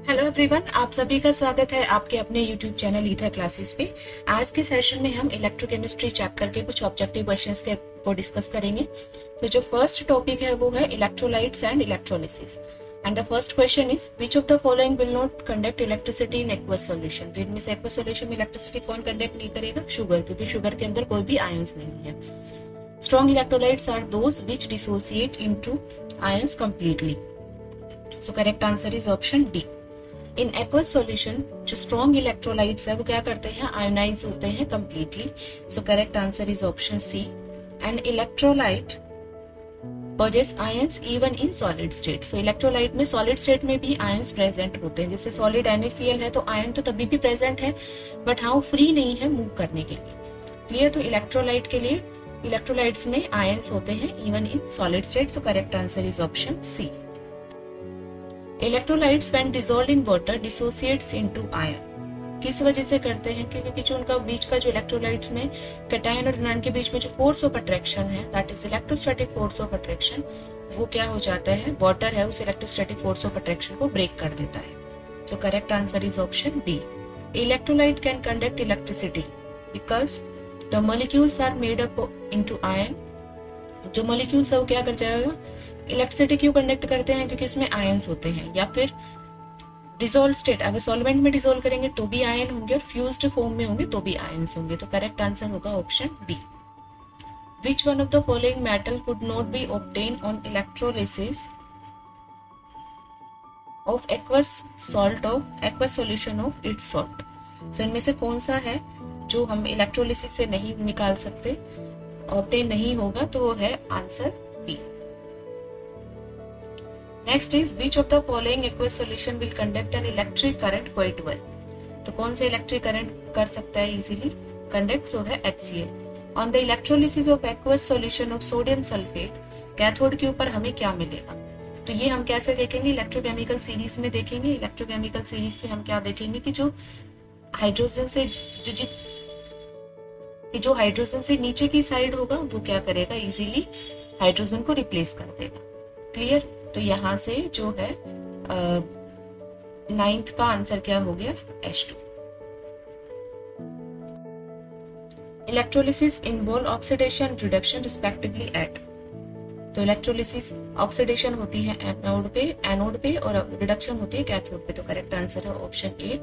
Hello everyone, आप सभी का स्वागत है आपके अपने यूट्यूब चैनल ईथर क्लासेस पे। आज के सेशन में हम इलेक्ट्रोकेमिस्ट्री चैप्टर के कुछ ऑब्जेक्टिव क्वेश्चंस को डिस्कस करेंगे। तो जो फर्स्ट टॉपिक है वो है electrolytes and electrolysis. And the first question is which of the following will not conduct electricity in aqueous solution. तो इनमें से एक्वस सॉल्यूशन में इलेक्ट्रिसिटी कौन कंडक्ट नहीं करेगा? शुगर, क्योंकि शुगर के अंदर कोई भी आयंस नहीं है। Strong electrolytes are those which dissociate into ions completely. So correct answer is option D. In aqueous solution जो स्ट्रॉन्ग इलेक्ट्रोलाइट्स है वो क्या करते हैं? आयोनाइज होते हैं completely. So correct answer is option C. And electrolyte possess ions even in solid state. So electrolyte में solid state में भी आयंस प्रेजेंट होते हैं। जैसे सॉलिड NaCl है तो आयन तो तभी भी प्रेजेंट है, बट हाँ फ्री नहीं है मूव करने के लिए। क्लियर? तो इलेक्ट्रोलाइट के लिए इलेक्ट्रोलाइट्स में आयंस होते हैं even in solid state. So correct answer is option C. Electrolytes when dissolved in water dissociates into ion. किस वजह से करते हैं? क्योंकि जो उनका बीच का जो इलेक्ट्रोलाइट्स में कैटायन और एनायन के बीच में जो फोर्स ऑफ अट्रैक्शन है, that is electrostatic force of attraction, वो क्या हो जाता है? वाटर है उस इलेक्ट्रोस्टैटिक फोर्स ऑफ अट्रैक्शन को ब्रेक कर देता है। So correct answer is option D. Electrolyte can conduct electricity because the molecules are made up into ion. जो मॉलिक्यूल्स है वो क्या कर जाएगा? इलेक्ट्रिसिटी क्यों कंडक्ट करते हैं? क्योंकि इसमें आयंस होते हैं। या फिर डिसॉल्व स्टेट, अगर सॉल्वेंट में डिसॉल्व करेंगे तो भी आयन होंगे और फ्यूज्ड फॉर्म में होंगे तो भी आयंस होंगे। तो करेक्ट आंसर होगा option D. Which one of the following metal could not be obtain on electrolysis of aqueous salt of aqueous solution of its salt. So इनमें से कौन सा है जो हम इलेक्ट्रोलिसिस से नहीं निकाल सकते, ऑब्टेन नहीं होगा? तो वो है answer B. Next is which of the following aqueous solution will conduct an electric current quite well. तो कौन से इलेक्ट्रिक करंट कर सकता है इजीली कंडक्ट? सो है HCl। On the electrolysis of aqueous solution of sodium sulphate, cathode के ऊपर हमें क्या मिलेगा? तो ये हम कैसे देखेंगे? इलेक्ट्रोकेमिकल सीरीज में देखेंगे। इलेक्ट्रोकेमिकल सीरीज से हम क्या देखेंगे कि जो हाइड्रोजन से जो हाइड्रोजन से नीचे की साइड होगा वो क्या करेगा? इजीली हाइड्रोजन को रिप्लेस कर देगा। क्लियर? तो यहां से जो है नाइन्थ का आंसर क्या हो गया? H2। Electrolysis involve oxidation reduction respectively at. तो इलेक्ट्रोलिसिस ऑक्सीडेशन होती है एनोड पे और रिडक्शन होती है कैथोड पे। तो करेक्ट आंसर है option A.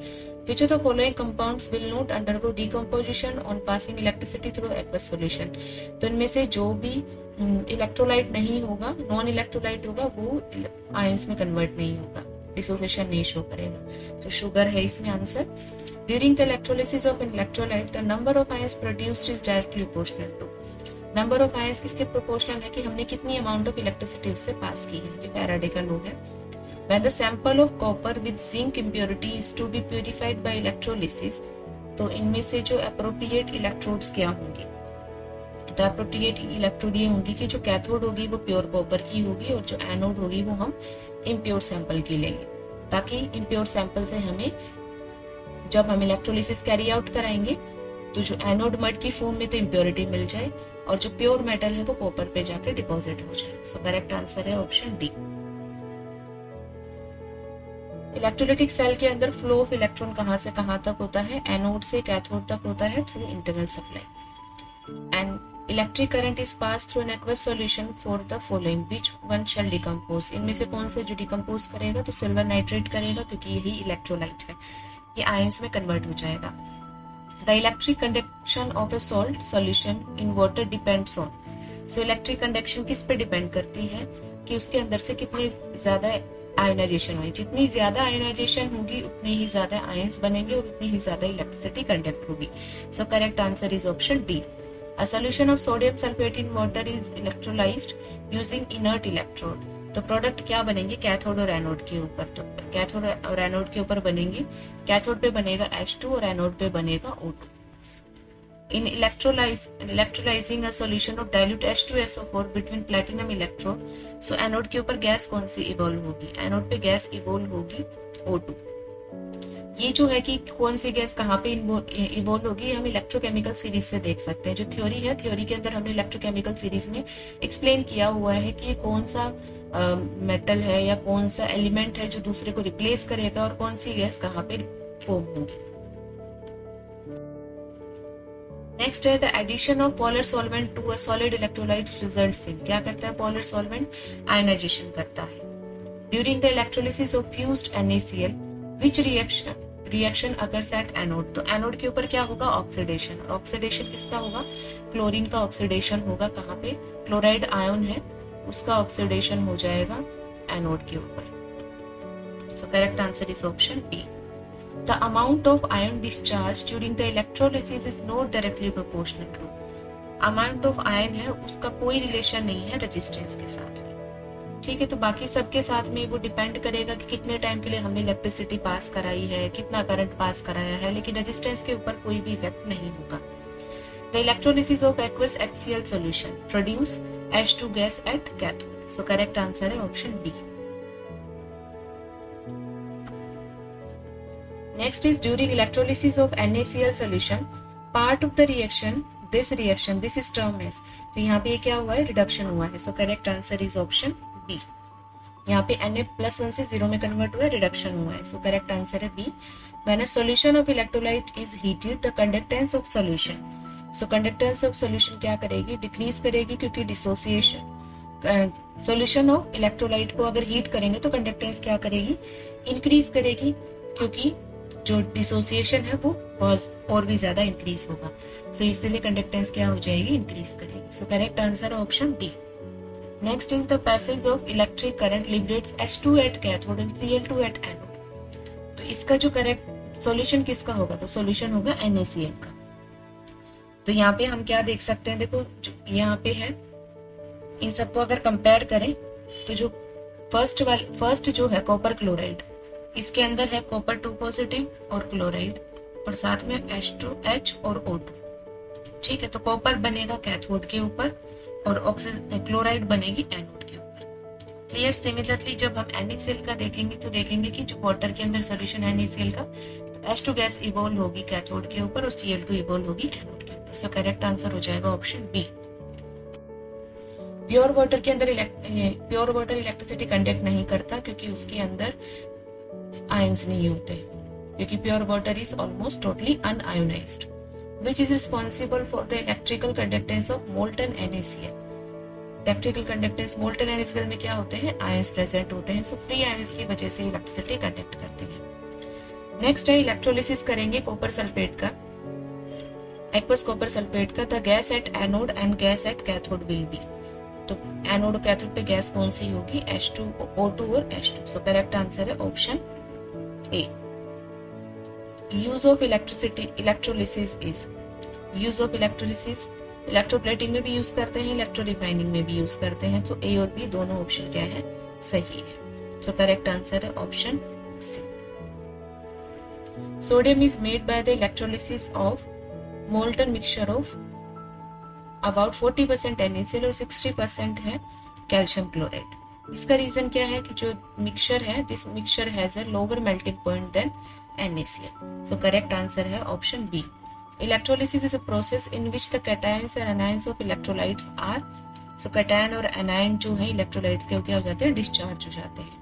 Which of the following compounds will not undergo decomposition on passing electricity through aqueous solution. तो इनमें से जो भी इलेक्ट्रोलाइट नहीं होगा, नॉन इलेक्ट्रोलाइट होगा, वो आयंस में कन्वर्ट नहीं होगा, डिसोसिएशन नहीं शो करेगा। तो शुगर है इसमें answer. During the electrolysis of an electrolyte the number of ions produced is directly proportional to. Number of ions किसके प्रोपोर्शनल है? कि हमने कितनी अमाउंट ऑफ इलेक्ट्रिसिटी उससे पास की है। जो फैराडे का लॉ है। When the sample of copper with zinc impurity is to be purified by electrolysis, तो इनमें से जो appropriate electrodes क्या होंगे? तो appropriate electrode ये होंगी कि जो कैथोड होगी वो प्योर कॉपर की होगी और जो एनोड होगी वो हम इम्प्योर सैंपल की लेंगे, ताकि इम्प्योर सैंपल से हमें जब हम इलेक्ट्रोलिसिस कैरी आउट कराएंगे तो जो एनोड मड की फॉर्म में तो इम्प्योरिटी मिल जाए और जो प्योर मेटल है वो कॉपर पे जाके डिपॉजिट हो जाए। सो करेक्ट आंसर है ऑप्शन डी। इलेक्ट्रोलिटिक सेल के अंदर फ्लो ऑफ इलेक्ट्रॉन कहां से कहां तक होता है? एनोड से कैथोड तक होता है through internal supply. And electric current is pass through an aqueous solution for the following which one shall decompose. इनमें से कौन से जो डिकम्पोज करेगा? तो सिल्वर नाइट्रेट करेगा, क्योंकि यही इलेक्ट्रोलाइट है, ये आयंस में कन्वर्ट हो जाएगा। The electric conduction of A salt solution in water depends on. So electric conduction किस पे डिपेंड करती है? कि उसके अंदर से कितनी ज्यादा आयनाइजेशन हुई। जितनी ज्यादा आयनाइजेशन होगी उतनी ही ज्यादा आयंस बनेंगे और उतनी ही ज्यादा इलेक्ट्रिसिटी कंडक्ट होगी। So correct answer is option D. A solution of sodium sulfate in water is electrolyzed using inert electrode। तो प्रोडक्ट क्या बनेंगे? कैथोड और एनोड के ऊपर। तो कैथोड और एनोड के ऊपर बनेंगे, कैथोड पे बनेगा H2 और एनोड पे बनेगा O2। In electrolyzing a solution of dilute H2SO4 between platinum electrode, so anode के ऊपर गैस कौन सी इवॉल्व होगी? एनोड पे गैस इवॉल्व होगी O2। ये जो है कि कौन सी गैस कहाँ पे इवॉल्व होगी हम इलेक्ट्रोकेमिकल सीरीज से देख सकते हैं। जो थ्योरी है, थ्योरी के अंदर हमने इलेक्ट्रोकेमिकल सीरीज में एक्सप्लेन किया हुआ है कि ये कौन सा मेटल है या कौन सा एलिमेंट है जो दूसरे को रिप्लेस करेगा और कौन सी गैस कहाँ पे फॉर्म होगी। नेक्स्ट है the addition of polar solvent to a solid electrolyte results in, क्या करता है पोलर सॉल्वेंट, आयनाइजेशन करता है। During the electrolysis of fused NaCl which reaction occurs at anode, तो एनोड के ऊपर क्या होगा, ऑक्सीडेशन। ऑक्सीडेशन किसका होगा, क्लोरीन का ऑक्सीडेशन होगा, कहाँ पे, क्लोराइड आयन है उसका ऑक्सीडेशन हो जाएगा एनोड के ऊपर। So correct answer is option B. The amount of ion discharge during the electrolysis is not directly proportional to, amount of ion है उसका कोई रिलेशन नहीं है रेजिस्टेंस के साथ में। ठीक है, तो बाकी सबके साथ में वो डिपेंड करेगा कि कितने टाइम के लिए हमने इलेक्ट्रिसिटी पास कराई है, कितना करंट पास कराया है, लेकिन रेजिस्टेंस के ऊपर कोई भी इफेक्ट नहीं होगा। The electrolysis of aqueous HCl solution produce H2 gas at cathode, so correct answer है option B. Next is during electrolysis of NaCl solution, part of the reaction, this is term as, तो यहाँ पे क्या हुआ है, reduction हुआ है, so correct answer is option B। यहाँ पे Na+1 से 0 में कन्वर्ट हुआ है, रिडक्शन हुआ है, so correct answer है B। When a solution of electrolyte is heated, the conductance of solution, so conductance of solution क्या करेगी, डिक्रीज करेगी, क्योंकि डिसोसिएशन, सॉल्यूशन ऑफ इलेक्ट्रोलाइट को अगर हीट करेंगे तो कंडक्टेंस क्या करेगी, इंक्रीज करेगी, क्योंकि जो डिसोसिएशन है वो और भी ज्यादा इंक्रीज होगा, सो इसलिए कंडक्टेंस क्या हो जाएगी, इंक्रीज करेगी। So correct answer option B. Next is the passage of electric current liberates H2 at cathode and Cl2 at anode, तो इसका जो करेक्ट सॉल्यूशन किसका होगा, तो सॉल्यूशन होगा NaCl का। तो यहाँ पे हम क्या देख सकते हैं, देखो यहाँ पे है, इन सबको अगर कंपेयर करें तो जो फर्स्ट जो है कॉपर क्लोराइड, इसके अंदर है कॉपर 2 पॉजिटिव और क्लोराइड, और साथ में H2H और O2। ठीक है, तो कॉपर बनेगा कैथोड के ऊपर और क्लोराइड बनेगी एनोड के ऊपर। क्लियर। सिमिलरली जब हम NaCl का देखेंगे तो देखेंगे कि जो वाटर के अंदर सोल्यूशन NaCl का, तो H2 गैस इवॉल्व होगी कैथोड के ऊपर और Cl2 इवॉल्व होगी एनोड के ऊपर। सो करेक्ट आंसर हो जाएगा ऑप्शन बी। प्योर वाटर के अंदर प्योर वाटर इलेक्ट्रिसिटी कंडक्ट नहीं करता, क्योंकि उसके अंदर आयंस नहीं होते, क्योंकि pure water is almost totally unionised. Which is responsible for the electrical conductance of molten NaCl, electrical conductance molten NaCl में क्या होते हैं, आयंस प्रेजेंट होते हैं, सो फ्री आयंस की वजह से इलेक्ट्रिसिटी कंडक्ट करती है। नेक्स्ट है इलेक्ट्रोलिसिस करेंगे कॉपर सल्फेट का, एक्वस कॉपर सल्फेट का। The gas at anode and gas at cathode will be, तो एनोड और कैथोड पे गैस कौन सी होगी, H2O2 और H2। सो करेक्ट आंसर है option A. Use of electrolysis is, use of electrolysis electroplating में भी यूज करते हैं, इलेक्ट्रो रिफाइनिंग में भी यूज करते हैं, तो ए और बी दोनों ऑप्शन क्या है, सही है। सो करेक्ट आंसर है option C. Sodium is made by the electrolysis of molten mixture of about 40% NaCl और 60% है कैल्शियम क्लोराइड। इसका रीजन क्या है कि जो मिक्सचर है, this mixture has a lower melting point than NaCl। So correct answer है option B. Electrolysis is a process in which the cations and anions of electrolytes are, so cation और anion जो है electrolytes के क्या हो जाते हैं, discharge हो जाते हैं।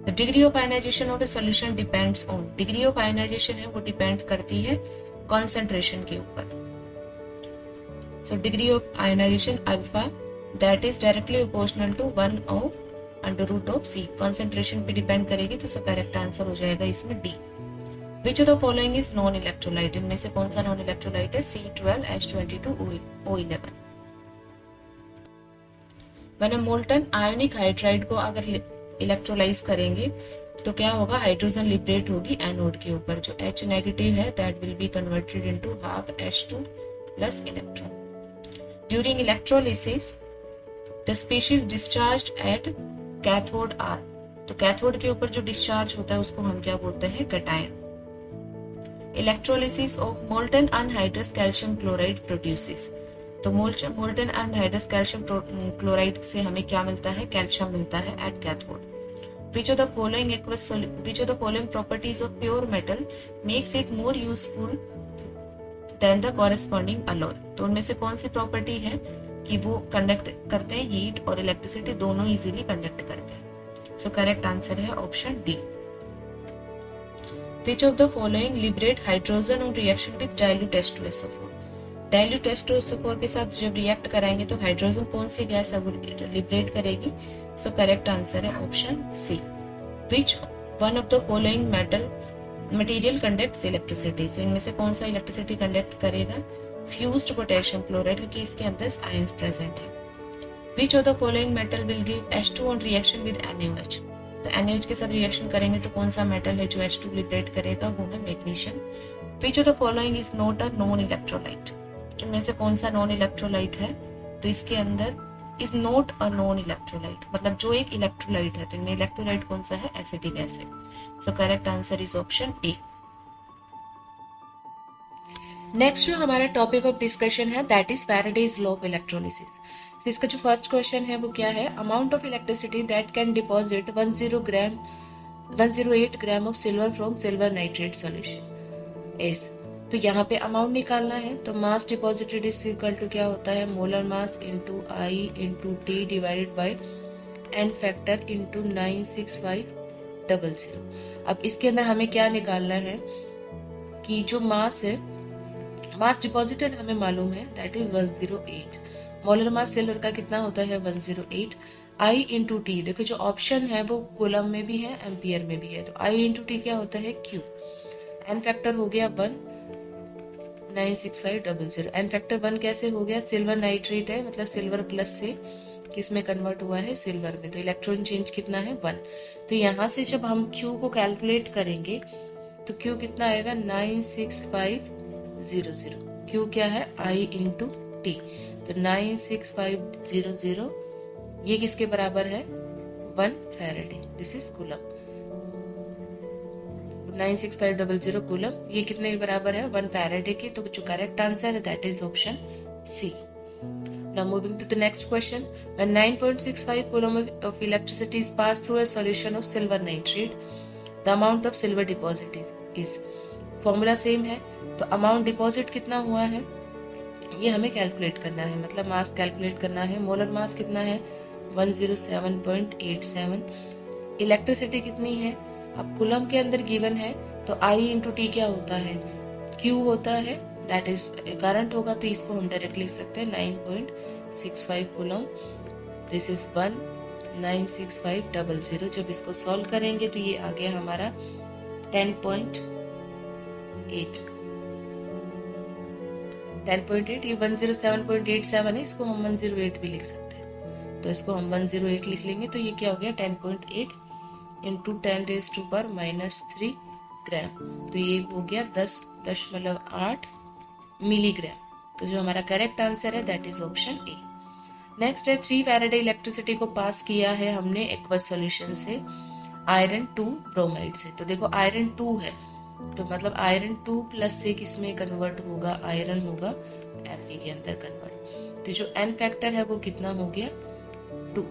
The degree of ionization of the solution depends on, degree of ionization है वो डिपेंड करती है कॉन्सेंट्रेशन के ऊपर। So degree of ionization alpha that is directly proportional to 1 of under root of C, concentration पे डिपेंड करेगी, तो correct answer हो जाएगा इसमें D. Which of the following is non electrolyte, इनमें से कौन सा नॉन इलेक्ट्रोलाइट है, C12H22O11। When a molten ionic hydride को अगर इलेक्ट्रोलाइज करेंगे तो क्या होगा, हाइड्रोजन लिबरेट होगी एनोड के ऊपर, जो H नेगेटिव है that will be converted into half H2 plus electron. During electrolysis, the species discharged at cathode are, तो कैथोड के ऊपर जो डिस्चार्ज होता है उसको हम क्या बोलते हैं, cation. Electrolysis of molten anhydrous calcium chloride produces, तो मोल्टन अनहाइड्रस कैल्शियम क्लोराइड से हमें क्या मिलता है, कैल्शियम मिलता है at cathode. Which of the following properties of pure metal makes it more useful then the corresponding alloy, तो उनमें से कौन सी प्रॉपर्टी है कि वो कंडक्ट करते हैं, हीट और इलेक्ट्रिसिटी दोनों इजीली कंडक्ट करते हैं। सो करेक्ट आंसर है option D. Which of the following liberate hydrogen on reaction with dilute H2SO4? Dilute H2SO4 के साथ जब रिएक्ट कराएंगे तो हाइड्रोजन कौन सी गैस लिबरेट करेगी? सो करेक्ट आंसर है option C. Which one of the following material conducts electricity? तो इनमें से कौन सा इलेक्ट्रिसिटी कंडक्ट करेगा? फ्यूज्ड पोटेशियम क्लोराइड, क्योंकि इसके अंदर आयंस प्रेजेंट है। Which of the following metal will give H2 on reaction with NaOH? तो NaOH के साथ रिएक्शन करेंगे तो कौन सा मेटल है जो H2 लिबरेट करेगा? वो है magnesium. Which of the following is not a non electrolyte? इनमें से कौन सा नॉन इलेक्ट्रोलाइट है? तो इसके अंदर is not a non electrolyte, मतलब जो एक इलेक्ट्रोलाइट है। तो इनमें इलेक्ट्रोलाइट कौन सा है? Acetic acid. So correct answer is option A. Next जो हमारा टॉपिक ऑफ डिस्कशन है that is Faraday's law of electrolysis. तो इसका जो फर्स्ट क्वेश्चन है वो क्या है? Amount of electricity that can deposit 108 gram of silver from silver nitrate solution is. तो यहाँ पे अमाउंट निकालना है, तो mass deposited is equal to क्या होता है? Molar mass into I into T divided by N factor into 96500। अब इसके अंदर हमें क्या निकालना है कि जो मास है, मास डिपॉजिटेड हमें मालूम है that is 108। Molar mass silver का कितना होता है? 108। आई इंटू टी, देखो जो ऑप्शन है वो कूलम में भी है, एम्पियर में भी है। तो आई इंटू टी क्या होता है? क्यू। एन फैक्टर हो गया 1, 96500। एन फैक्टर 1 कैसे हो गया? सिल्वर नाइट्रेट है, मतलब सिल्वर प्लस से किस में कन्वर्ट हुआ है? सिल्वर में। तो इलेक्ट्रॉन चेंज कितना है? 1। तो यहाँ से जब हम क्यू को कैलकुलेट करेंगे तो क्यू कितना आएगा? 96500। क्यू क्या है? आई इंटू टी। तो 96500 ये किसके बराबर है? 1 Faraday. This is coulomb. 96500 coulomb, ये कितने के बराबर है? 1 फैराडे के। तो जो करेक्ट आंसर है that is option C. Now moving to the next question. When 9.65 coulomb of electricity is passed through a solution of silver nitrate, the amount of silver deposited is. Formula same है, तो amount deposit कितना हुआ है ये हमें calculate करना है, मतलब मास कैलकुलेट करना है। मोलर मास कितना है? 107.87। इलेक्ट्रिसिटी कितनी है? अब कूलम के अंदर गिवन है तो आई इंटू टी क्या होता है? क्यू होता है, दैट इज करंट होगा। तो इसको हम डायरेक्ट लिख सकते हैं 9.65 कूलम। This is 1,96500। जब इसको सॉल्व करेंगे तो ये आ गया हमारा 10.8। ये 107.87 है, इसको हम 108 भी लिख सकते हैं। तो इसको हम 108 लिख लेंगे तो ये क्या हो गया? 10.8 इंटू 10⁻³ ग्राम। तो ये हो गया 10.8 मिलीग्राम। तो जो हमारा करेक्ट आंसर है that is option A. Next है 3 फैराडे इलेक्ट्रिसिटी को पास किया है हमने एक्वस सॉल्यूशन से आयरन 2 ब्रोमाइड से। तो देखो आयरन 2 है, तो मतलब आयरन 2 प्लस से किस में कन्वर्ट होगा? आयरन होगा Fe के अंदर कन्वर्ट। तो जो एन फैक्टर है वो कितना हो गया? 2।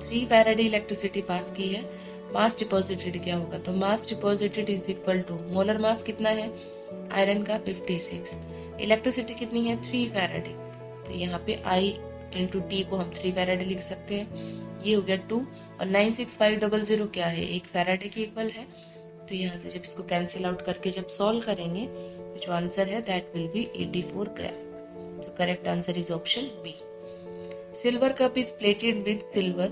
3 फैराडे इलेक्ट्रिसिटी पास की है, मास डिपॉजिटेड क्या होगा? तो mass deposited is equal to molar mass कितना है आयरन का? 56। इलेक्ट्रिसिटी कितनी है? 3 फैराडे। तो यहाँ पे आई इंटू टी को हम 3 फैराडे लिख सकते हैं, ये हो गया 2। और 96500 क्या है? 1 फैराडे के इक्वल है। तो यहाँ से जब इसको कैंसिल आउट करके जब सॉल्व करेंगे तो जो आंसर है that will B 84 gram. So correct answer is option B. Silver cup is plated with silver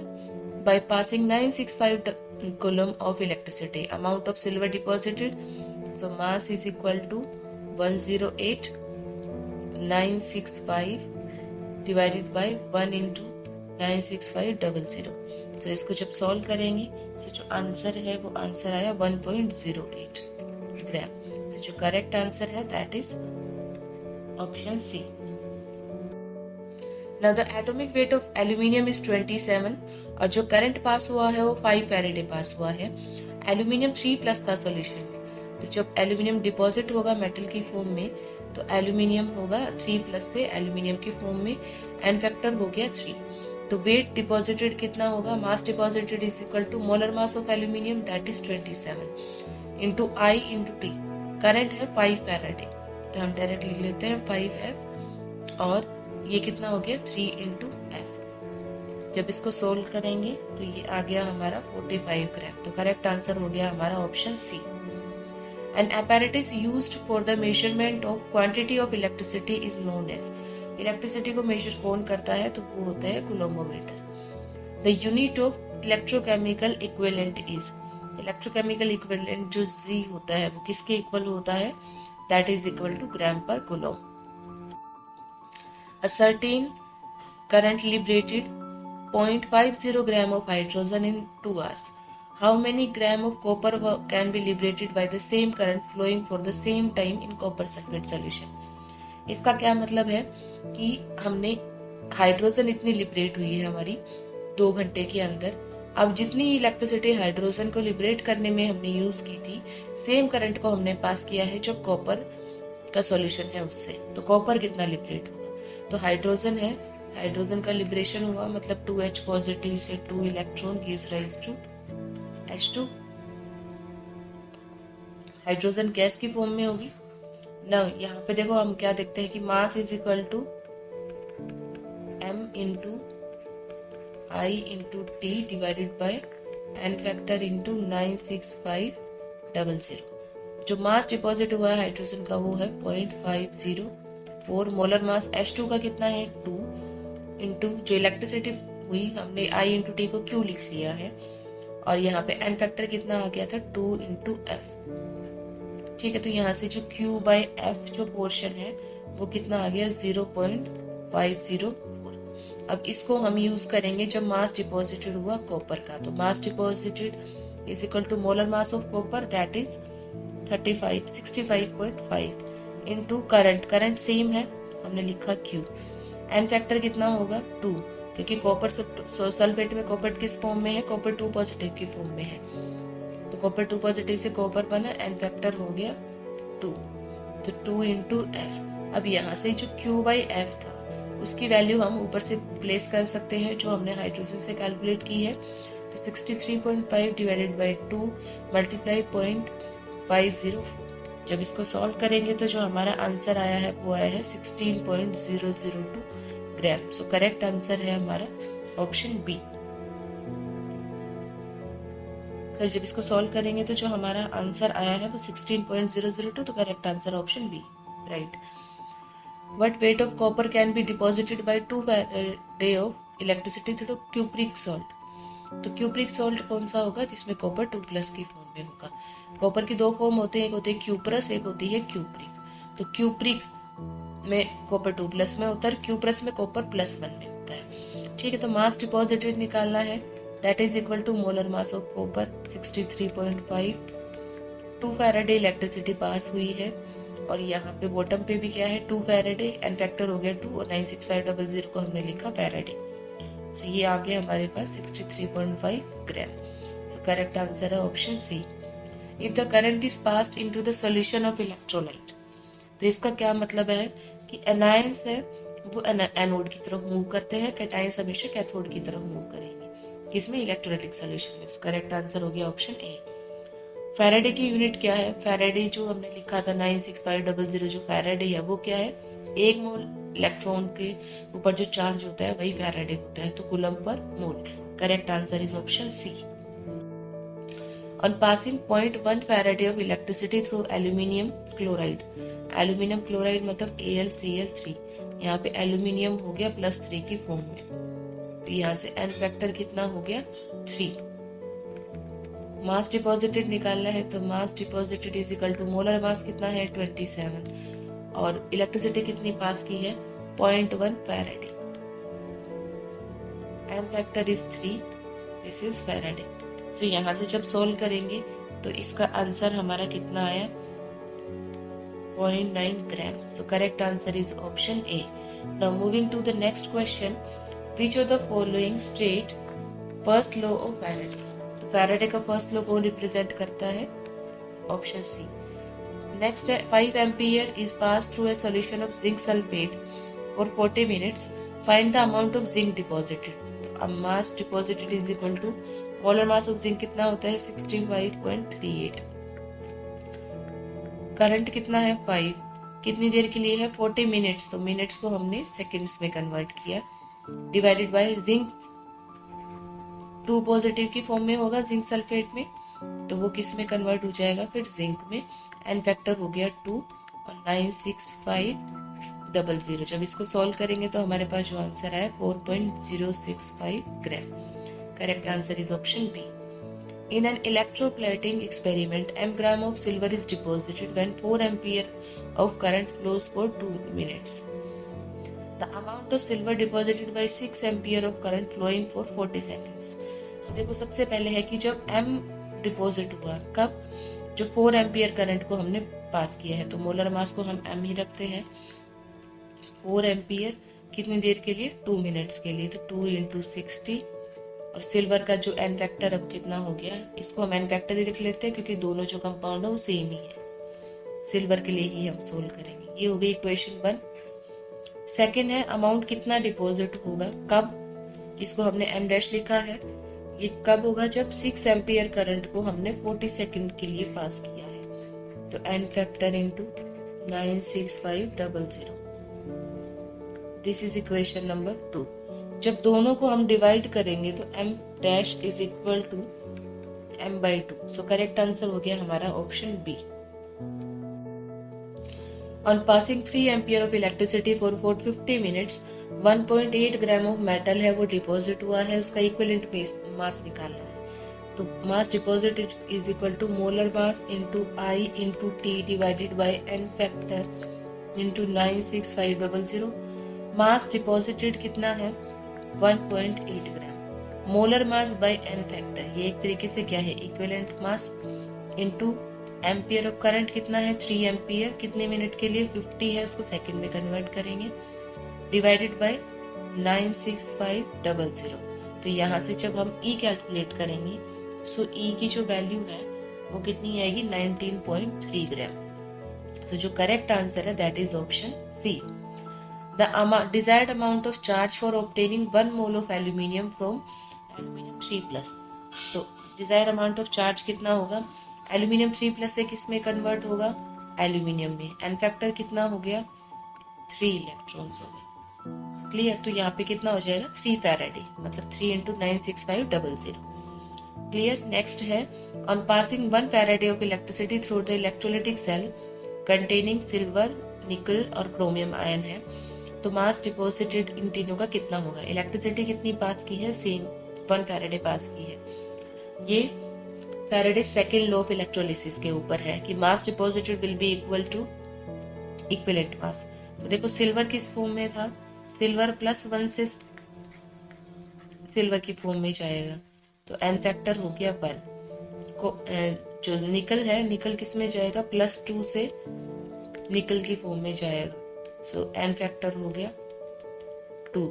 by passing 965 coulomb of electricity. Amount of silver deposited. So mass is equal to 108,965 divided by 1 into 96500. So इसको जब solve करेंगे तो जो answer है वो answer आया 1.08 gram. तो जो करेक्ट आंसर है that is option C. Now the atomic weight of aluminium is 27 और जो करंट पास हुआ है वो 5 फैराडे पास हुआ है। एल्यूमिनियम 3+ था सॉल्यूशन में, तो जब एल्यूमिनियम डिपॉजिट होगा मेटल की फॉर्म में तो एल्यूमिनियम होगा 3+ से एल्यूमिनियम की फॉर्म में, एन फैक्टर हो गया 3। तो वेट डिपॉजिटेड कितना होगा? Mass deposited is equal to molar mass of aluminium that is 27 into I into T. Current है 5 फैराडे, तो हम डायरेक्ट लिख लेते हैं 5 है और ये कितना हो गया 3 इंटू एफ। जब इसको सोल्व करेंगे तो ये आ गया हमारा 45 ग्राम। तो करेक्ट आंसर हो गया हमारा option C. An apparatus used for the measurement of quantity of electricity is known as। Electricity को मेजर कौन करता है, तो वो होता है coulombometer. The unit of electrochemical equivalent is. Electrochemical equivalent जो जी होता है वो किसके इक्वल होता है, that is equal to gram per coulomb. A certain current liberated 0.50 gram of hydrogen in 2 hours. How many gram of copper can be liberated by the same current flowing for the same time in copper sulfate solution? इसका क्या मतलब है कि हमने hydrogen इतनी liberate हुई है हमारी 2 घंटे के अंदर। अब जितनी इलेक्ट्रिसिटी हाइड्रोजन को लिबरेट करने में हमने यूज की थी, सेम करंट को हमने पास किया है जो कॉपर का सॉल्यूशन है उससे। तो कॉपर कितना लिबरेट हुआ, तो हाइड्रोजन है, हाइड्रोजन का लिबरेशन हुआ मतलब 2H पॉजिटिव से 2 electron gives rise to H2। Hydrogen gas की फॉर्म में होगी ना। यहाँ पे देखो हम क्या देखते हैं कि mass is equal to m into I into T divided by n factor into 96500। जो मास डिपॉजिट हुआ है हाइड्रोजन का वो है 0.504। मोलर मास H2 का कितना है 2 इंटू जो इलेक्ट्रिसिटी हुई हमने I इंटू टी को Q लिख लिया है, और यहाँ पे n फैक्टर कितना आ गया था 2 इंटू एफ। ठीक है, तो यहाँ से जो Q बाई एफ जो पोर्शन है वो कितना आ गया 0.504। अब इसको हम यूज करेंगे जब मास डिपॉजिटेड हुआ कॉपर का। तो mass deposited is equal to molar mass of copper that is 65.5 into current. Current same है, हमने लिखा Q। एन फैक्टर कितना होगा 2, क्योंकि कॉपर सल्फेट में कॉपर किस फॉर्म में है, कॉपर 2 पॉजिटिव की फॉर्म में है। तो कॉपर 2 पॉजिटिव से कॉपर बना, एन फैक्टर हो गया 2, तो 2 इंटू एफ। अब यहाँ से जो Q बाई एफ था उसकी वैल्यू हम ऊपर से प्लेस कर सकते हैं जो हमने हाइड्रोजन से कैलकुलेट की है। तो 63.5 डिवाइडेड बाई 2 मल्टीप्लाई 0.504। जब इसको सॉल्व करेंगे तो जो हमारा आंसर आया है वो आया है 16.002 ग्राम। सो करेक्ट आंसर है हमारा ऑप्शन बी। फिर जब इसको सॉल्व करेंगे तो जो हमारा आंसर आया है वो 16.002, तो correct answer option B, right. What weight of copper can be deposited by 2 Faraday of electricity through cupric salt? तो क्यूप्रिक सॉल्ट कौन सा होगा जिसमें कॉपर 2+ की फॉर्म में होगा। कॉपर की 2 फॉर्म होते हैं, एक होती है क्यूप्रस, एक होती है क्यूप्रिक। तो क्यूप्रिक में कॉपर 2+ में होता है, क्यूप्रस में कॉपर +1 में होता है। ठीक है, तो मास डिपॉजिटेड निकालना है that is equal to molar mass of copper 63.5। 2 Faraday electricity pass हुई है, और यहाँ पे बॉटम पे भी क्या है 2 फैराडे, एन फैक्टर हो गया 2 और 96500 को हमने लिखा फैराडे। सो ये आ गया हमारे पास 63.5 ग्राम। सो करेक्ट आंसर है option C. If the current is passed into the solution of electrolyte, तो इसका क्या मतलब है कि एनायंस है वो एनोड की तरफ मूव करते हैं, कैटायंस हमेशा कैथोड की तरफ मूव करेंगे। किसमें, इलेक्ट्रोलाइटिक सॉल्यूशन में। करेक्ट आंसर हो गया ऑप्शन ए। फैराडे की यूनिट क्या है, फैराडे जो हमने लिखा था 96500 जो फैराडे है वो क्या है, 1 मोल इलेक्ट्रॉन के ऊपर जो चार्ज होता है वही फैराडे होता है, तो coulomb per mole. Correct answer is option C. On passing 0.1 Faraday of electricity through aluminium chloride. Aluminium chloride मतलब AlCl3, यहाँ पे एल्यूमिनियम हो गया +3 की फॉर्म में, तो यहाँ से एन फैक्टर कितना हो गया 3। मास डिपॉजिटेड निकालना है, तो mass deposited is equal to molar mass कितना है 27, और इलेक्ट्रिसिटी कितनी पास की है 0.1 faraday. N factor is 3, this is faraday. So यहाँ से जब सोल्व करेंगे तो इसका आंसर हमारा कितना आया 0.9 gram. So correct answer is option A. Now moving to the next question, which of the following state first law of Faraday. तो फैराडे का फर्स्ट लॉ कौन रिप्रेजेंट करता है, ऑप्शन सी। नेक्स्ट है 5 ampere is pass through a solution of zinc sulphate for 40 minutes, find the amount of zinc deposited. तो mass deposited is equal to molar mass of zinc कितना होता है 65.38, current कितना है 5, कितनी देर के लिए है 40 मिनट्स, तो मिनट्स को हमने सेकंड्स में कन्वर्ट किया, डिवाइडेड बाय जिंक 2 पॉजिटिव की फॉर्म में होगा जिंक सल्फेट में, तो वो किस में कन्वर्ट हो जाएगा फिर जिंक में, एन फैक्टर हो गया 2 और 96500। जब इसको सॉल्व करेंगे तो हमारे पास जो आंसर आया 4.065 gram. Correct answer is option B. In an electroplating experiment, m gram of silver is deposited when 4 ampere of current flows for 2 minutes. The amount of silver deposited by 6 ampere of current flowing for 40 seconds. तो देखो सबसे पहले है कि जब m deposit हुआ कब, जो 4 एम्पियर करंट को हमने पास किया है, तो मोलर मास को हम m ही रखते हैं। 4 एम्पियर कितनी देर के लिए 2 मिनट्स के लिए, तो 2 × 60 और सिल्वर का जो एन फैक्टर अब कितना हो गया, इसको हम एन फैक्टर ही लिख लेते हैं क्योंकि दोनों जो कंपाउंड है वो सेम ही है, सिल्वर के लिए ही हम सोल्व करेंगे। ये हो गई इक्वेशन 1। सेकंड है अमाउंट कितना डिपॉजिट होगा कब, इसको हमने एम डैश लिखा है, ये कब होगा जब 6 एम्पियर करंट को हमने 40 सेकंड के लिए पास किया है, तो N factor into 96500। This is equation number 2। जब दोनों को हम डिवाइड करेंगे तो m dash is equal to m/2। So correct answer हो गया हमारा option B. On passing 3 ampere of electricity for 450 minutes 1.8 gram of metal है वो डिपॉजिट हुआ है, उसका इक्विवेलेंट मास निकालना है। तो mass deposit is equal to molar mass into I into T divided by N factor into 96500। Mass deposited कितना है 1.8 gram, molar mass by N factor, ये एक तरीके से क्या है equivalent mass, into ampere of current कितना है 3 एम्पियर, कितने मिनट के लिए 50 है, उसको सेकंड में कन्वर्ट करेंगे, डिवाइडेड बाय 96500। तो यहाँ से जब हम E कैलकुलेट करेंगे सो E की जो वैल्यू है वो कितनी आएगी 19.3 ग्राम। तो जो करेक्ट आंसर है that is option C. The desired amount of charge for obtaining 1 mole of aluminium from aluminium 3+। तो desired amount of charge कितना होगा, aluminium 3+ से किस में कन्वर्ट होगा एल्यूमिनियम में, एन फैक्टर कितना हो गया 3 इलेक्ट्रॉन्स हो गए। क्लियर, तो यहाँ पे कितना हो जाएगा 3 फैराडे, मतलब 3 × 96500। क्लियर। नेक्स्ट है on passing 1 Faraday of electricity through the electrolytic cell containing silver, nickel और क्रोमियम आयन है, तो मास डिपॉजिटेड इन तीनों का कितना होगा। इलेक्ट्रिसिटी कितनी पास की है, सेम 1 फैराडे पास की है। ये Faraday second law of electrolysis के ऊपर है कि mass deposited will be equal to equivalent mass. तो देखो सिल्वर किस फॉर्म में था, सिल्वर +1 से सिल्वर की फॉर्म में जाएगा, तो एन फैक्टर हो गया 1 को। जो निकल है, निकल किस में जाएगा +2 से निकल की फॉर्म में जाएगा, सो एन फैक्टर हो गया 2।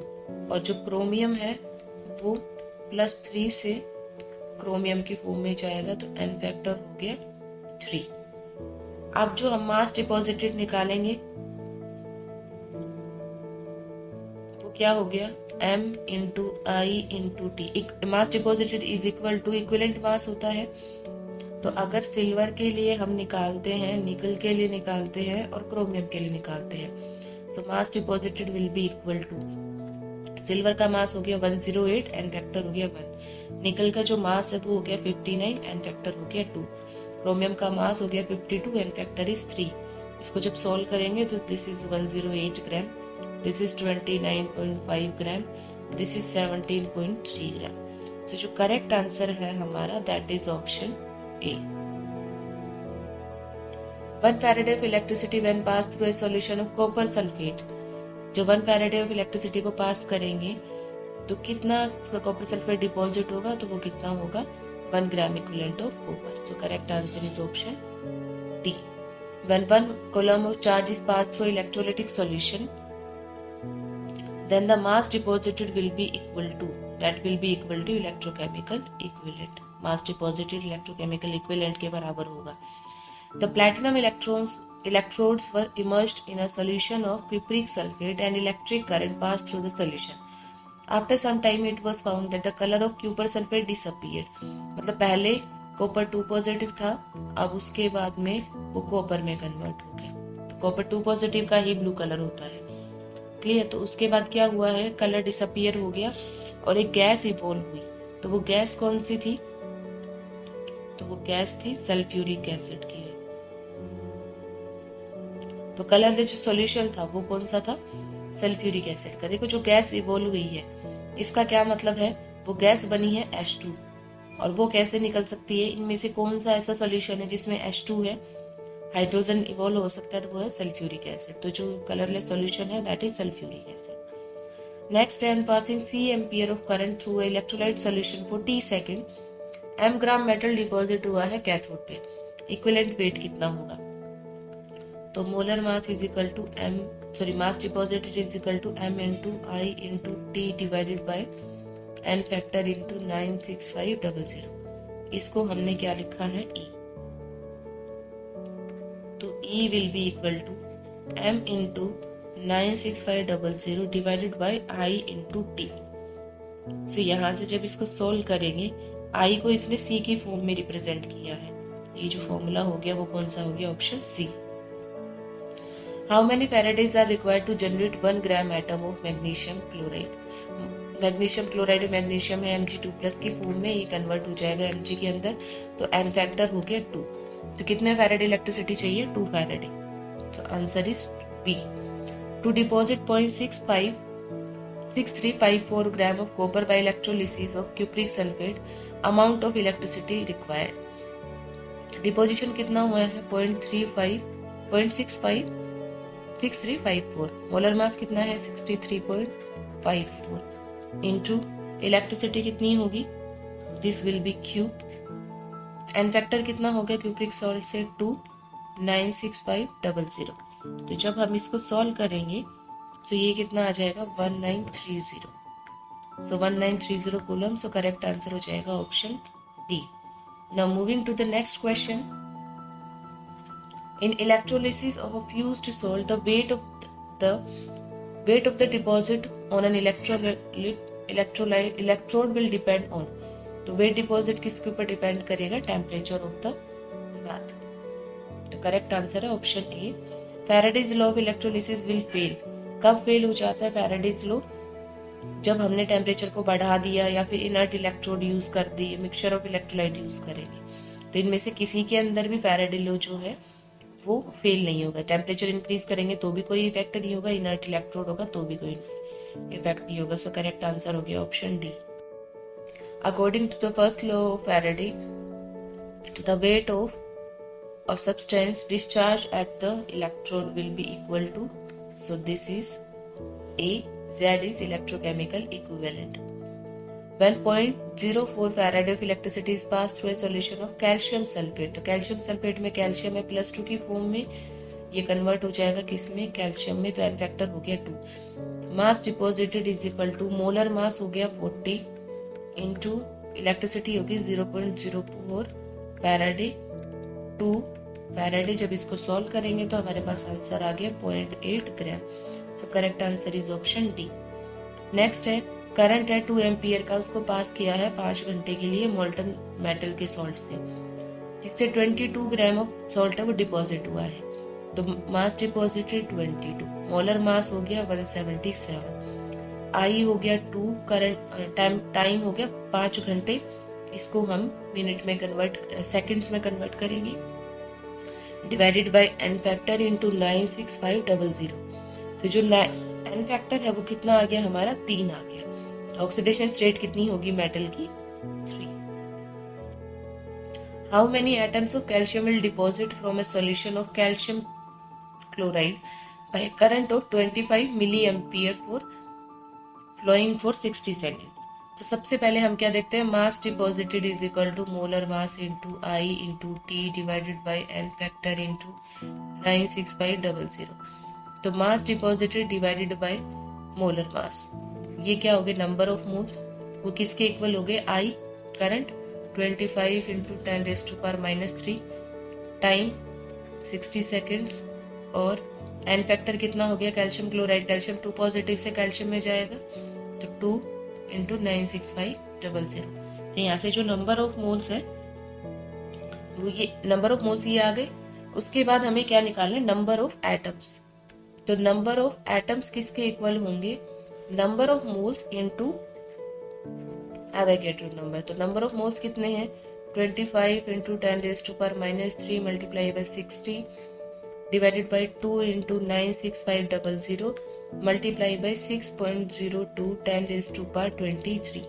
और जो क्रोमियम है वो +3 से क्रोमियम की फॉर्म में जाएगा, तो एन फैक्टर हो गया 3। अब जो हम मास डिपॉजिटेड निकालेंगे तो क्या हो गया m × I × T। Mass deposited is equal to equivalent mass होता है। तो अगर सिल्वर के लिए हम निकालते हैं, निकल के लिए निकालते हैं और क्रोमियम के लिए निकालते हैं, so mass deposited will be equal to, silver का मास हो गया 108, एन फैक्टर हो गया 1, निकल का जो मास है वो हो गया 59, एन फैक्टर हो गया 2, क्रोमियम का मास हो गया 52, एन फैक्टर इज 3। इसको जब सॉल्व करेंगे तो this is 108 gram, this is 29.5 gram, this is 17.3 ग्राम। सो जो करेक्ट आंसर है हमारा that is option A। 1 Farad of electricity when passed through a solution of copper sulfate। जो 1 Farad of electricity को पास करेंगे तो कितना कॉपर सल्फेट डिपॉजिट होगा, तो वो कितना होगा 1 gram equivalent of copper. So correct answer is option D। When 1 coulomb of charge is passed through electrolytic solution, then the mass deposited will be equal to electrochemical equivalent। Mass deposited electrochemical equivalent के बराबर होगा। The platinum electrodes were immersed in a solution of pipric sulfate and electric current passed through the solution. After some time it was found that the color of copper sulfate disappeared। मतलब पहले copper 2 positive था, अब उसके बाद में वो copper में convert हो गया। तो कॉपर 2 पॉजिटिव का ही ब्लू कलर होता है। क्लियर। तो उसके बाद क्या हुआ है, कलर डिसअपियर हो गया और एक गैस इवॉल्व हुई। तो वो गैस कौन सी थी, तो वो गैस थी सल्फ्यूरिक एसिड की। तो कलर जो सॉल्यूशन था वो कौन सा था, सल्फ्यूरिक एसिड का। देखो जो गैस इवॉल्व हुई है इसका क्या मतलब है, वो गैस बनी है H2 और वो कैसे निकल सकती है, इनमें से कौन सा ऐसा सॉल्यूशन है जिसमें H2 है, हाइड्रोजन इवॉल्व हो सकता है, तो वो है सल्फ्यूरिक एसिड। तो जो कलरलेस सॉल्यूशन है that is sulphuric acid. Next है, passing C ampere of current through electrolyte solution for T second, m gram metal deposit हुआ है कैथोड पे। इक्विवेलेंट वेट कितना होगा, तो molar mass is equal to mass deposited is equal to m into I into T divided by n factor into 96500। इसको हमने क्या लिखा है, E। तो E will be equal to m into 96500 divided by I into T। सो यहाँ से जब इसको सोल्व करेंगे, I को इसने C की फॉर्म में रिप्रेजेंट किया है, ये जो फॉर्मूला हो गया वो कौन सा हो गया, option C। How many Faradays are required to generate 1 gram atom of magnesium chloride? Magnesium chloride magnesium है Mg2+ की फॉर्म में, ये कन्वर्ट हो जाएगा Mg के अंदर, तो n फैक्टर हो गया 2। तो कितने फैराडे इलेक्ट्रिसिटी चाहिए, 2 फैराडे। तो answer is B. To deposit 0.6354 gram of copper by electrolysis of cupric sulphate, amount of electricity required. Deposition कितना हुआ है, 0.6354। मोलर मास कितना है, 63.54 इंटू इलेक्ट्रिसिटी कितनी होगी, this will be cube. N factor कितना हो गया क्यूप्रिक सॉल्ट से, 2, 96500। तो जब हम इसको सॉल्व करेंगे तो ये कितना आ जाएगा, 1930। So 1930 coulomb. So correct answer हो जाएगा option D. Now moving to the next question. In electrolysis of a fused salt, the weight of the deposit on an electrode will depend on। तो wait deposit किसके ऊपर depend करेगा, temperature of the bath. तो correct answer है option A. Faraday's law of electrolysis will fail. कब fail हो जाता है फैराडेज लॉ, जब हमने टेम्परेचर को बढ़ा दिया या फिर इनर्ट इलेक्ट्रोड यूज कर दिए, मिक्सचर ऑफ इलेक्ट्रोलाइट यूज करेंगे। तो इनमें से किसी के अंदर भी फैराडे लॉ जो है वो फेल नहीं होगा। टेम्परेचर इंक्रीज करेंगे तो भी कोई इफेक्ट नहीं होगा, इनर्ट इलेक्ट्रोड होगा तो भी कोई इफेक्ट नहीं होगा। सो करेक्ट आंसर हो गया option D. According to the first law of Faraday, the weight of a substance discharged at the electrode will be equal to, so this is A, Z is electrochemical equivalent. When 0.04 Farad of electricity is passed through a solution of calcium sulfate, तो calcium sulfate में calcium है +2 की form में, ये convert हो जाएगा किसमें, calcium में। तो एन फैक्टर हो गया 2। Mass deposited is equal to, molar mass हो गया 40 इंटू इलेक्ट्रिसिटी होगी 0.04 फैराडे 2 फैराडे। जब इसको सॉल्व करेंगे तो हमारे पास आंसर आ गया 0.8 gram. So correct answer is option D. Next है, करंट है 2 एम्पियर का, उसको पास किया है 5 घंटे के लिए मोल्टन मेटल के सॉल्ट से, जिससे 22 ग्राम ऑफ सॉल्ट है वो डिपॉजिट हुआ है। तो मास डिपॉजिटेड 22, मोलर मास हो गया 177, आई हो गया 2, करंट टाइम हो गया 5 घंटे। इसको हम मिनट में कन्वर्ट, सेकंड्स में कन्वर्ट करेंगे, divided by N factor into 96500। तो जो एन फैक्टर है वो कितना आ गया हमारा, 3 आ गया। ऑक्सीडेशन स्टेट कितनी होगी मेटल की, 3। How many atoms of calcium will deposit from a solution of calcium chloride by current of 25 milliampere for flowing for 60 second. तो सबसे पहले हम क्या देखते हैं, mass deposited is equal to molar mass into I into T divided by N factor into 96500। तो mass deposited divided by molar mass, ये क्या हो गया, नंबर ऑफ मोल्स, वो किसके इक्वल हो गए, I current 25 into 10⁻³ time 60 seconds, और एन फैक्टर कितना हो गया, कैल्शियम क्लोराइड, कैल्शियम 2 पॉजिटिव से कैल्शियम में जाएगा, तो 2 इंटू 96500। तो यहाँ से जो नंबर ऑफ मोल्स है वो ये नंबर ऑफ मोल्स ये आ गए, उसके बाद हमें क्या निकालना है, नंबर ऑफ एटम्स। तो नंबर ऑफ एटम्स किसके इक्वल होंगे, number of moles into Avogadro number. तो नंबर ऑफ मोल्स कितने हैं, 25 into 10⁻³ multiply by 60 divided by 2 into 96500 multiply by 6.02 10⁻23।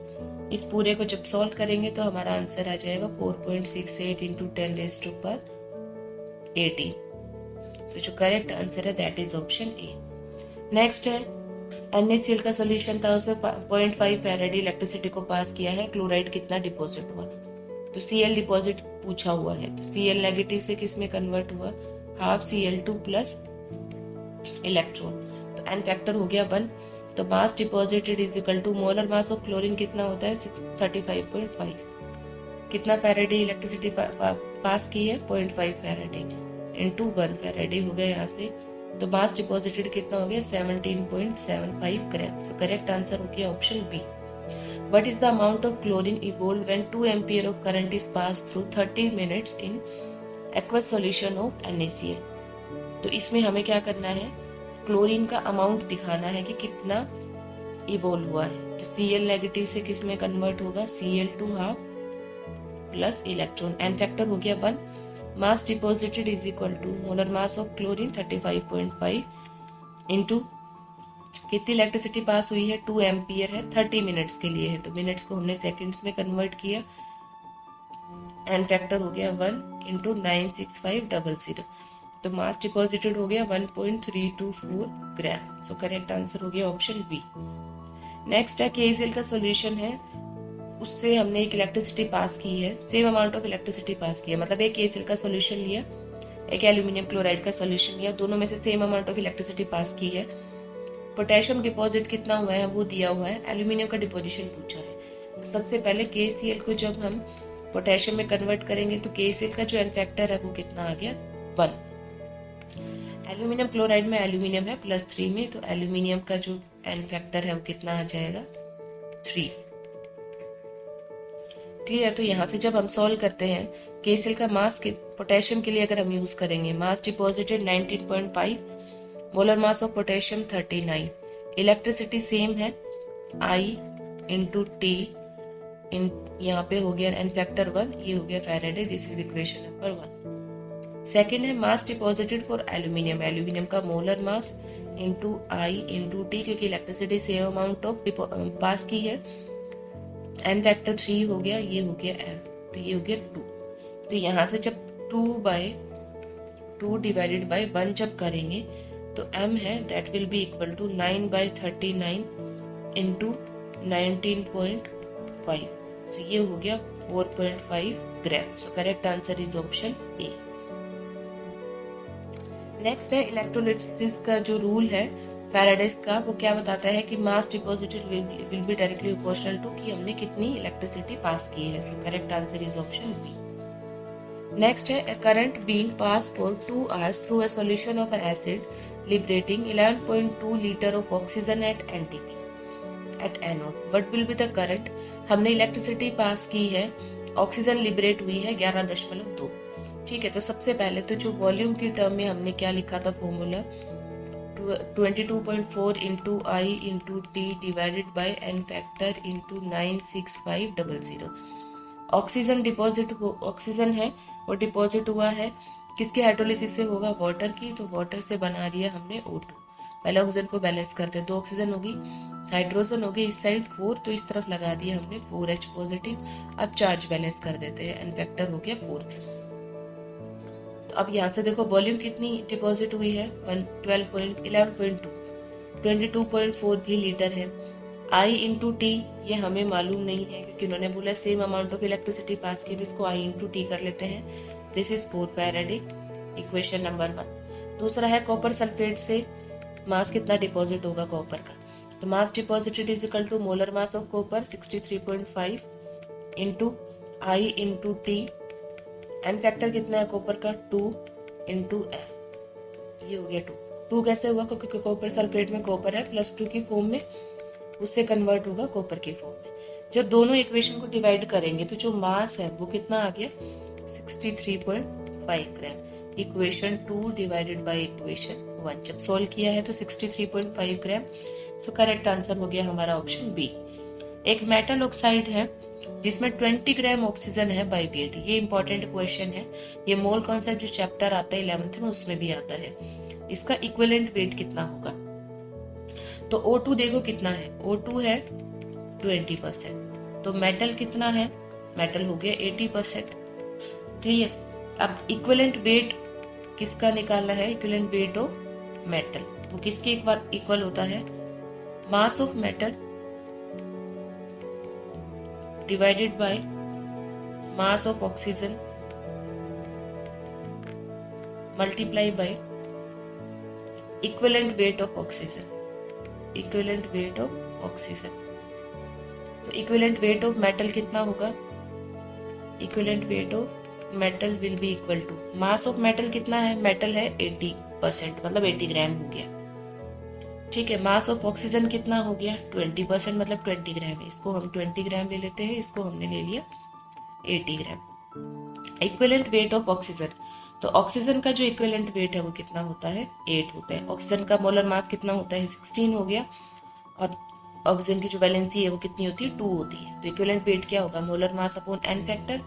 इस पूरे को जब सॉल्व करेंगे तो हमारा आंसर आ जाएगा 4.68 इंटू 10⁻18। तो जो करेक्ट आंसर है that is option A. Next है NaCl का सॉल्यूशन था, उसमें 0.5 फैराड इलेक्ट्रिसिटी को पास किया है, क्लोराइड कितना डिपॉजिट हुआ। तो Cl डिपॉजिट पूछा हुआ है, तो Cl नेगेटिव से किस में कन्वर्ट हुआ, हाफ Cl2 प्लस इलेक्ट्रॉन। तो n फैक्टर हो गया 1। तो mass deposited is equal to molar mass of chlorine कितना होता है 35.5। कितना फैराडे इलेक्ट्रिसिटी पास की है 0.5 फैराडे इंटू 1 फैराडे हो गया यहाँ से। तो मास डिपॉजिटेड कितना हो गया 17.75 ग्राम। सो करेक्ट आंसर हो गया option B. What is the amount of chlorine evolved when 2 ampere of current is passed through 30 minutes in aqueous solution of NaCl? तो इसमें हमें क्या करना है, क्लोरीन का अमाउंट दिखाना है कि कितना इवोल्व हुआ है। तो Cl नेगेटिव से किस में कन्वर्ट होगा, Cl2 half plus electron, n factor हो गया 1। Mass deposited is equal to molar mass of chlorine 35.5 into कितनी इलेक्ट्रिसिटी पास हुई है 2 एम्पियर है, 30 मिनट्स के लिए है, तो मिनट्स को हमने सेकंड्स में कन्वर्ट किया। एन फैक्टर हो गया 1 इंटू 96500। तो मास डिपॉजिटेड हो गया 1.324 ग्राम। सो करेक्ट आंसर हो गया ऑप्शन बी। नेक्स्ट है KCl का सॉल्यूशन है, उससे हमने एक इलेक्ट्रिसिटी पास की है, same amount of electricity pass की है, मतलब एक KCl का सॉल्यूशन लिया, एक एल्यूमिनियम क्लोराइड का सॉल्यूशन लिया, दोनों में से same amount of electricity pass की है। पोटेशियम डिपॉजिट कितना हुआ है वो दिया हुआ है, एल्यूमिनियम का डिपोजिशन पूछा है। तो सबसे पहले KCl को जब हम पोटेशियम में कन्वर्ट करेंगे तो KCl का जो एन फैक्टर है वो कितना आ गया 1। एल्यूमिनियम क्लोराइड में एल्यूमिनियम है +3 में, तो एल्यूमिनियम का जो एन फैक्टर है वो कितना आ जाएगा 3। क्लियर। तो यहाँ से जब हम सॉल्व करते हैं KCl का मास के पोटेशियम के लिए अगर हम यूज करेंगे, mass deposited 19.5, molar mass of potassium 39, electricity same है I इंटू टी, यहाँ पे हो गया एन फैक्टर 1, ये हो गया Faraday, this is equation number 1। Second है mass deposited for aluminium, aluminium का molar mass into I into T, क्योंकि इलेक्ट्रिसिटी सेम अमाउंट ऑफ पास की है, एन फैक्टर 3 हो गया, ये हो गया एम, तो ये हो गया 2। तो यहाँ से जब 2 डिवाइडेड बाय 1 जब करेंगे तो m है that will be equal to 9/39 into 19.5। So ये हो गया 4.5 gram. So correct answer is option A. Next है इलेक्ट्रोलिसिस का जो रूल है फैराडेज का, वो क्या बताता है कि mass deposited will be directly proportional to कि हमने कितनी इलेक्ट्रिसिटी पास की है। So correct answer is option B. Next है a current being passed for 2 hours through a solution of an acid liberating 11.2 liter of oxygen at NTP at anode. What will be the current? हमने electricity pass की है, oxygen liberate हुई है 11.2। ठीक है, तो सबसे पहले तो जो वॉल्यूम की टर्म में हमने क्या लिखा था formula 22.4 into I into T divided by N factor into 96500। Oxygen deposit oxygen है वो डिपॉजिट हुआ है, किसके हाइड्रोलिसिस से होगा, वाटर की, तो वाटर से बना दिया हमने O2। पहले ऑक्सीजन को बैलेंस करते हैं, 2 ऑक्सीजन होगी, हाइड्रोजन होगी इस साइड 4, तो इस तरफ लगा दिया हमने 4H पॉजिटिव। अब चार्ज बैलेंस कर देते हैं, एन फैक्टर हो गया 4। तो अब यहाँ से देखो वॉल्यूम कितनी डिपॉजिट हुई है 11.2, 22.4 भी लीटर है। I इंटू टी ये हमें मालूम नहीं है क्योंकि उन्होंने बोला same amount of electricity pass की, जिसको I इंटू टी कर लेते हैं, this is 4 Faraday, equation number 1। दूसरा है कॉपर सल्फेट से मास कितना डिपॉजिट होगा कॉपर का, तो mass deposited is equal to molar mass of copper 63.5 into I into T, N factor कितना है कॉपर का 2 इंटू एफ, ये हो गया 2 कैसे हुआ क्योंकि कॉपर सल्फेट में कॉपर है +2 की फॉर्म में, उससे कन्वर्ट होगा कॉपर की फॉर्म में। जब दोनों इक्वेशन को डिवाइड करेंगे तो जो मास है वो कितना आ गया 63.5 gram. Equation 2 divided by equation 1। जब सोल्व किया है तो 63.5 ग्राम। सो करेक्ट आंसर हो गया हमारा ऑप्शन बी। एक मेटल ऑक्साइड है जिसमें 20 ग्राम ऑक्सीजन है बाय वेट। ये इंपॉर्टेंट क्वेश्चन है। ये मोल कॉन्सेप्ट जो चैप्टर आता है 11th में उसमें भी आता है। इसका इक्विवेलेंट वेट कितना होगा? तो O2 देखो कितना है, O2 है 20%। तो मेटल कितना है? मेटल हो गया 80%। क्लियर। अब इक्विवेलेंट वेट किसका निकालना है? इक्विवेलेंट वेट ऑफ मेटल वो किसके एक बार इक्वल होता है? Mass of metal divided by mass of oxygen multiply by equivalent weight of oxygen. Equivalent weight of oxygen. तो इक्विवेलेंट वेट ऑफ मेटल कितना होगा? Equivalent weight of metal will be equal to mass of metal कितना है? Metal है 80%, मतलब 80 ग्राम हो गया। ठीक है। मास ऑफ ऑक्सीजन कितना हो गया? 20%, मतलब 20 ग्राम है। इसको हम 20 ग्राम ले लेते हैं, इसको हमने ले लिया 80 ग्राम। इक्विवेलेंट वेट ऑफ ऑक्सीजन, तो ऑक्सीजन का जो इक्विवेलेंट वेट है वो कितना होता है? 8 होता है। ऑक्सीजन का मोलर मास कितना होता है? 16 हो गया। और ऑक्सीजन की जो वैलेंसी है वो कितनी होती है? 2 होती है। तो इक्विवेलेंट वेट क्या होगा? Molar mass upon n factor.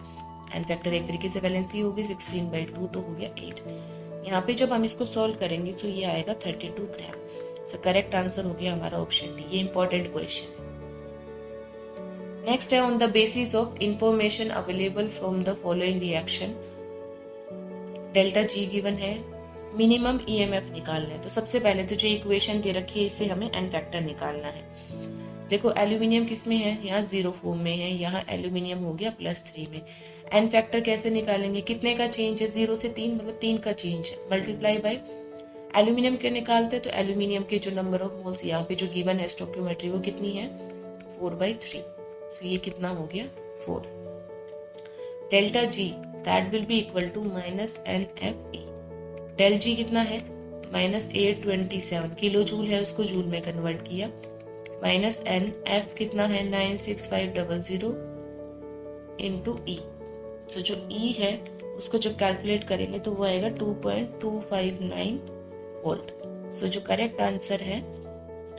N factor एक तरीके से वैलेंसी होगी 16/2, तो हो गया 8। यहाँ पे जब हम इसको सॉल्व करेंगे तो ये आएगा 32 ग्राम। सो करेक्ट आंसर हो गया हमारा ऑप्शन डी। ये इंपॉर्टेंट क्वेश्चन। नेक्स्ट है on the basis of information available from the following reaction delta G given है, मिनिमम ईएमएफ निकालना है। तो सबसे पहले तो जो इक्वेशन दे रखी है इससे हमें एन फैक्टर निकालना है। देखो एल्यूमिनियम किस में है? यहाँ 0 फॉर्म में है। यहाँ एल्यूमिनियम हो गया +3 में। एन फैक्टर कैसे निकालेंगे? कितने का चेंज है? 0 से 3, मतलब 3 का चेंज है। मल्टीप्लाई बाय एल्यूमिनियम के निकालते हैं तो एल्यूमिनियम के जो नंबर ऑफ मोल्स यहाँ पे जो गिवन है स्टोइकियोमेट्री वो कितनी है? 4/3। सो ये कितना हो गया? 4। Delta G that will be equal to -NFE। Del G कितना है? -827 किलो जूल है, उसको जूल में कन्वर्ट किया। -NF कितना है? 96500 इंटू ई। सो जो ई है उसको जब कैलकुलेट करेंगे तो वो आएगा 2.259 वोल्ट। सो जो करेक्ट आंसर है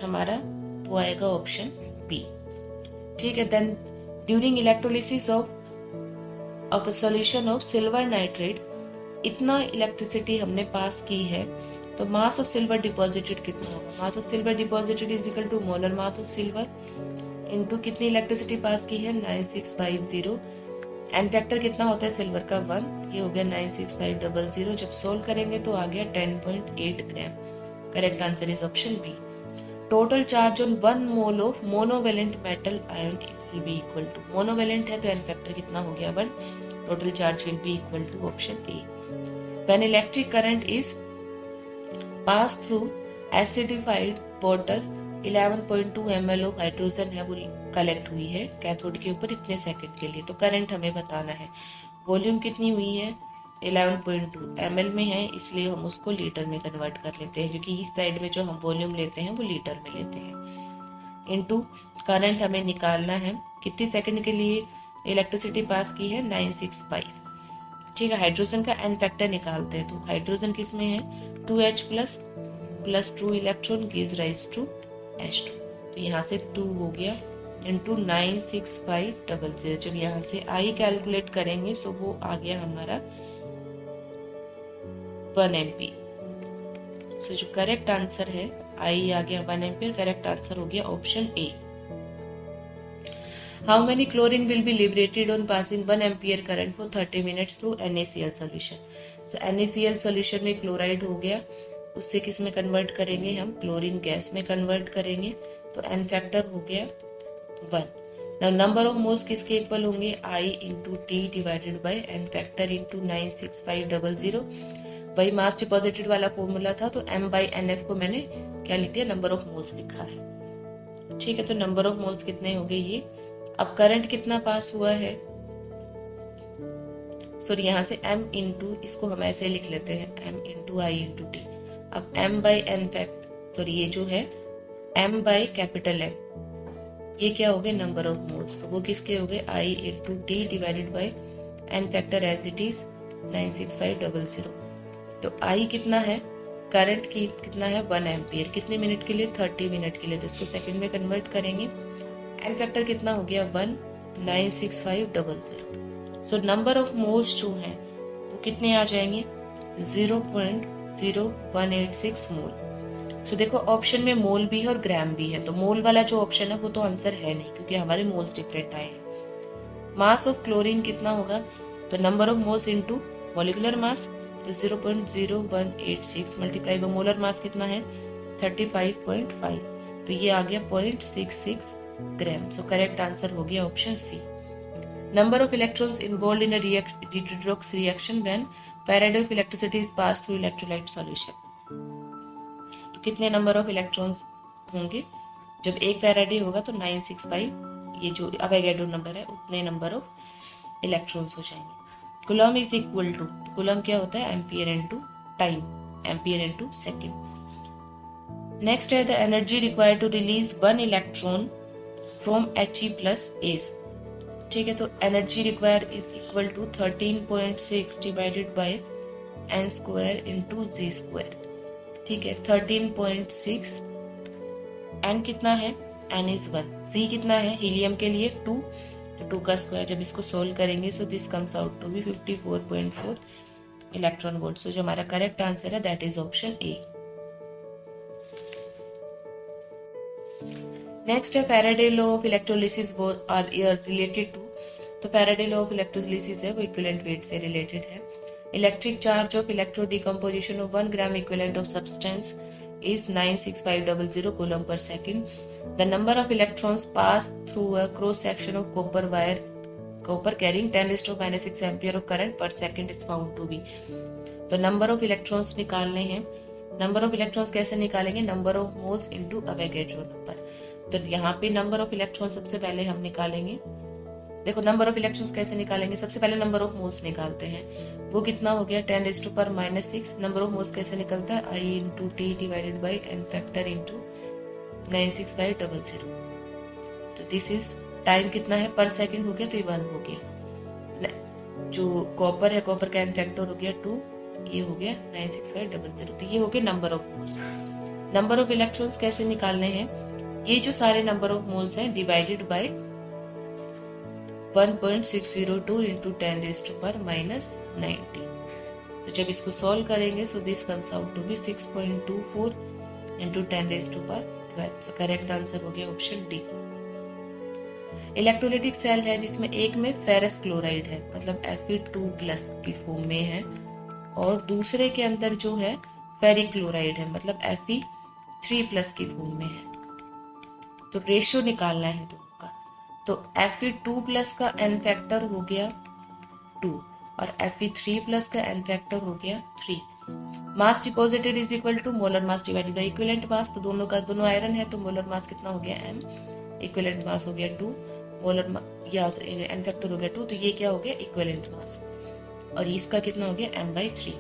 हमारा वो आएगा ऑप्शन बी। ठीक है। Then during electrolysis of a solution of silver nitrate, इतना इलेक्ट्रिसिटी हमने पास की है तो मास ऑफ सिल्वर डिपॉजिटेड कितना होगा? Mass of silver deposited is equal to molar mass of silver into कितनी इलेक्ट्रिसिटी पास की है? 9650। एन फैक्टर कितना होता है सिल्वर का? 1। ये हो गया 96500। जब सोल्व करेंगे तो आ गया 10.8 gram. Correct answer is option B. Total charge on 1 mole of monovalent metal ion will be equal to, monovalent है तो एन फैक्टर कितना हो गया? 1। Total charge will be equal to option A. When electric current is pass through acidified water, 11.2 ml of hydrogen है वो collect हुई है cathode के ऊपर इतने सेकंड के लिए। तो करंट हमें बताना है। वॉल्यूम कितनी हुई है? 11.2 ml में है, इसलिए हम उसको लीटर में कन्वर्ट कर लेते हैं, क्योंकि इस साइड में जो हम वॉल्यूम लेते हैं वो लीटर में लेते हैं। इनटू करंट हमें निकालना है कितनी सेकंड के लिए इलेक्ट्रिसिटी पास की है? 965। ठीक है। हाइड्रोजन का एन फैक्टर निकालते हैं। तो हाइड्रोजन किस में है? 2H plus 2 electron gives rise to H2। तो यहाँ से 2 हो गया इंटू 96500। जब यहाँ से I कैलकुलेट करेंगे सो वो आ गया हमारा 1 एम्पीयर। सो जो करेक्ट आंसर है I आ गया 1 एम्पीयर। करेक्ट आंसर हो गया option A. How many chlorine will be liberated on passing 1 ampere current for 30 minutes through NaCl solution? So NaCl solution में क्लोराइड हो गया, उससे किस में कन्वर्ट करेंगे हम? क्लोरीन गैस में कन्वर्ट करेंगे। तो एन फैक्टर हो गया 1। नाउ नंबर ऑफ मोल्स किसके इक्वल होंगे? I into T divided by N factor into 96500। वही मास डिपॉजिटेड वाला फॉर्मूला था, तो m/nf को मैंने क्या लिख दिया? नंबर ऑफ मोल्स लिखा है। ठीक है। तो नंबर ऑफ मोल्स कितने हो गए ये? अब करंट कितना पास हुआ है? सॉरी, यहाँ से m इंटू, इसको हम ऐसे लिख लेते हैं m into I into T. अब m by n fact, sorry ये जो है m बाई कैपिटल M, ये क्या हो गए? Number of moles. तो वो किसके हो गए? I into T divided by N factor as it is 96500। तो I कितना है, करंट की कितना है 1 एम्पियर, कितने मिनट के लिए 30 मिनट के लिए, तो इसको सेकंड में कन्वर्ट करेंगे। एन फैक्टर कितना हो गया 196,500। सो नंबर ऑफ मोल्स जो हैं वो कितने आ जाएंगे 0.0186 मोल। सो देखो ऑप्शन में मोल भी है और ग्राम भी है, तो मोल वाला जो ऑप्शन है वो तो आंसर है नहीं क्योंकि हमारे मोल्स डिफरेंट आए हैं। मास ऑफ क्लोरीन कितना होगा, तो number of moles into molecular mass, तो 0.0186 मल्टीप्लाई बाय मोलर मास कितना है 35.5, तो ये आ गया 0.66 ग्राम। सो करेक्ट आंसर हो गया option C. Number of electrons involve in a redox reaction when Faraday of electricity is passed through electrolyte solution। तो कितने नंबर ऑफ इलेक्ट्रॉन्स होंगे, जब एक फैराडे होगा तो 965, ये जो अवोगाड्रो नंबर है उतने नंबर ऑफ इलेक्ट्रॉन्स हो जाएंगे। Coulomb is equal to, coulomb क्या होता है ampere into time, ampere into second. Next है the energy required to release 1 electron from He plus as. ठीक है, तो energy required is equal to 13.6 divided by n square into Z square. ठीक है, 13.6, n कितना है, n इज 1, जी कितना है हीलियम के लिए 2, तो 2 का स्क्वायर, जब इसको सोल्व करेंगे so this comes out to be 54.4 electron volt. So जो हमारा करेक्ट आंसर है that is option A. Next है Faraday law of electrolysis are related to, तो फैराडे लॉ ऑफ इलेक्ट्रोलिसिस है वो इक्विवेलेंट वेट से रिलेटेड है। Electric charge of electro decomposition of 1 gram equivalent of substance is 96500 coulomb per second. The number of electrons passed through a cross section of copper wire, copper carrying 10⁻⁻6 ampere of current per second is found to be। तो number of electrons निकालने हैं। Number of electrons कैसे निकालेंगे, number of moles into Avogadro number. तो यहाँ पे number of electron सबसे पहले हम निकालेंगे। देखो नंबर ऑफ इलेक्ट्रॉन्स कैसे निकालेंगे, सबसे पहले नंबर ऑफ मोल्स निकालते हैं, वो कितना हो गया 10⁻⁻6। नंबर ऑफ मोल्स कैसे निकलता है I into T divided by n factor into 96500। तो दिस इज टाइम कितना है पर सेकंड हो गया, तो ये 1 हो गया। जो कॉपर है, कॉपर का n फैक्टर हो गया 2, ये हो गया 96500। तो ये हो गया number of moles. Number of electrons कैसे निकालने हैं, ये जो सारे नंबर ऑफ मोल्स हैं डिवाइडेड बाय 1.602 इंटू 10⁻⁻90। तो जब इसको सॉल्व करेंगे so this comes out to be 6.24 into 10⁻12। So correct answer हो गया ऑप्शन डी। इलेक्ट्रोलाइटिक सेल है जिसमें एक में फेरस क्लोराइड है, मतलब Fe2+ की फॉर्म में है, और दूसरे के अंदर जो है फेरिक क्लोराइड है, मतलब Fe3+ की फॉर्म में है। तो रेशियो निकालना है दोनों का। तो Fe2+ का n फैक्टर हो गया 2 और Fe3+ का n फैक्टर हो गया 3। Mass deposited is equal to molar mass divided by equivalent mass. तो दोनों आयरन है तो मोलर मास कितना हो गया m, इक्विवेलेंट मास हो गया 2, मोलर n फैक्टर हो गया 2, तो ये क्या हो गया इक्विवेलेंट मास, और इसका कितना हो गया m/3।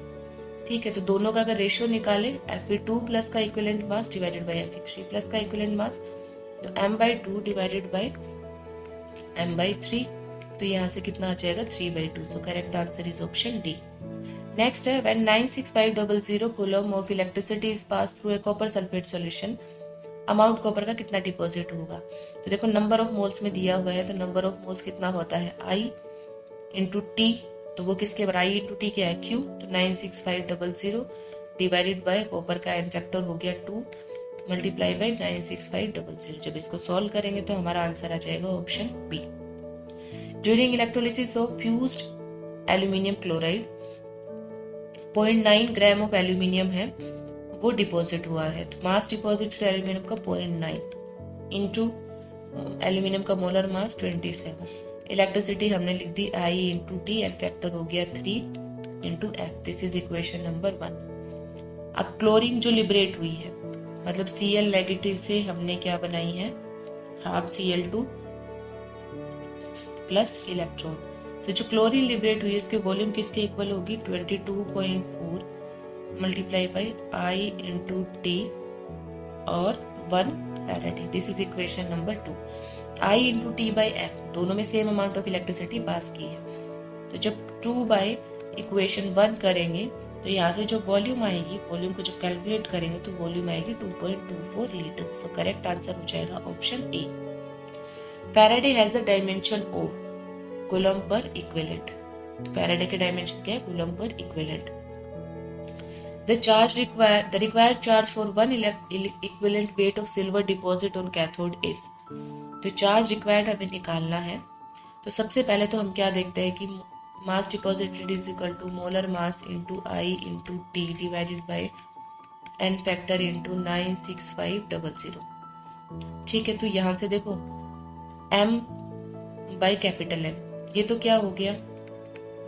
ठीक है, तो दोनों का अगर रेशियो निकाले Fe2+ का equivalent mass divided bye Fe3+ का इक्विवेलेंट मास, तो m/2 डिवाइडेड बाय m/3, तो यहाँ से कितना आ जाएगा 3/2। So correct answer is option D. Next है when 96500 coulomb of electricity is pass through a copper sulphate solution, amount copper का कितना डिपॉजिट होगा। तो देखो नंबर ऑफ मोल्स में दिया हुआ है, तो नंबर ऑफ मोल्स कितना होता है I इंटू टी, तो वो किसके बराबर I इंटू टी क्या है Q, तो 96500 डिवाइडेड बाय कॉपर का n फैक्टर हो गया 2 मल्टीप्लाई बाय 96500। जब इसको सॉल्व करेंगे तो हमारा आंसर आ जाएगा option B. During electrolysis of fused aluminium chloride 0.9 gram of aluminium है वो डिपॉजिट हुआ है, तो मास डिपॉजिट एल्यूमिनियम का 0.9 इंटू एल्यूमिनियम का मोलर मास 27। इलेक्ट्रिसिटी हमने लिख दी I into T, N factor हो गया 3 into F। This is equation number 1। अब क्लोरीन जो लिबरेट हुई है, मतलब Cl नेगेटिव से हमने क्या बनाई है हाफ Cl2 प्लस इलेक्ट्रॉन। तो जो क्लोरीन लिबरेट हुई है इसके वॉल्यूम किसके इक्वल होगी 22.4 multiply by I into T और 1 Faraday. This is equation number 2। I into T by F, दोनों में same amount of electricity pass की है, तो जब 2 बाई इक्वेशन 1 करेंगे तो यहाँ से जो वॉल्यूम आएगी, वॉल्यूम को जब कैलकुलेट करेंगे तो वॉल्यूम आएगी 2.24 लीटर। सो करेक्ट आंसर हो जाएगा option A. Faraday has the dimension of coulomb per equivalent. Faraday के डायमेंशन क्या है? Coulomb per equivalent. The required charge for one equivalent weight of silver deposit on cathode is। तो charge required हमें निकालना है। तो सबसे पहले तो हम क्या देखते हैं कि mass deposited is equal to molar mass into I into T divided by N factor into 96500। ठीक है, तो यहाँ से देखो m बाई कैपिटल एम, ये तो क्या हो गया?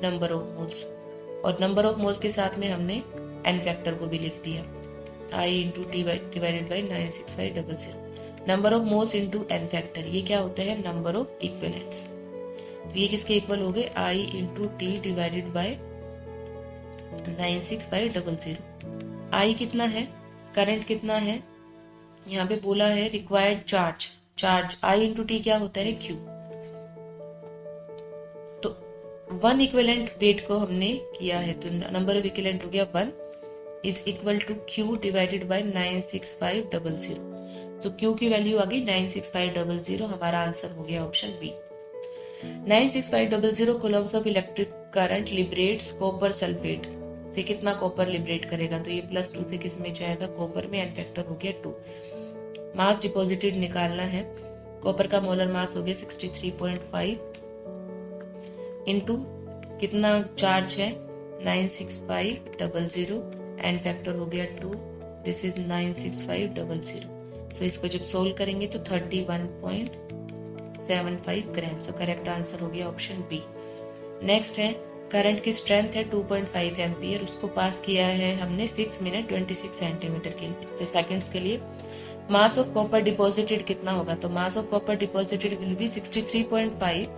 नंबर ऑफ मोल्स, और नंबर ऑफ मोल्स के साथ में हमने एन फैक्टर को भी लिख दिया, I into T divided by 96500। Number of moles into N factor, ये क्या होता है? Number of equivalents. तो ये किसके इक्वल हो गए? I into T divided by 96500। I कितना है? करंट कितना है? यहाँ पे बोला है required charge I into T क्या होता है? क्यू। तो वन इक्विवेलेंट वेट को हमने किया है, तो नंबर ऑफ इक्विवेलेंट हो गया 1 is equal to Q divided by 96500। तो क्यू की वैल्यू आ गई 96500। हमारा आंसर हो गया option B. 96500 coulombs of electric current liberates copper sulphate से कितना कॉपर लिबरेट करेगा? तो ये +2 से किस में जाएगा? कॉपर में। एन फैक्टर हो गया 2। मास डिपॉजिटेड निकालना है। कॉपर का मोलर मास हो गया 63.5 इंटू कितना चार्ज है? 96500। एन फैक्टर हो गया 2, दिस इज 96500। सो इसको जब सोल्व करेंगे तो 31.75 ग्राम। सो करेक्ट आंसर हो गया ऑप्शन बी। नेक्स्ट है करंट की स्ट्रेंथ है 2.5 एम्पियर, उसको पास किया है हमने 6 मिनट 26 सेंटीमीटर के सेकंड्स के लिए। मास ऑफ कॉपर डिपॉजिटेड कितना होगा? तो mass of copper deposited will B 63.5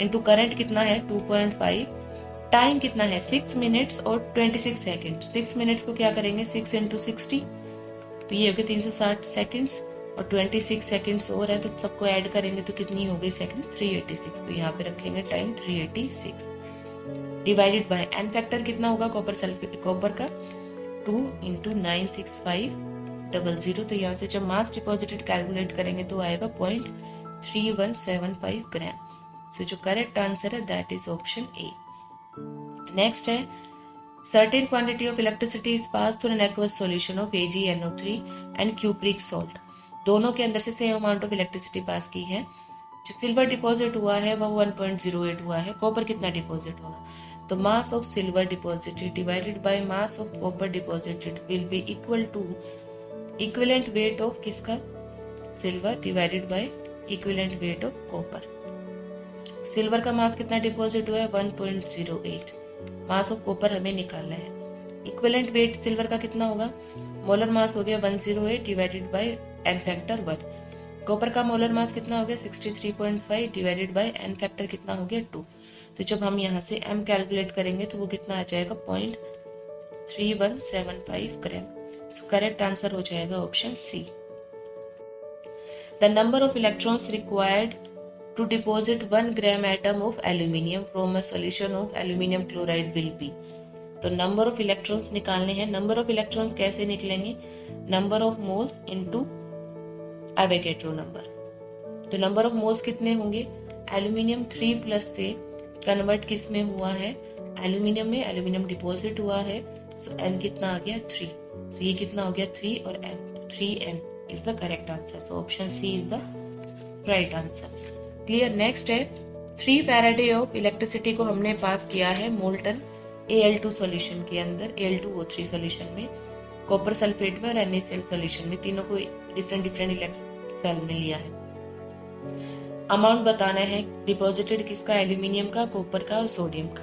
into current कितना है? 2.5। टाइम कितना है? 6 मिनट्स और 26 सेकेंड। 6 मिनट्स को क्या करेंगे? 6 इंटू 60, तो ये हो गया 360 सेकेंड्स, और 26 सेकेंड्स और है तो सबको ऐड करेंगे तो कितनी हो गई सेकेंड्स? 386। तो यहाँ पे रखेंगे time 386 divided by N factor कितना होगा कॉपर सल्फेट कॉपर का? 2 इंटू 96500। तो यहाँ से जब मास डिपॉजिटेड कैलकुलेट करेंगे तो आएगा 0.3175 ग्राम। सो जो करेक्ट आंसर है that is option A. Next है certain quantity of electricity is passed through an aqueous solution of AgNO3 and cupric salt। दोनों के अंदर से same amount of electricity pass की है। जो सिल्वर डिपॉजिट हुआ है वो 1.08 हुआ है। कॉपर कितना डिपॉजिट होगा? तो mass of silver deposited divided by mass of copper deposited will be equal to equivalent weight of किसका? Silver divided by equivalent weight of copper. Silver का मास कितना डिपॉजिट हुआ है? 1.08। मास ऑफ कॉपर हमें निकालना है। इक्विवेलेंट वेट सिल्वर का कितना होगा? मोलर मास हो गया 108 divided by N factor 1। Copper का मोलर मास कितना हो गया? 63.5 डिवाइडेड बाय एन फैक्टर कितना हो गया? 2। तो जब हम यहाँ से m कैलकुलेट करेंगे तो वो कितना आ जाएगा? 0.3175 ग्राम। सो करेक्ट आंसर हो जाएगा option C. The number of electrons required to deposit 1 gram atom of aluminium from a solution of aluminium chloride will be। तो नंबर ऑफ इलेक्ट्रॉन्स निकालने हैं। नंबर ऑफ इलेक्ट्रॉन्स कैसे निकलेंगे? Number of moles into Avogadro number. तो number of moles कितने होंगे? Aluminium 3+ से convert किस में हुआ है? एल्यूमिनियम में। एल्यूमिनियम डिपॉजिट हुआ है, सो n कितना आ गया? 3। सो ये कितना हो गया? 3 और n, 3n is the correct answer. So option C is the right answer. Clear. Next है 3 फैराडे ऑफ इलेक्ट्रिसिटी को हमने पास किया है मोल्टन Al2 सॉल्यूशन के अंदर, Al2O3 सॉल्यूशन में, कॉपर सल्फेट में और NaCl सॉल्यूशन में। तीनों को डिफरेंट सेल में लिया है। अमाउंट बताना है डिपॉजिटेड किसका? एल्यूमिनियम का, कॉपर का और सोडियम का।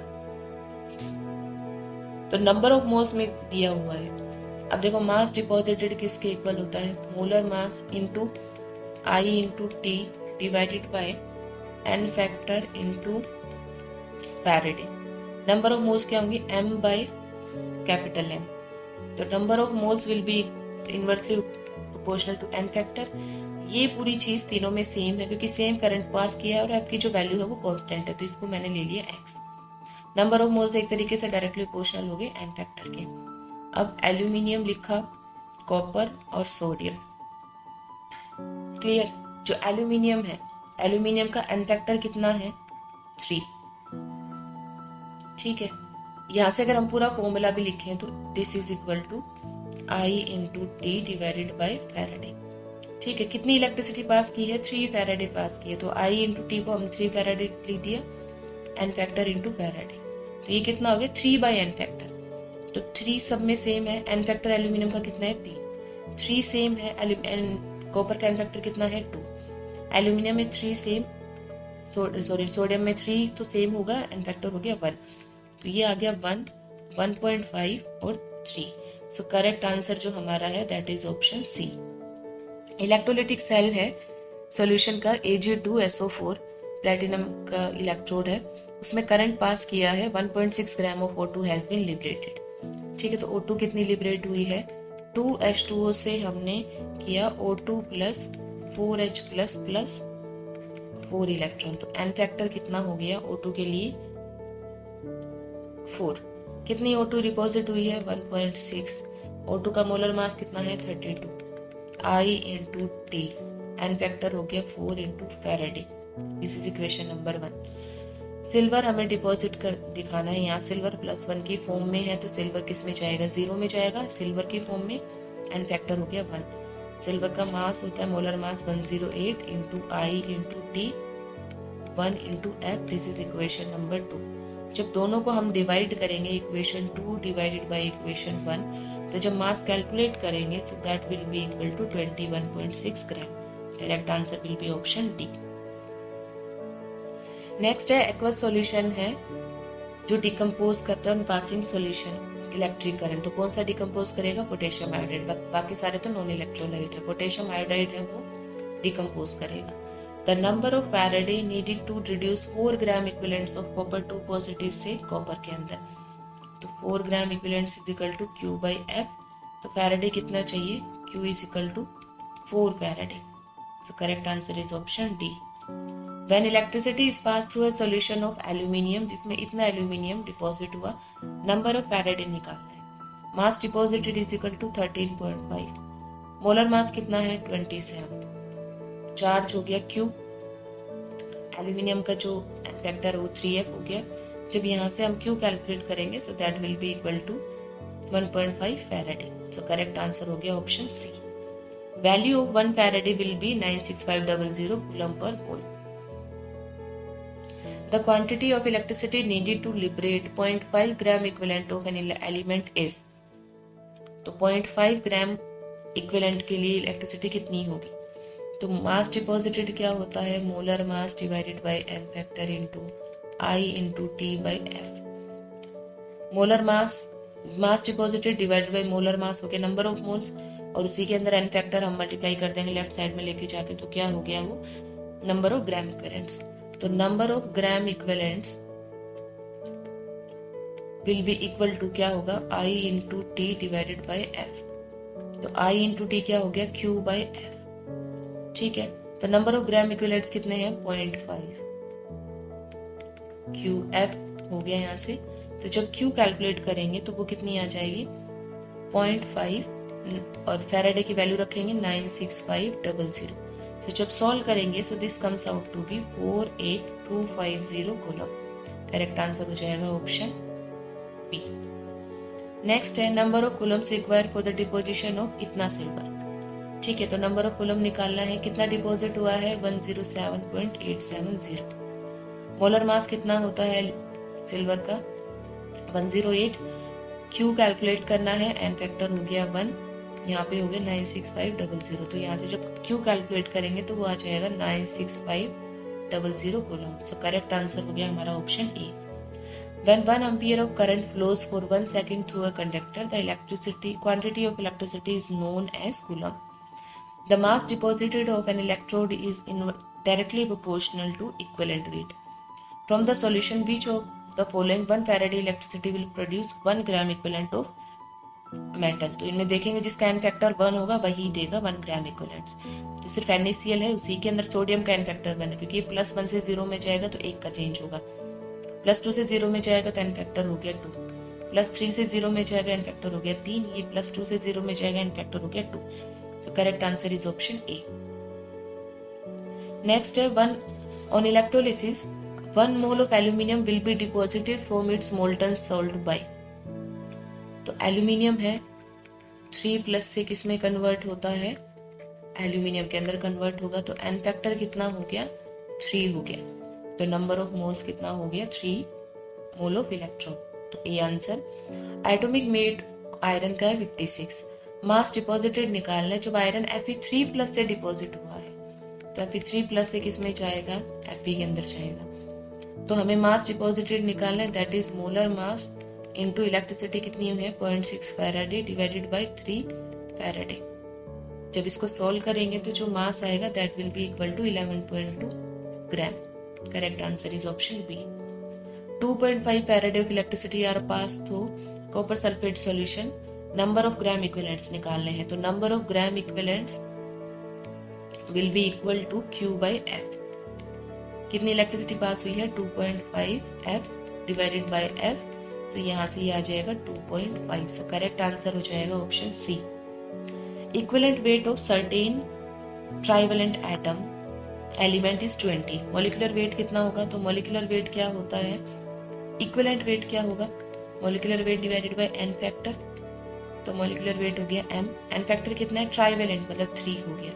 तो नंबर ऑफ मोल्स में दिया हुआ है। अब देखो मास डिपॉजिटेड किसके इक्वल होता है? Molar mass into I into T divided by N factor into Faraday. Number of moles क्या होंगे? m by capital M। तो number of moles will be inversely proportional to n factor. ये पूरी चीज तीनों में सेम है क्योंकि सेम करंट पास किया है और f की जो वैल्यू है वो कांस्टेंट है, तो इसको मैंने ले लिया x। नंबर ऑफ मोल्स एक तरीके से डायरेक्टली प्रोपोर्शनल हो गए एन फैक्टर के। अब एल्यूमिनियम लिखा, कॉपर और सोडियम। क्लियर। जो एल्यूमिनियम है, एल्यूमिनियम का एन फैक्टर कितना है 3। ठीक है, यहां से अगर हम पूरा फॉर्मूला भी लिखें तो this is equal to I into T divided by Faraday. ठीक है, कितनी इलेक्ट्रिसिटी पास की है 3 फैराडे पास की है, तो I इंटू टी को हम 3 फैराडे लिख दिया, एन फैक्टर इंटू फैराडे। तो ये कितना हो गया 3 बाई एन फैक्टर। तो 3 सब में सेम है, एन फैक्टर एल्यूमिनियम का कितना है 3 सेम है, कॉपर का एन फैक्टर कितना है 2, एल्यूमिनियम में 3 सेम, सॉरी सोडियम में 3 तो सेम होगा, एन फैक्टर हो गया 1, तो ये आ गया 1, 1.5 और 3। सो करेक्ट आंसर जो हमारा है that is option C. Electrolytic cell है सॉल्यूशन का Ag2SO4, प्लेटिनम का इलेक्ट्रोड है, उसमें करंट पास किया है, 1.6 gram of O2 has been liberated. ठीक है, तो O2 कितनी लिबरेट हुई है 2H2O से हमने किया O2 plus 4H plus plus 4 electron, तो एन फैक्टर कितना हो गया O2 के लिए 4। कितनी O2 डिपॉजिट हुई है 1.6, O2 का मोलर मास कितना है 32, I into T, N factor हो गया 4 into Faraday. This is equation number 1। Silver हमें डिपॉजिट कर दिखाना है, यहाँ सिल्वर +1 की फॉर्म में है, तो सिल्वर किस में जाएगा 0 में जाएगा, सिल्वर की फॉर्म में, एन फैक्टर हो गया 1। सिल्वर का मास होता है molar mass 108 into I into T 1 into F. This is equation number 2। जब दोनों को हम डिवाइड करेंगे, इक्वेशन 2 डिवाइडेड बाई इक्वेशन 1, तो जब मास कैलकुलेट करेंगे so that will be equal to 21.6 gram. Correct answer will be option D. Next है aqueous solution है जो डिकम्पोज करता है पासिंग सॉल्यूशन इलेक्ट्रिक करंट। तो कौन सा डिकम्पोज करेगा पोटेशियम आयोडाइड, बाकी सारे तो नॉन इलेक्ट्रोलाइट है, पोटेशियम आयोडाइड है वो डिकम्पोज करेगा। The number of Faraday needed to reduce 4 gram equivalents of copper 2 positive से कॉपर के अंदर, तो 4 gram equivalents is equal to Q by F. तो फैराडे कितना चाहिए Q is equal to 4 Faraday. So correct answer is option D. When electricity is passed through a solution of aluminium, जिसमें इतना aluminium deposit हुआ, number of Faraday निकालना है। Mass deposited is equal to 13.5, molar mass कितना है 27, charge हो गया Q, aluminium का जो फैक्टर वो 3F हो गया। जब यहाँ से हम Q कैलकुलेट करेंगे so that will be equal to 1.5 Faraday. So correct answer हो गया option C. Value of 1 Faraday will be 96500 coulomb per mole. The quantity of electricity needed to liberate 0.5 gram equivalent of an element is, तो 0.5 gram equivalent के लिए electricity कितनी होगी, तो mass deposited क्या होता है molar mass divided by N factor into I into T by F. Molar mass deposited divided by molar mass हो गया नंबर ऑफ मोल्स, और उसी के अंदर एन फैक्टर हम मल्टीप्लाई कर देंगे लेफ्ट साइड में लेके जाके, तो क्या हो गया वो नंबर ऑफ ग्राम इक्विवेलेंट्स। तो number of gram equivalents will be equal to क्या होगा I into T divided by F. तो I इंटू टी क्या हो गया Q बाई एफ। ठीक है, तो नंबर ऑफ ग्राम इक्विवेलेंट्स कितने हैं 0.5, QF हो गया यहाँ से। तो जब Q कैलकुलेट करेंगे तो वो कितनी आ जाएगी 0.5 और फैराडे की वैल्यू रखेंगे 96500। तो जब सॉल्व करेंगे so this comes out to be 48250 coulomb. Correct answer हो जाएगा ऑप्शन बी। नेक्स्ट है number of coulombs required for the deposition of इतना सिल्वर। ठीक है, तो नंबर ऑफ कूलम निकालना है, कितना डिपॉजिट हुआ है 107.870। मोलर मास कितना होता है सिल्वर का 108। क्यू कैलकुलेट करना है, एन फैक्टर हो गया 1, यहाँ पे हो गया 96500। तो यहाँ से जब Q कैलकुलेट करेंगे तो वो आ जाएगा 96500 कूलम। सो करेक्ट आंसर हो गया हमारा option A. When 1 ampere of current flows for 1 second through a conductor, the quantity of electricity is known as coulomb. The mass deposited of an electrode is directly proportional to equivalent weight. From the solution, which of the following 1 Faraday electricity will produce 1 gram equivalent of metal. तो इनमें देखेंगे जिसका N factor 1 होगा वही देगा 1 ग्राम equivalents. तो सिर्फ NaCl है, उसी के अंदर सोडियम का एन फैक्टर 1 है, क्योंकि +1 से 0 में जाएगा तो 1 का चेंज होगा। +2 से 0 में जाएगा तो n फैक्टर हो गया 2, +3 से 0 में जाएगा n फैक्टर हो गया 3, ये +2 से 0 में जाएगा n फैक्टर हो गया 2. तो correct answer is option A. Next है one on electrolysis 1 mole of aluminium will be deposited from its molten salt by. तो एल्यूमिनियम है 3+ से किस में कन्वर्ट होता है, एल्यूमिनियम के अंदर कन्वर्ट होगा. तो n फैक्टर कितना हो गया 3 हो गया. तो नंबर ऑफ मोल्स कितना हो गया 3 मोल ऑफ इलेक्ट्रॉन. तो A answer. Atomic weight iron का है 56. मास डिपॉजिटेड निकालना है जब आयरन Fe3+ से डिपॉजिट हुआ है. तो Fe3+ से किस में जाएगा, Fe के अंदर जाएगा. तो हमें मास डिपॉजिटेड निकालना है, that is molar mass into electricity कितनी है 0.6 फैराडे डिवाइडेड बाय 3 फैराडे. जब इसको सॉल्व करेंगे तो जो मास आएगा that will be equal to 11.2 gram. Correct answer is option B. 2.5 Faraday of electricity are pass through copper sulphate solution. Number of gram equivalents निकालने हैं. तो number of gram equivalents will be equal to Q by F. कितनी electricity pass हुई है 2.5 F divided by F. तो यहाँ से ये आ जाएगा 2.5. सो करेक्ट आंसर हो जाएगा option C. Equivalent weight of certain trivalent atom element is 20. Molecular weight कितना होगा, तो मॉलिक्यूलर वेट क्या होता है, इक्विवेलेंट वेट क्या होगा, molecular weight divided by n factor. तो मॉलिक्यूलर वेट हो गया m, n फैक्टर कितना है ट्राइवेलेंट मतलब 3 हो गया.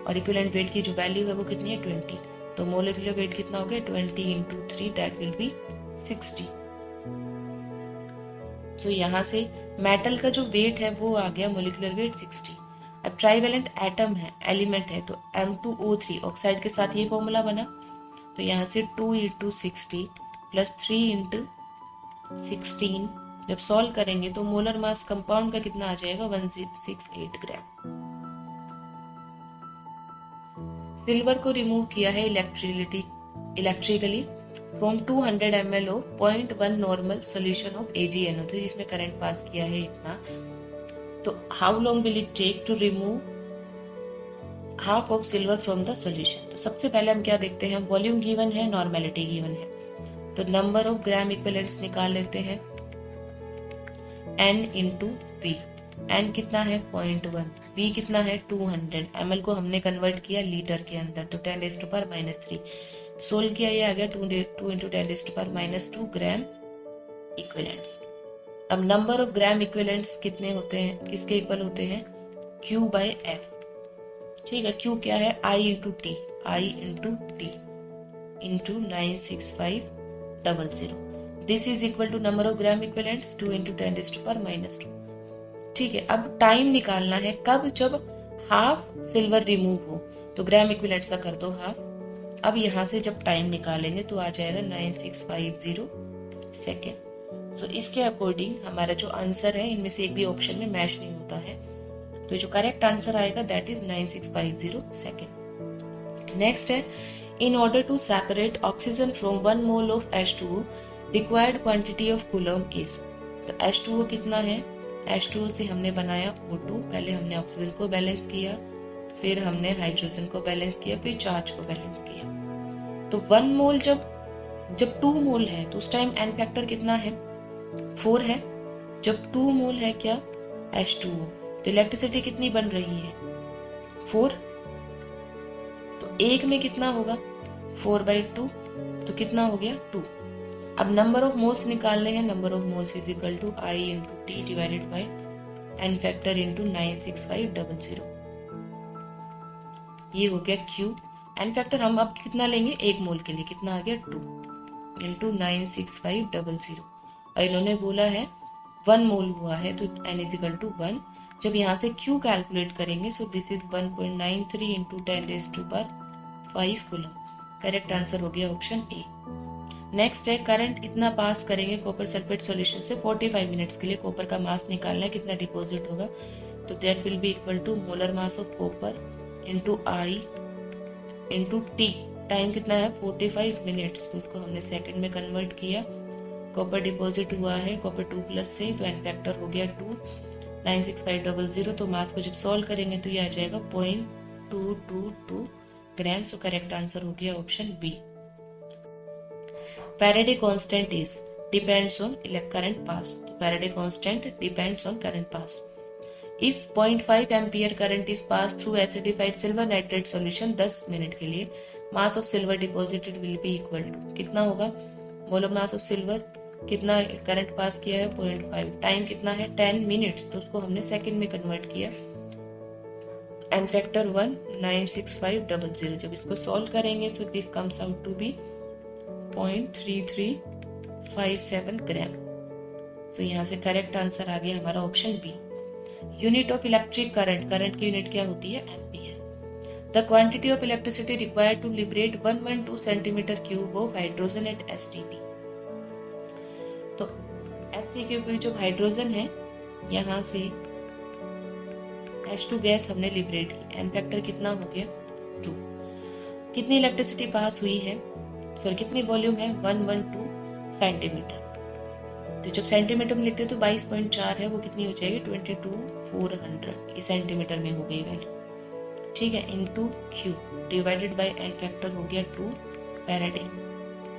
और इक्विवेलेंट वेट की जो वैल्यू है वो कितनी है 20. तो मॉलिक्यूलर वेट कितना हो गया 20 into 3 दैट विल बी 60. तो यहाँ से मेटल का जो वेट है वो आ गया मॉलिक्यूलर वेट 60. अब ट्राइवेलेंट एटम है, एलिमेंट है, तो M2O3 ऑक्साइड के साथ ये फॉर्मूला बना. तो यहाँ से 2 into 60 प्लस 3 into 16 जब सॉल्व करेंगे तो मोलर मास कंपाउंड का कितना आ जाएगा 1068 ग्राम. सिल्वर को रिमूव किया है electrically from 200 ml of 0.1 normal solution of AgNO3. इसमें करंट पास किया है इतना. तो how long will it take to remove half of silver from the solution. तो सबसे पहले हम क्या देखते हैं, वॉल्यूम गिवन है, नॉर्मेलिटी गिवन है. तो नंबर ऑफ ग्राम इक्विवेलेंट्स निकाल लेते हैं. n into V. n कितना है 0.1, V कितना है 200, ml को हमने कन्वर्ट किया लीटर के अंदर. तो 10⁻³ सोल्व किया, ये आ गया 2 into 10⁻² ग्राम इक्विवेलेंट्स. अब नंबर ऑफ ग्राम इक्विवेलेंट्स कितने होते हैं, किसके इक्वल होते हैं Q by F. ठीक है, Q क्या है I into T into 96500. This is equal to number of gram equivalents 2 into 10⁻². ठीक है, अब टाइम निकालना है कब, जब हाफ सिल्वर रिमूव हो. तो ग्राम इक्विवेलेंट्स का कर दो हाफ. अब यहाँ से जब टाइम निकालेंगे तो आ जाएगा 9650 सेकेंड. सो इसके अकॉर्डिंग हमारा जो आंसर है इनमें से एक भी ऑप्शन में मैच नहीं होता है. तो जो करेक्ट आंसर आएगा दैट इज 9650 सेकेंड. नेक्स्ट है, in order to separate oxygen from 1 mole of H2O required quantity of coulomb is. तो H2O कितना है, H2O से हमने बनाया O2. पहले हमने ऑक्सीजन को बैलेंस किया, फिर हमने हाइड्रोजन को बैलेंस किया, फिर चार्ज को बैलेंस किया. तो 1 मोल जब 2 मोल है तो उस टाइम n फैक्टर कितना है 4 है. जब 2 मोल है क्या H2O, तो इलेक्ट्रिसिटी कितनी बन रही है 4. तो एक में कितना होगा 4/2, तो कितना हो गया 2. अब नंबर ऑफ मोल्स निकालने हैं. Number of moles is equal to I into T divided by n factor into 96500. ये हो गया Q. n फैक्टर हम अब कितना लेंगे, 1 मोल के लिए कितना आ गया 2 into 96500. और इन्होंने बोला है 1 मोल हुआ है तो n इज इक्वल टू 1. जब यहाँ से Q कैलकुलेट करेंगे so this is 1.93 into 10⁵ coulomb. Correct answer हो गया ऑप्शन ए. नेक्स्ट है, करंट इतना पास करेंगे कॉपर सल्फेट सॉल्यूशन से 45 मिनट्स के लिए. कॉपर का मास निकालना है, कितना डिपॉजिट होगा. तो that will be equal to molar mass of copper into I into T. Time कितना है 45 मिनट्स. तो उसको हमने सेकंड में कन्वर्ट किया. कॉपर डिपॉजिट हुआ है कॉपर 2+ से, तो n फैक्टर हो गया 2 96500. तो मास को जब सॉल्व करेंगे तो ये आ जाएगा 0.222 ग्राम. सो करेक्ट आंसर हो गया option B. Faraday constant is depends on current pass. तो Faraday constant depends on current pass. If 0.5 ampere current is passed through acidified silver nitrate solution 10 minute के लिए, mass of silver deposited will be equal to कितना होगा? Molar mass of silver कितना current pass किया है 0.5, time कितना है 10 minutes, तो उसको हमने सेकंड में कन्वर्ट किया एंड फैक्टर 1 96500। जब इसको सॉल्व करेंगे तो this comes out to be 0.3357 gram. तो यहाँ से करेक्ट आंसर आ गया हमारा option B. Unit of electric current, current की यूनिट क्या होती है? Ampere. The quantity of electricity required to liberate 112 centimetre cube of hydrogen at STP. तो एसटीपी जो हाइड्रोजन है यहाँ से H2 गैस हमने लिबरेट की, एन फैक्टर कितना हो गया 2। कितनी इलेक्ट्रिसिटी पास हुई है, सॉरी कितनी वॉल्यूम है 112 सेंटीमीटर। तो जब सेंटीमीटर में लिखते हैं तो 22.4 है, वो कितनी हो जाएगी 22,400, ये सेंटीमीटर में हो गई वैल्यू, ठीक है, into Q divided by N factor हो गया 2 फैराडे,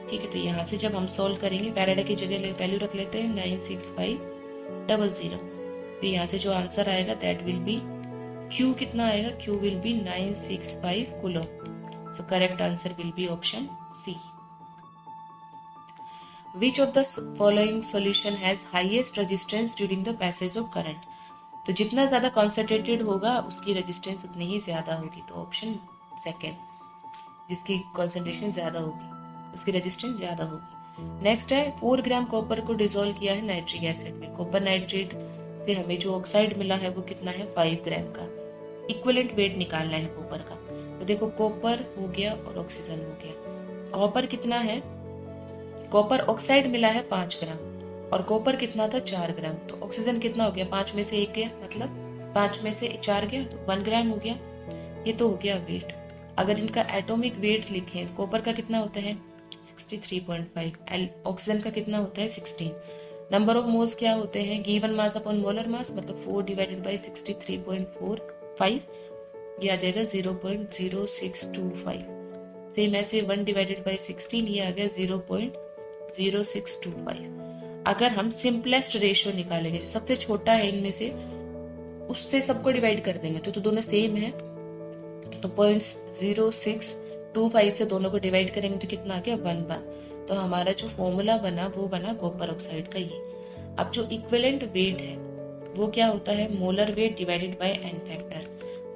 ठीक है। तो यहाँ से जब हम सॉल्व करेंगे फैराडे की जगह वैल्यू रख लेते हैं 96500। तो यहाँ से जो आंसर आएगा दैट विल बी Q कितना आएगा, Q will be 965 coulomb. So correct answer will be option C. Which of the following solution has highest resistance during the passage of current? तो जितना ज्यादा कॉन्सेंट्रेटेड होगा उसकी रेजिस्टेंस उतनी ही ज्यादा होगी, तो ऑप्शन सेकेंड, जिसकी कॉन्सेंट्रेशन ज्यादा होगी उसकी रेजिस्टेंस ज्यादा होगी। नेक्स्ट है 4 ग्राम कॉपर को डिसॉल्व किया है नाइट्रिक एसिड में, कॉपर नाइट्रेट से हमें जो ऑक्साइड मिला है वो कितना है 5 ग्राम का। इक्विवेलेंट वेट निकालना है कॉपर का, तो देखो कॉपर हो गया और ऑक्सीजन हो गया। कॉपर कितना है, कॉपर ऑक्साइड मिला है 5 ग्राम और कॉपर कितना था 4 ग्राम, तो ऑक्सीजन कितना हो गया 5 में से 1 गया, मतलब 5 में से 4 गया तो 1 ग्राम हो गया। ये तो हो गया वेट। अगर इनका एटॉमिक वेट लिखें तो कॉपर का कितना होता है 63.5, ऑक्सीजन का कितना होता है 16। नंबर ऑफ मोल्स क्या होते हैं, given mass upon molar mass, मतलब 4 डिवाइडेड बाई 63.45, ये आ जाएगा 0.0625। सेम ऐसे 1 डिवाइडेड बाई 16, ये आ गया 0.0625। अगर हम सिंपलेस्ट रेशियो निकालेंगे, जो सबसे छोटा है इनमें से, उससे सबको डिवाइड कर देंगे तो दोनों सेम है, तो 0.0625 से दोनों को डिवाइड करेंगे तो कितना आ गया 1 तो हमारा जो फॉर्मूला बना वो बना कॉपर ऑक्साइड का ये। अब जो इक्विवेलेंट वेट है वो क्या होता है, molar weight divided by N factor.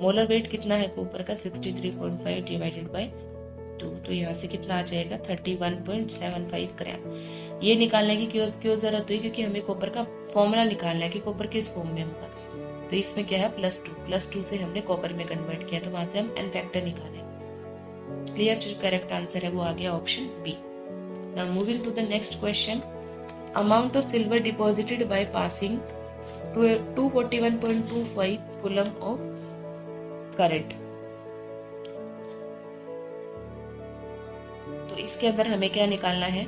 Molar weight कितना है कॉपर का 63.5 डिवाइडेड बाय 2, तो यहाँ से कितना आ जाएगा 31.75 ग्राम। ये निकालने की क्यों जरूरत हुई, क्योंकि हमें कॉपर का फॉर्मूला निकालना है कि कॉपर किस फॉर्म में होगा। तो इसमें क्या है +2 से हमने कॉपर में कन्वर्ट किया, तो वहां से हम एन फैक्टर निकालेंगे। क्लियर, जो करेक्ट आंसर है वो आ गया option B. Now moving to the next question, amount of silver deposited by passing to 241.25 coulomb of current। तो इसके अंदर हमें क्या निकालना है,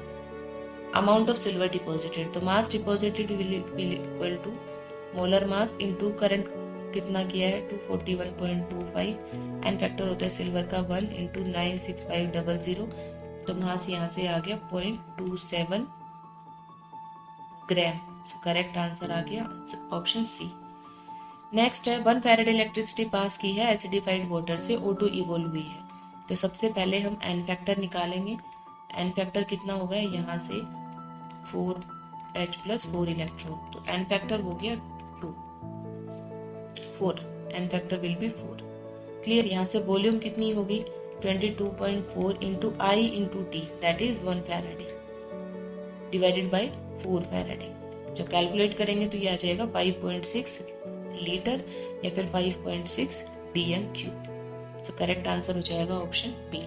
अमाउंट ऑफ सिल्वर डिपॉजिटेड। तो mass deposited will equal to molar mass into current कितना किया है 241.25, एंड फैक्टर होता है सिल्वर का 1 इंटू 96500, तो मास यहाँ से आ गया 0.27 ग्राम। सो करेक्ट आंसर आ गया ऑप्शन सी। नेक्स्ट है 1 फैराडे इलेक्ट्रिसिटी पास की है एसिडिफाइड वाटर से, O2 इवोल्व हुई है। तो सबसे पहले हम एन फैक्टर निकालेंगे। एन फैक्टर कितना होगा यहाँ से 4H+4 इलेक्ट्रॉन, तो एन फैक्टर हो गया 4, n factor will be 4। Clear, यहाँ से वॉल्यूम कितनी होगी 22.4 into I into T, that is 1 Faraday divided by 4 Faraday. जब कैलकुलेट करेंगे तो ये आ जाएगा 5.6 लीटर या फिर 5.6 dm3। तो करेक्ट आंसर हो जाएगा ऑप्शन बी।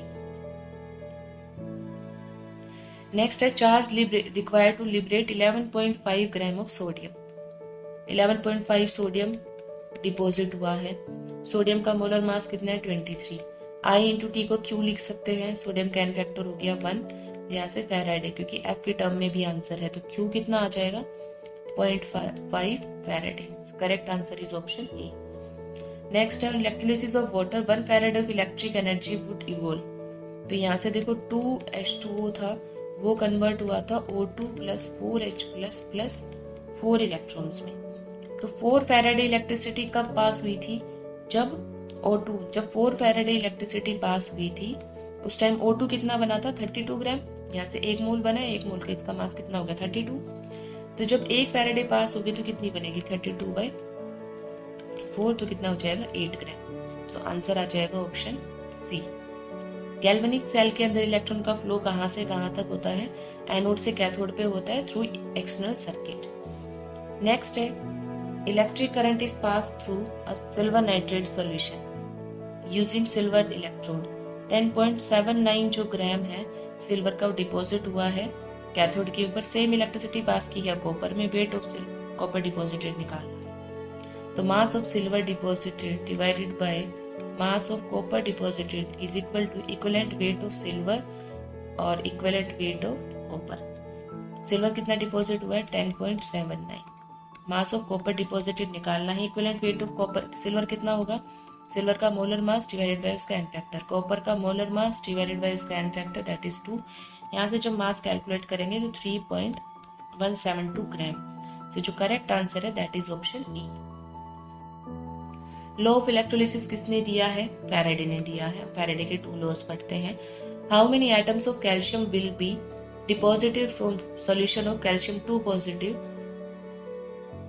नेक्स्ट है charge required to liberate 11.5 gram of sodium. 11.5 sodium deposit हुआ है। सोडियम का मोलर मास कितना है 23। I इंटू टी को क्यों लिख सकते हैं, सोडियम का एन फैक्टर हो गया 1, यहाँ से फैराडे, क्योंकि F की टर्म में भी आंसर है, तो Q कितना आ जाएगा 0.5 Faraday. Correct answer is option A. Next है electrolysis of water 1 Faraday of electric energy would evolve. तो यहाँ से देखो 2H2O था, वो कन्वर्ट हुआ था O2 plus 4H plus 4 electrons में। तो 4 फैराडे इलेक्ट्रिसिटी कब पास हुई थी? जब 4 फैराडे इलेक्ट्रिसिटी पास हुई थी उस टाइम O2 कितना बना था? 32 ग्राम। यहाँ से 1 मोल बना है, 1 मोल का इसका मास कितना हो गया? 32। तो जब 1 फैराडे पास होगी तो कितनी बनेगी? 32/4, तो कितना हो जाएगा? 8 ग्राम। तो आंसर आ जाएगा ऑप्शन सी। गैल्वेनिक सेल के अंदर इलेक्ट्रॉन का फ्लो कहाँ से कहाँ तक होता है? एनोड से कैथोड पे होता है थ्रू एक्सटर्नल सर्किट। नेक्स्ट है electric current is pass through a silver nitrate solution using silver electrode. 10.79 जो ग्राम है सिल्वर का डिपॉजिट हुआ है कैथोड के ऊपर। सेम इलेक्ट्रिसिटी पास की है कॉपर में, वेट ऑफ कॉपर डिपॉजिटेड निकालना है। तो mass of silver deposited divided by mass of copper deposited is equal to equivalent weight of silver और equivalent weight of copper. Silver कितना डिपॉजिट हुआ है? 10.79। मास ऑफ कॉपर डिपॉजिटेड निकालना है। Equivalent weight of copper silver कितना होगा? Silver का molar mass divided by उसका एन फैक्टर, कॉपर का मोलर मास डिवाइडेड बाय उसका एन फैक्टर दैट इज 2। यहाँ से जब मास कैलकुलेट करेंगे तो 3.172 ग्राम। तो जो करेक्ट आंसर है that is option E. Law of electrolysis किसने दिया है? फैराडे ने दिया है। फैराडे के 2 लॉज पढ़ते हैं। How many atoms of calcium will be deposited from solution of calcium 2 positive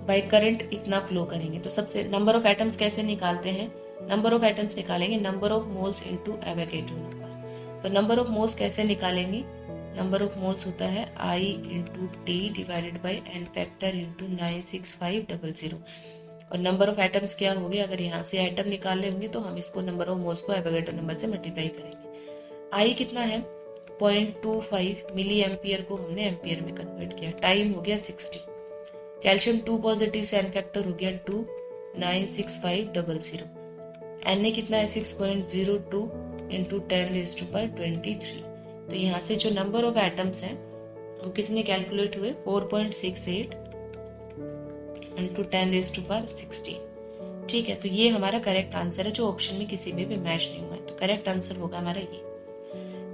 by current इतना फ्लो करेंगे। तो सबसे नंबर ऑफ एटम्स कैसे निकालते हैं? नंबर ऑफ एटम्स निकालेंगे number of moles into Avogadro number. तो नंबर ऑफ मोल्स कैसे निकालेंगे? नंबर ऑफ मोल्स होता है I into T divided by N factor into 96500। और नंबर ऑफ एटम्स क्या हो गए? अगर यहाँ से एटम निकाले होंगे तो हम इसको नंबर ऑफ मोल्स को एवोगैड्रो नंबर से मल्टीप्लाई करेंगे। I कितना है? 0.25 मिली एम्पियर को हमने एम्पियर में कन्वर्ट किया। टाइम हो गया 60। कैल्शियम 2 पॉजिटिव से एन फैक्टर हो गया 2, 96500। Na कितना है? 6.02 इंटू 10⁻23। तो यहाँ से जो नंबर ऑफ एटम्स हैं वो कितने कैलकुलेट हुए? 4.68 इंटू 10⁻16। ठीक है, तो ये हमारा करेक्ट आंसर है जो ऑप्शन में किसी में भी मैच नहीं हुआ है। तो करेक्ट आंसर होगा हमारा ये।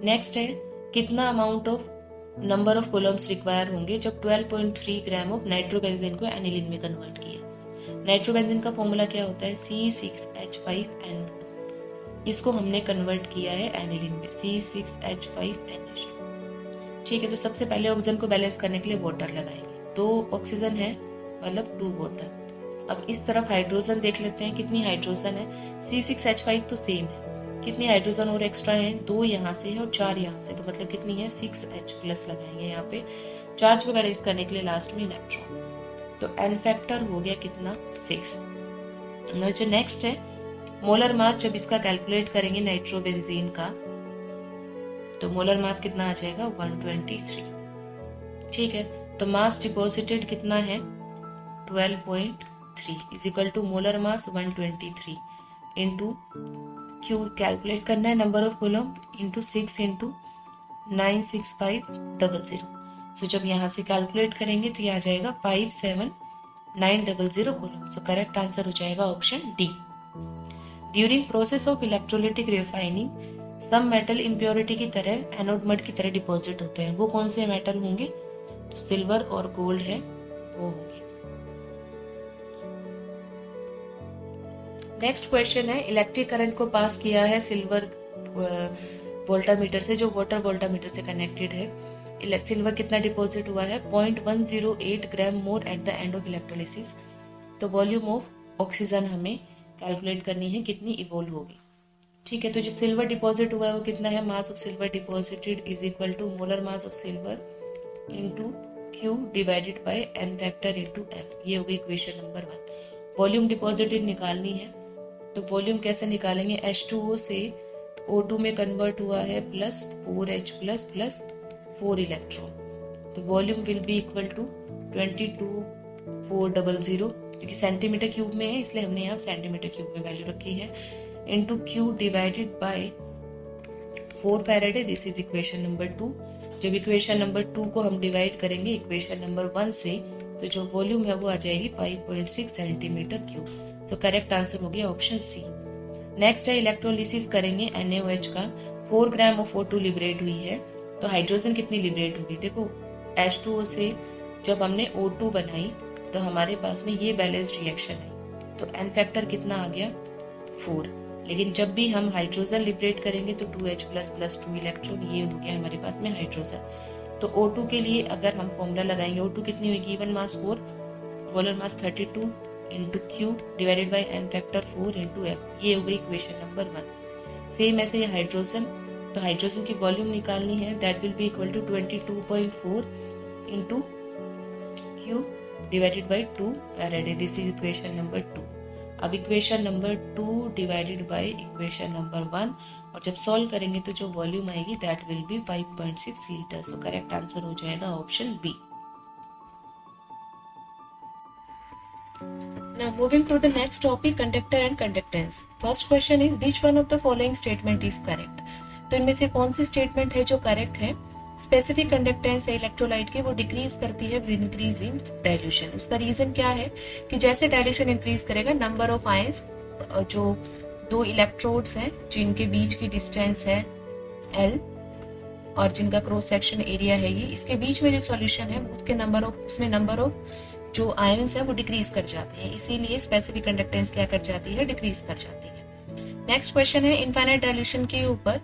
नेक्स्ट है कितना amount of number of Coulomb's require होंगे जब 12.3 ग्राम ऑफ नाइट्रोबेंजीन को एनिलीन में कन्वर्ट किया। नाइट्रोबेंजीन का फॉर्मूला क्या होता है? C6H5NO2। इसको हमने कन्वर्ट किया है एनिलीन में, C6H5NH2। ठीक है, तो सबसे पहले ऑक्सीजन को बैलेंस करने के लिए वाटर लगाएंगे। 2 ऑक्सीजन है मतलब 2 वाटर। अब इस तरफ हाइड्रोजन देख लेते हैं कितनी हाइड्रोजन है। C6H5 तो सेम है, कितनी हाइड्रोजन और एक्स्ट्रा है? 2 यहाँ से है और 4 यहाँ से, तो मतलब कितनी है? 6H प्लस लगाएंगे यहाँ पे चार्ज को बैलेंस करने के लिए लास्ट में इलेक्ट्रॉन। तो एन फैक्टर हो गया कितना? 6। जो नेक्स्ट है मोलर मास, जब इसका कैलकुलेट करेंगे नाइट्रोबेंजीन का तो मोलर मास कितना आ जाएगा? 123। ठीक है, तो मास डिपॉजिटेड कितना है? 12.3 is equal to molar mass 123 into Q calculate करना है number of coulomb into 6 into 96500। So जब यहाँ से कैलकुलेट करेंगे तो ये आ जाएगा 57900 कूलम। सो करेक्ट आंसर हो जाएगा option D. During process of electrolytic refining some metal impurity की तरह एनोड मड की तरह डिपॉजिट होते हैं। वो कौन से मेटल होंगे? तो सिल्वर और गोल्ड है वो होंगे। नेक्स्ट क्वेश्चन है इलेक्ट्रिक करंट को पास किया है सिल्वर वोल्टामीटर से जो वाटर वोल्टामीटर से कनेक्टेड है। सिल्वर कितना डिपॉजिट हुआ है? 0.108 gram more at the end of electrolysis. तो वॉल्यूम ऑफ ऑक्सीजन हमें कैलकुलेट करनी है कितनी इवोल्व होगी। ठीक है, तो जो सिल्वर डिपॉजिट हुआ है वो कितना है? Mass of silver deposited is equal to molar mass of silver into Q divided by N factor into F. ये होगी इक्वेशन नंबर 1। वॉल्यूम डिपॉजिटेड निकालनी है तो वॉल्यूम कैसे निकालेंगे? H2O से O2 में कन्वर्ट हुआ है प्लस 4H प्लस 4 इलेक्ट्रॉन। तो volume will be equal to 22,400 क्योंकि सेंटीमीटर क्यूब में है इसलिए हमने यहाँ सेंटीमीटर क्यूब में वैल्यू रखी है into Q divided bye 4 Faraday. This is equation number 2। जब इक्वेशन नंबर 2 को हम डिवाइड करेंगे इक्वेशन नंबर 1 से तो जो वॉल्यूम है वो आ जाएगी 5.6 सेंटीमीटर क्यूब। सो करेक्ट आंसर हो गया ऑप्शन सी। नेक्स्ट है इलेक्ट्रोलिसिस करेंगे NaOH का। 4 ग्राम ऑफ O2 लिबरेट हुई है तो हाइड्रोजन कितनी लिबरेट होगी, देखो H2O से जब हमने O2 बनाई तो हमारे पास में ये बैलेंस्ड रिएक्शन है, तो एन फैक्टर कितना आ गया 4। लेकिन जब भी हम हाइड्रोजन लिबरेट करेंगे तो 2H प्लस 2 इलेक्ट्रॉन, ये हो गया हमारे पास में हाइड्रोजन। तो O2 के लिए अगर हम फॉर्मूला लगाएंगे, O2 कितनी होगी, given mass 4, molar mass 32 into Q divided by N factor 4 into F, ये हो गई इक्वेशन नंबर 1। सेम ऐसे हाइड्रोजन, तो हाइड्रोजन की वॉल्यूम निकालनी है, that will be equal to 22.4 into Q divided by 2 faraday, this is equation number 2। अब equation number 2 divided by equation number 1, और जब सॉल्व करेंगे तो जो वॉल्यूम आएगी दैट विल बी 5.6 लीटर। तो करेक्ट आंसर हो जाएगा option B. Now moving to the next topic, conductor and conductance. First question is which one of the following statement is correct? तो इनमें से कौन सी स्टेटमेंट है जो करेक्ट है? स्पेसिफिक कंडक्टेंस है इलेक्ट्रोलाइट की वो डिक्रीज करती है विद इंक्रीज इन डाइल्यूशन। उसका रीजन क्या है कि जैसे डाइल्यूशन इंक्रीज करेगा नंबर ऑफ आयंस, जो दो इलेक्ट्रोड्स हैं जिनके बीच की डिस्टेंस है L और जिनका क्रॉस सेक्शन एरिया है ये, इसके बीच में जो सॉल्यूशन है उसके नंबर ऑफ जो आयंस है वो डिक्रीज कर जाते हैं, इसीलिए स्पेसिफिक कंडक्टेंस क्या कर जाती है, डिक्रीज कर जाती है। नेक्स्ट क्वेश्चन है इनफाइनाइट डाइल्यूशन के ऊपर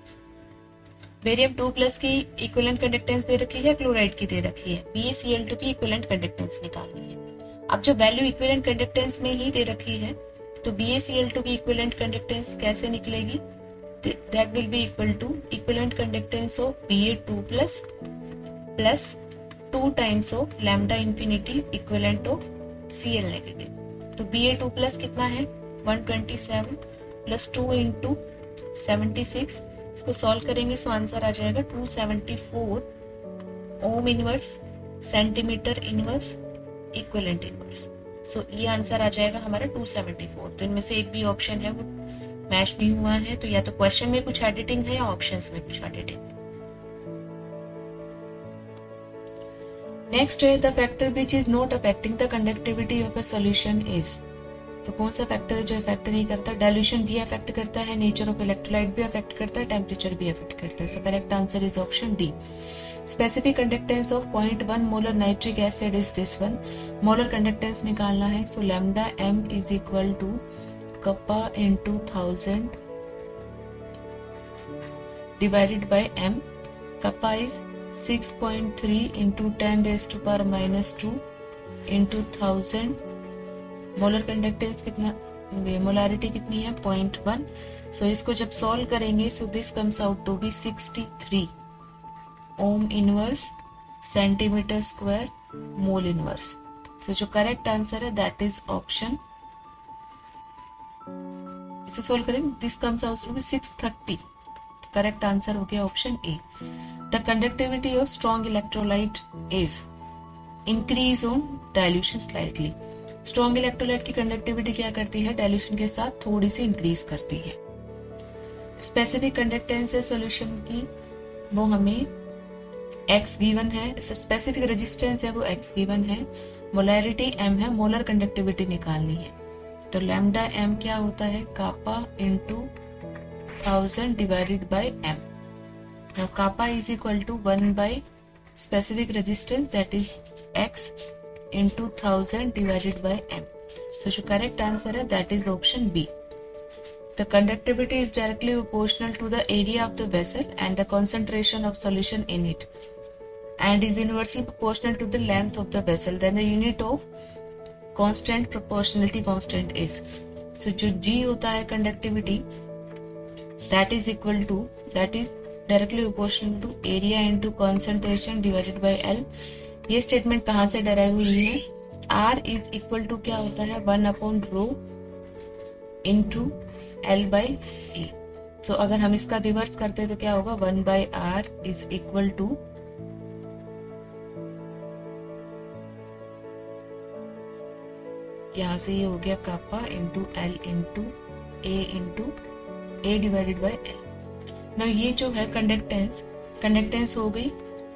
बेरियम 2+ की इक्विवेलेंट कंडक्टेंस दे रखी है, क्लोराइड की दे रखी है, BaCl2 की इक्विवेलेंट कंडक्टेंस निकालनी है। अब जब वैल्यू इक्विवेलेंट कंडक्टेंस में ही दे रखी है तो BaCl2 की इक्विवेलेंट कंडक्टेंस कैसे निकलेगी, that will be equal to equivalent conductance of Ba2+ plus 2 times of lambda infinity equivalent of Cl negative. तो Ba2+ कितना है 127 प्लस 2 इंटू 76, इसको सॉल्व करेंगे तो आंसर आ जाएगा 274 ohm inverse centimetre inverse equivalent inverse. So ये आंसर आ जाएगा हमारा 274। तो इनमें से एक भी ऑप्शन है वो मैच नहीं हुआ है, तो या तो क्वेश्चन में कुछ एडिटिंग है या ऑप्शंस में कुछ एडिटिंग। नेक्स्ट है the factor which is not affecting the conductivity of a solution is. तो कौन सा फैक्टर है जो इफेक्ट नहीं करता, डाइल्यूशन भी अफेक्ट करता है, नेचर ऑफ इलेक्ट्रोलाइट भी अफेक्ट करता है, टेम्परेचर भी अफेक्ट करता है। So correct answer is option D. Specific conductance of 0.1 molar nitric acid is this one. Molar conductance निकालना है, so lambda m is equal to kappa into 1000 divided by m। Kappa is 6.3 into 10⁻⁻² into 1000। Molar conductance कितना, molarity कितनी है 0.1। So इसको जब solve करेंगे so this comes out to be 63 ohm inverse centimetre square mole inverse. So जो correct answer है that is option, इसे solve करेंगे this comes out to be 630। Correct answer हो गया option A. The conductivity of strong electrolyte is increase on dilution slightly. Strong electrolyte की conductivity क्या करती है, डाइल्यूशन के साथ थोड़ी सी इंक्रीज करती है। स्पेसिफिक कंडक्टेंस है सॉल्यूशन की वो हमें x गिवन है, स्पेसिफिक रेजिस्टेंस है वो x गिवन है, मोलैरिटी m है, मोलर कंडक्टिविटी निकालनी है। तो लैम्डा m क्या होता है, kappa into 1000 divided by m। Now kappa is equal to 1 by specific resistance, that is x into 1000 divided by m. So the correct answer है that is option B. The conductivity is directly proportional to the area of the vessel and the concentration of solution in it, and is inversely proportional to the length of the vessel. Then the unit of constant proportionality constant is, so जो G होता है conductivity that is equal to, that is directly proportional to area into concentration divided by L। ये statement कहाँ से derive हुई है, R is equal to क्या होता है 1/ρ इनटू L बाय E। सो अगर हम इसका रिवर्स करते हैं तो क्या होगा 1/R इज इक्वल टू यहाँ से ये हो गया kappa into L into A divided by L। ना ये जो है कंडक्टेंस हो गई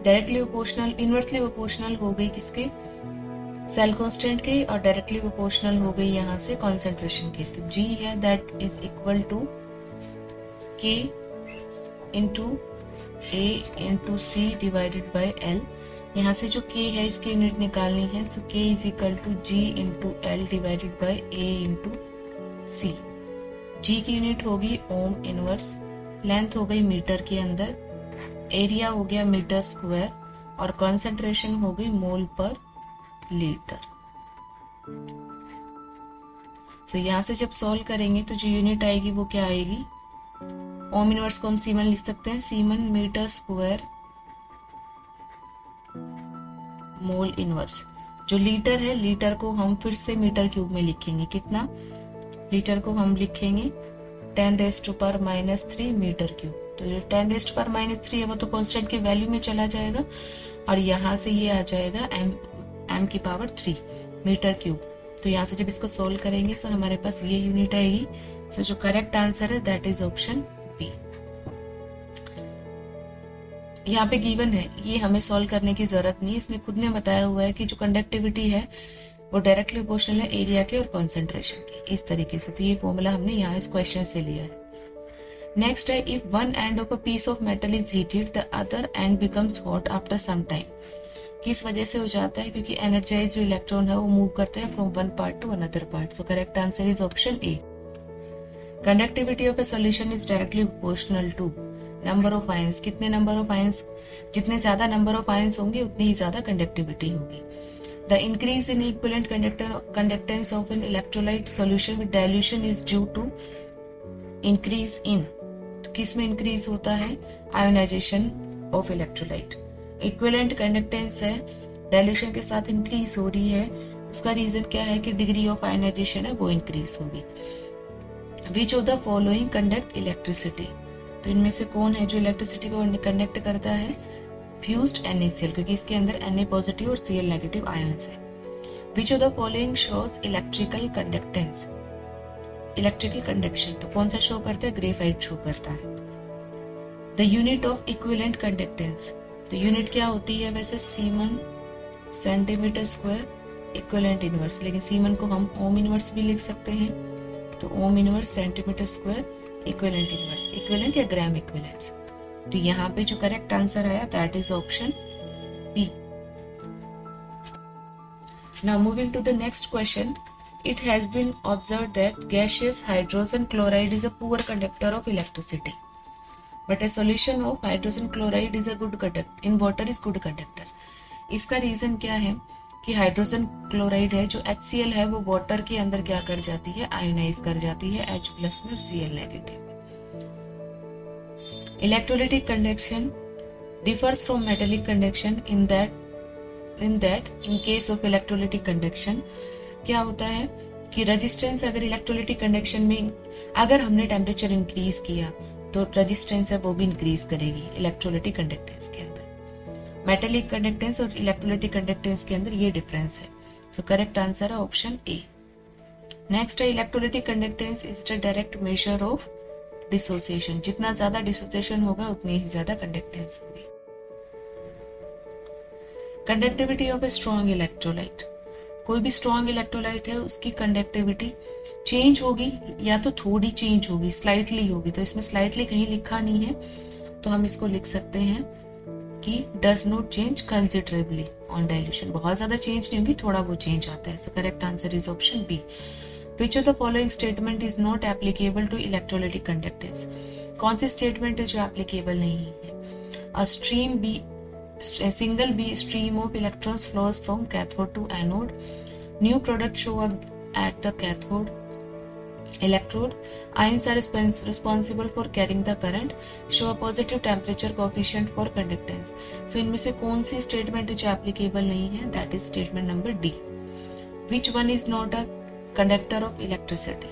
डायरेक्टली प्रोपोर्शनल, इनवर्सली प्रोपोर्शनल हो गई किसके, सेल कांस्टेंट के, और डायरेक्टली प्रोपोर्शनल हो गई यहाँ से कॉन्सेंट्रेशन के। तो G है that is equal to K into A into C divided by L. यहाँ से जो K है इसकी यूनिट निकालनी है, so K is equal to G into L divided by A into C. G की यूनिट होगी ओम इनवर्स, लेंथ हो गई मीटर के अंदर, एरिया हो गया मीटर स्क्वायर और कंसंट्रेशन हो गई मोल पर लीटर। तो यहाँ से जब सॉल्व करेंगे तो जो यूनिट आएगी वो क्या आएगी, ओम इनवर्स को हम सीमन लिख सकते हैं, siemens metre square mole inverse. जो लीटर है, लीटर को हम फिर से मीटर क्यूब में लिखेंगे, कितना, लीटर को हम लिखेंगे 10⁻³ मीटर क्यूब। तो जो 10⁻³ है वो तो कांस्टेंट के वैल्यू में चला जाएगा और यहाँ से ये आ जाएगा m⁻³ मीटर क्यूब। तो यहाँ से जब इसको सोल्व करेंगे तो हमारे पास ये यूनिट आएगी। सो जो करेक्ट आंसर है दैट इज ऑप्शन बी। यहाँ पे गिवन है, ये हमें सॉल्व करने की जरूरत नहीं है, इसने खुद ने बताया हुआ है कि जो कंडक्टिविटी है वो डायरेक्टली प्रोपोर्शनल है एरिया के और कंसंट्रेशन के, इस तरीके से। तो ये फॉर्मूला हमने यहाँ इस क्वेश्चन से लिया है। नेक्स्ट है, if one end of a piece of metal is heated the other end becomes hot after some time. किस वजह से हो जाता है, क्योंकि एनर्जाइज जो इलेक्ट्रॉन है वो मूव करते हैं from one part to another part. So correct answer is option A. Conductivity of a solution is directly proportional to number of ions. कितने नंबर ऑफ आयंस, जितने ज्यादा नंबर ऑफ आयंस होंगे उतनी ही ज्यादा कंडक्टिविटी होगी। The increase in equivalent conductance of an electrolyte solution with dilution is due to increase in, तो किस में increase होता है, ionization of electrolyte। equivalent conductance है, dilution के साथ increase हो रही है, उसका reason क्या है कि degree of ionization है वो increase होगी। which of the following conduct electricity, तो इनमें से कौन है जो इलेक्ट्रिसिटी को कंडक्ट करता है, फ्यूज्ड NaCl, क्योंकि इसके अंदर Na पॉजिटिव और Cl नेगेटिव आयंस है। Which of the following shows electrical conductance, electrical conduction, तो कौन सा शो करता है, ग्रेफाइट शो करता है। The unit of equivalent conductance, तो यूनिट क्या होती है वैसे, siemens centimetre square equivalent inverse, लेकिन सीमन को हम ओम इनवर्स भी लिख सकते हैं। तो ohm inverse centimetre square equivalent inverse, equivalent या ग्राम इक्विवेलेंट। तो यहाँ पे जो करेक्ट आंसर आया that is option B. Now moving to the next question, it has been observed that gaseous hydrogen chloride is a poor conductor of electricity, but a solution of hydrogen chloride is a good conductor in water is good conductor। इसका reason क्या है कि hydrogen chloride है जो HCl है वो water के अंदर क्या कर जाती है, आयोनाइज कर जाती है H+ में और Cl negative. Electrolytic conduction differs from metallic conduction in that in case of electrolytic conduction क्या होता है कि रेजिस्टेंस, अगर इलेक्ट्रोलिटिक कंडक्शन में अगर हमने टेम्परेचर इंक्रीज किया तो रेजिस्टेंस है वो भी इंक्रीज करेगी इलेक्ट्रोलिटिक कंडक्टेंस के अंदर। मेटेलिक कंडक्टेंस और इलेक्ट्रोलिटिक कंडक्टेंस के अंदर ये डिफरेंस है। सो करेक्ट आंसर है ऑप्शन ए। नेक्स्ट है, electrolytic conductance is the direct measure of dissociation, जितना ज्यादा डिसोसिएशन होगा उतनी ही ज्यादा कंडक्टेंस होगी। Conductivity of a strong electrolyte, कोई भी स्ट्रॉन्ग इलेक्ट्रोलाइट है उसकी कंडक्टिविटी चेंज होगी या तो थोड़ी चेंज होगी, स्लाइटली होगी। तो इसमें स्लाइटली कहीं लिखा नहीं है तो हम इसको लिख सकते हैं कि does not change considerably on dilution, बहुत ज्यादा चेंज नहीं होगी, थोड़ा वो चेंज आता है। So correct answer is option B. Which of the following statement is not applicable to electrolytic conductance, कौन सी स्टेटमेंट है जो एप्लीकेबल नहीं है। A single B stream of electrons flows from cathode to anode, new product show up at the cathode electrode, ions are responsible for carrying the current, show a positive temperature coefficient for conductance। so इनमें से कौन सी statement है जो applicable नहीं है, that is statement number D. Which one is not a conductor of electricity,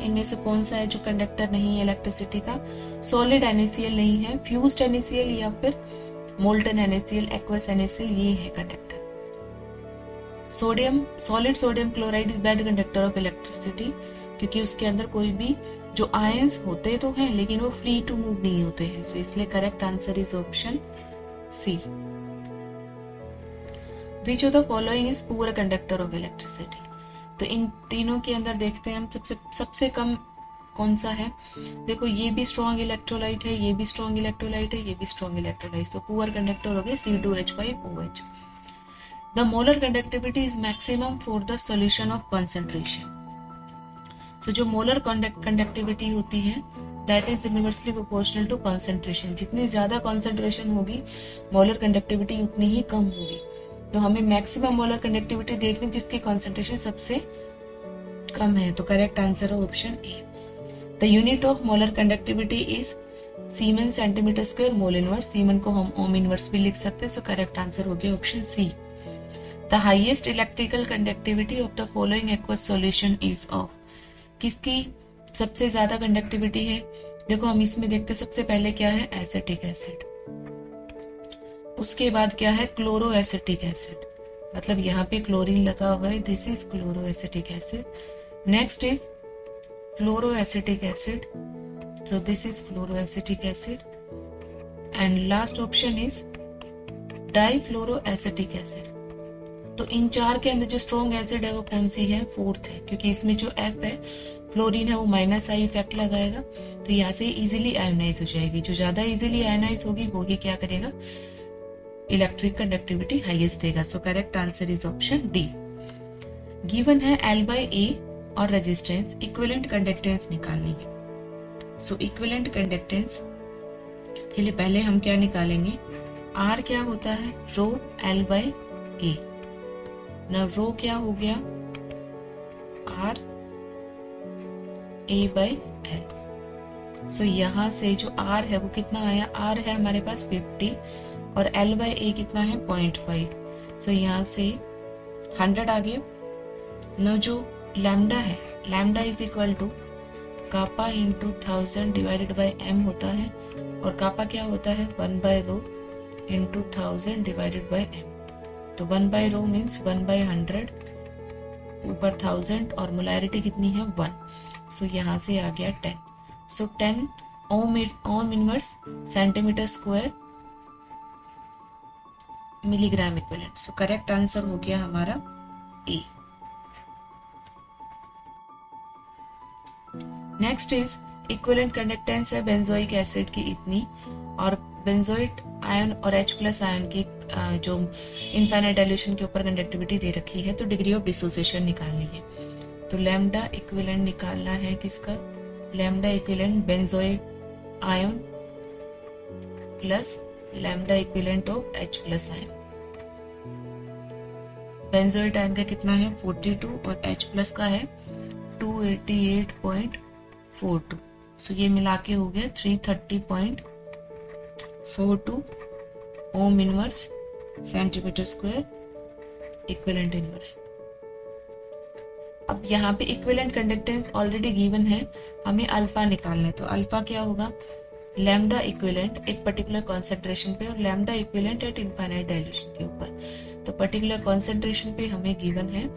इनमें से कौन सा है जो कंडक्टर नहीं है इलेक्ट्रिसिटी का, सॉलिड NaCl नहीं है, फ्यूज्ड NaCl या फिर मोल्टन NaCl, एक्वस NaCl, ये है conductor. Solid sodium chloride is bad conductor of electricity, क्योंकि उसके अंदर कोई भी जो आयंस होते तो हैं लेकिन वो फ्री टू मूव नहीं होते हैं। सो इसलिए correct answer is option C. Which of the following is poor conductor of electricity, तो इन तीनों के अंदर देखते हैं हम सबसे कम कौन सा है? देखो ये भी स्ट्रॉन्ग इलेक्ट्रोलाइट है, ये भी स्ट्रॉन्ग इलेक्ट्रोलाइट है, ये भी स्ट्रॉन्ग इलेक्ट्रोलाइट, तो पुअर कंडक्टर हो गया C2H5OH। The molar conductivity is maximum for the solution of concentration. तो जो मोलर कंडक्टिविटी होती है that is inversely proportional to concentration. जितनी ज्यादा कंसंट्रेशन होगी मोलर कंडक्टिविटी उतनी ही कम होगी। तो हमें मैक्सिमम मोलर कंडक्टिविटी देखनी जिसकी कंसंट्रेशन सबसे कम है, तो करेक्ट आंसर है option A. The unit of molar conductivity is siemens centimetre square mole inverse. Siemens को हम ओम इनवर्स भी लिख सकते हैं, सो करेक्ट आंसर हो गया option C. The highest electrical conductivity of the following aqueous solution is of. किसकी सबसे ज्यादा कंडक्टिविटी है? देखो हम इसमें देखते सबसे पहले क्या है, एसिटिक एसिड, उसके बाद क्या है, क्लोरो एसिटिक एसिड, मतलब यहाँ पे क्लोरीन लगा हुआ है, this is chloroacetic acid. Next is fluoroacetic acid, so this is fluoroacetic acid. And last option is difluoroacetic acid. तो इन चार के अंदर जो स्ट्रॉन्ग एसिड है वो कौन सी है? फोर्थ है, क्योंकि इसमें जो F है फ्लोरीन है वो माइनस आई इफेक्ट लगाएगा, तो यहाँ से इजीली आयोनाइज हो जाएगी। जो ज्यादा इजीली आयोनाइज होगी वो ही क्या करेगा, इलेक्ट्रिक कंडक्टिविटी हाईएस्ट देगा। सो correct answer is option D. Given है L/A और रेजिस्टेंस, इक्विवेलेंट कंडक्टेंस निकालनी है। सो इक्विवेलेंट कंडक्टेंस के लिए पहले हम क्या निकालेंगे, R क्या होता है, रो L/A। ना रो क्या हो गया, R A/L। सो यहां से जो R है वो कितना आया, R है हमारे पास 50 और L/A कितना है 0.5। सो यहाँ से 100 आ गया। न जो लैम्डा है, lambda is equal to kappa into 1000 divided by m होता है, और कापा क्या होता है 1/ρ इंटू 1000 डिवाइडेड बाई m। तो 1/ρ मीन्स 1/100 ऊपर 1000 और मोलैरिटी कितनी है 1। सो यहाँ से आ गया 10। सो 10 ओम inverse centimetre square milligram equivalent. सो करेक्ट आंसर हो गया हमारा ए। नेक्स्ट इज इक्विवेलेंट कंडक्टेंस है बेंजोइक एसिड की इतनी, और बेंजोइट आयन और H+ आयन की जो इनफाइनाइट डाइल्यूशन के ऊपर कंडक्टिविटी दे रखी है, तो डिग्री ऑफ डिसोसिएशन निकालनी है। तो लैम्डा इक्विवेलेंट निकालना है किसका, lambda equivalent benzoate ion plus lambda equivalent of H+ ion. Benzoate ion का कितना है 42 और H+ का है 288.42। सो ये मिला के हो गया 330.42 ओम inverse centimetre square equivalent inverse. अब यहाँ पे इक्विवेलेंट कंडक्टेंस ऑलरेडी गिवन है, हमें अल्फा निकालना है। तो अल्फा क्या होगा, लैम्डा इक्विवेलेंट एक पर्टिकुलर कॉन्सेंट्रेशन पे और lambda equivalent eight infinite dilution के ऊपर। तो पर्टिकुलर कॉन्सेंट्रेशन पे हमें गिवन है,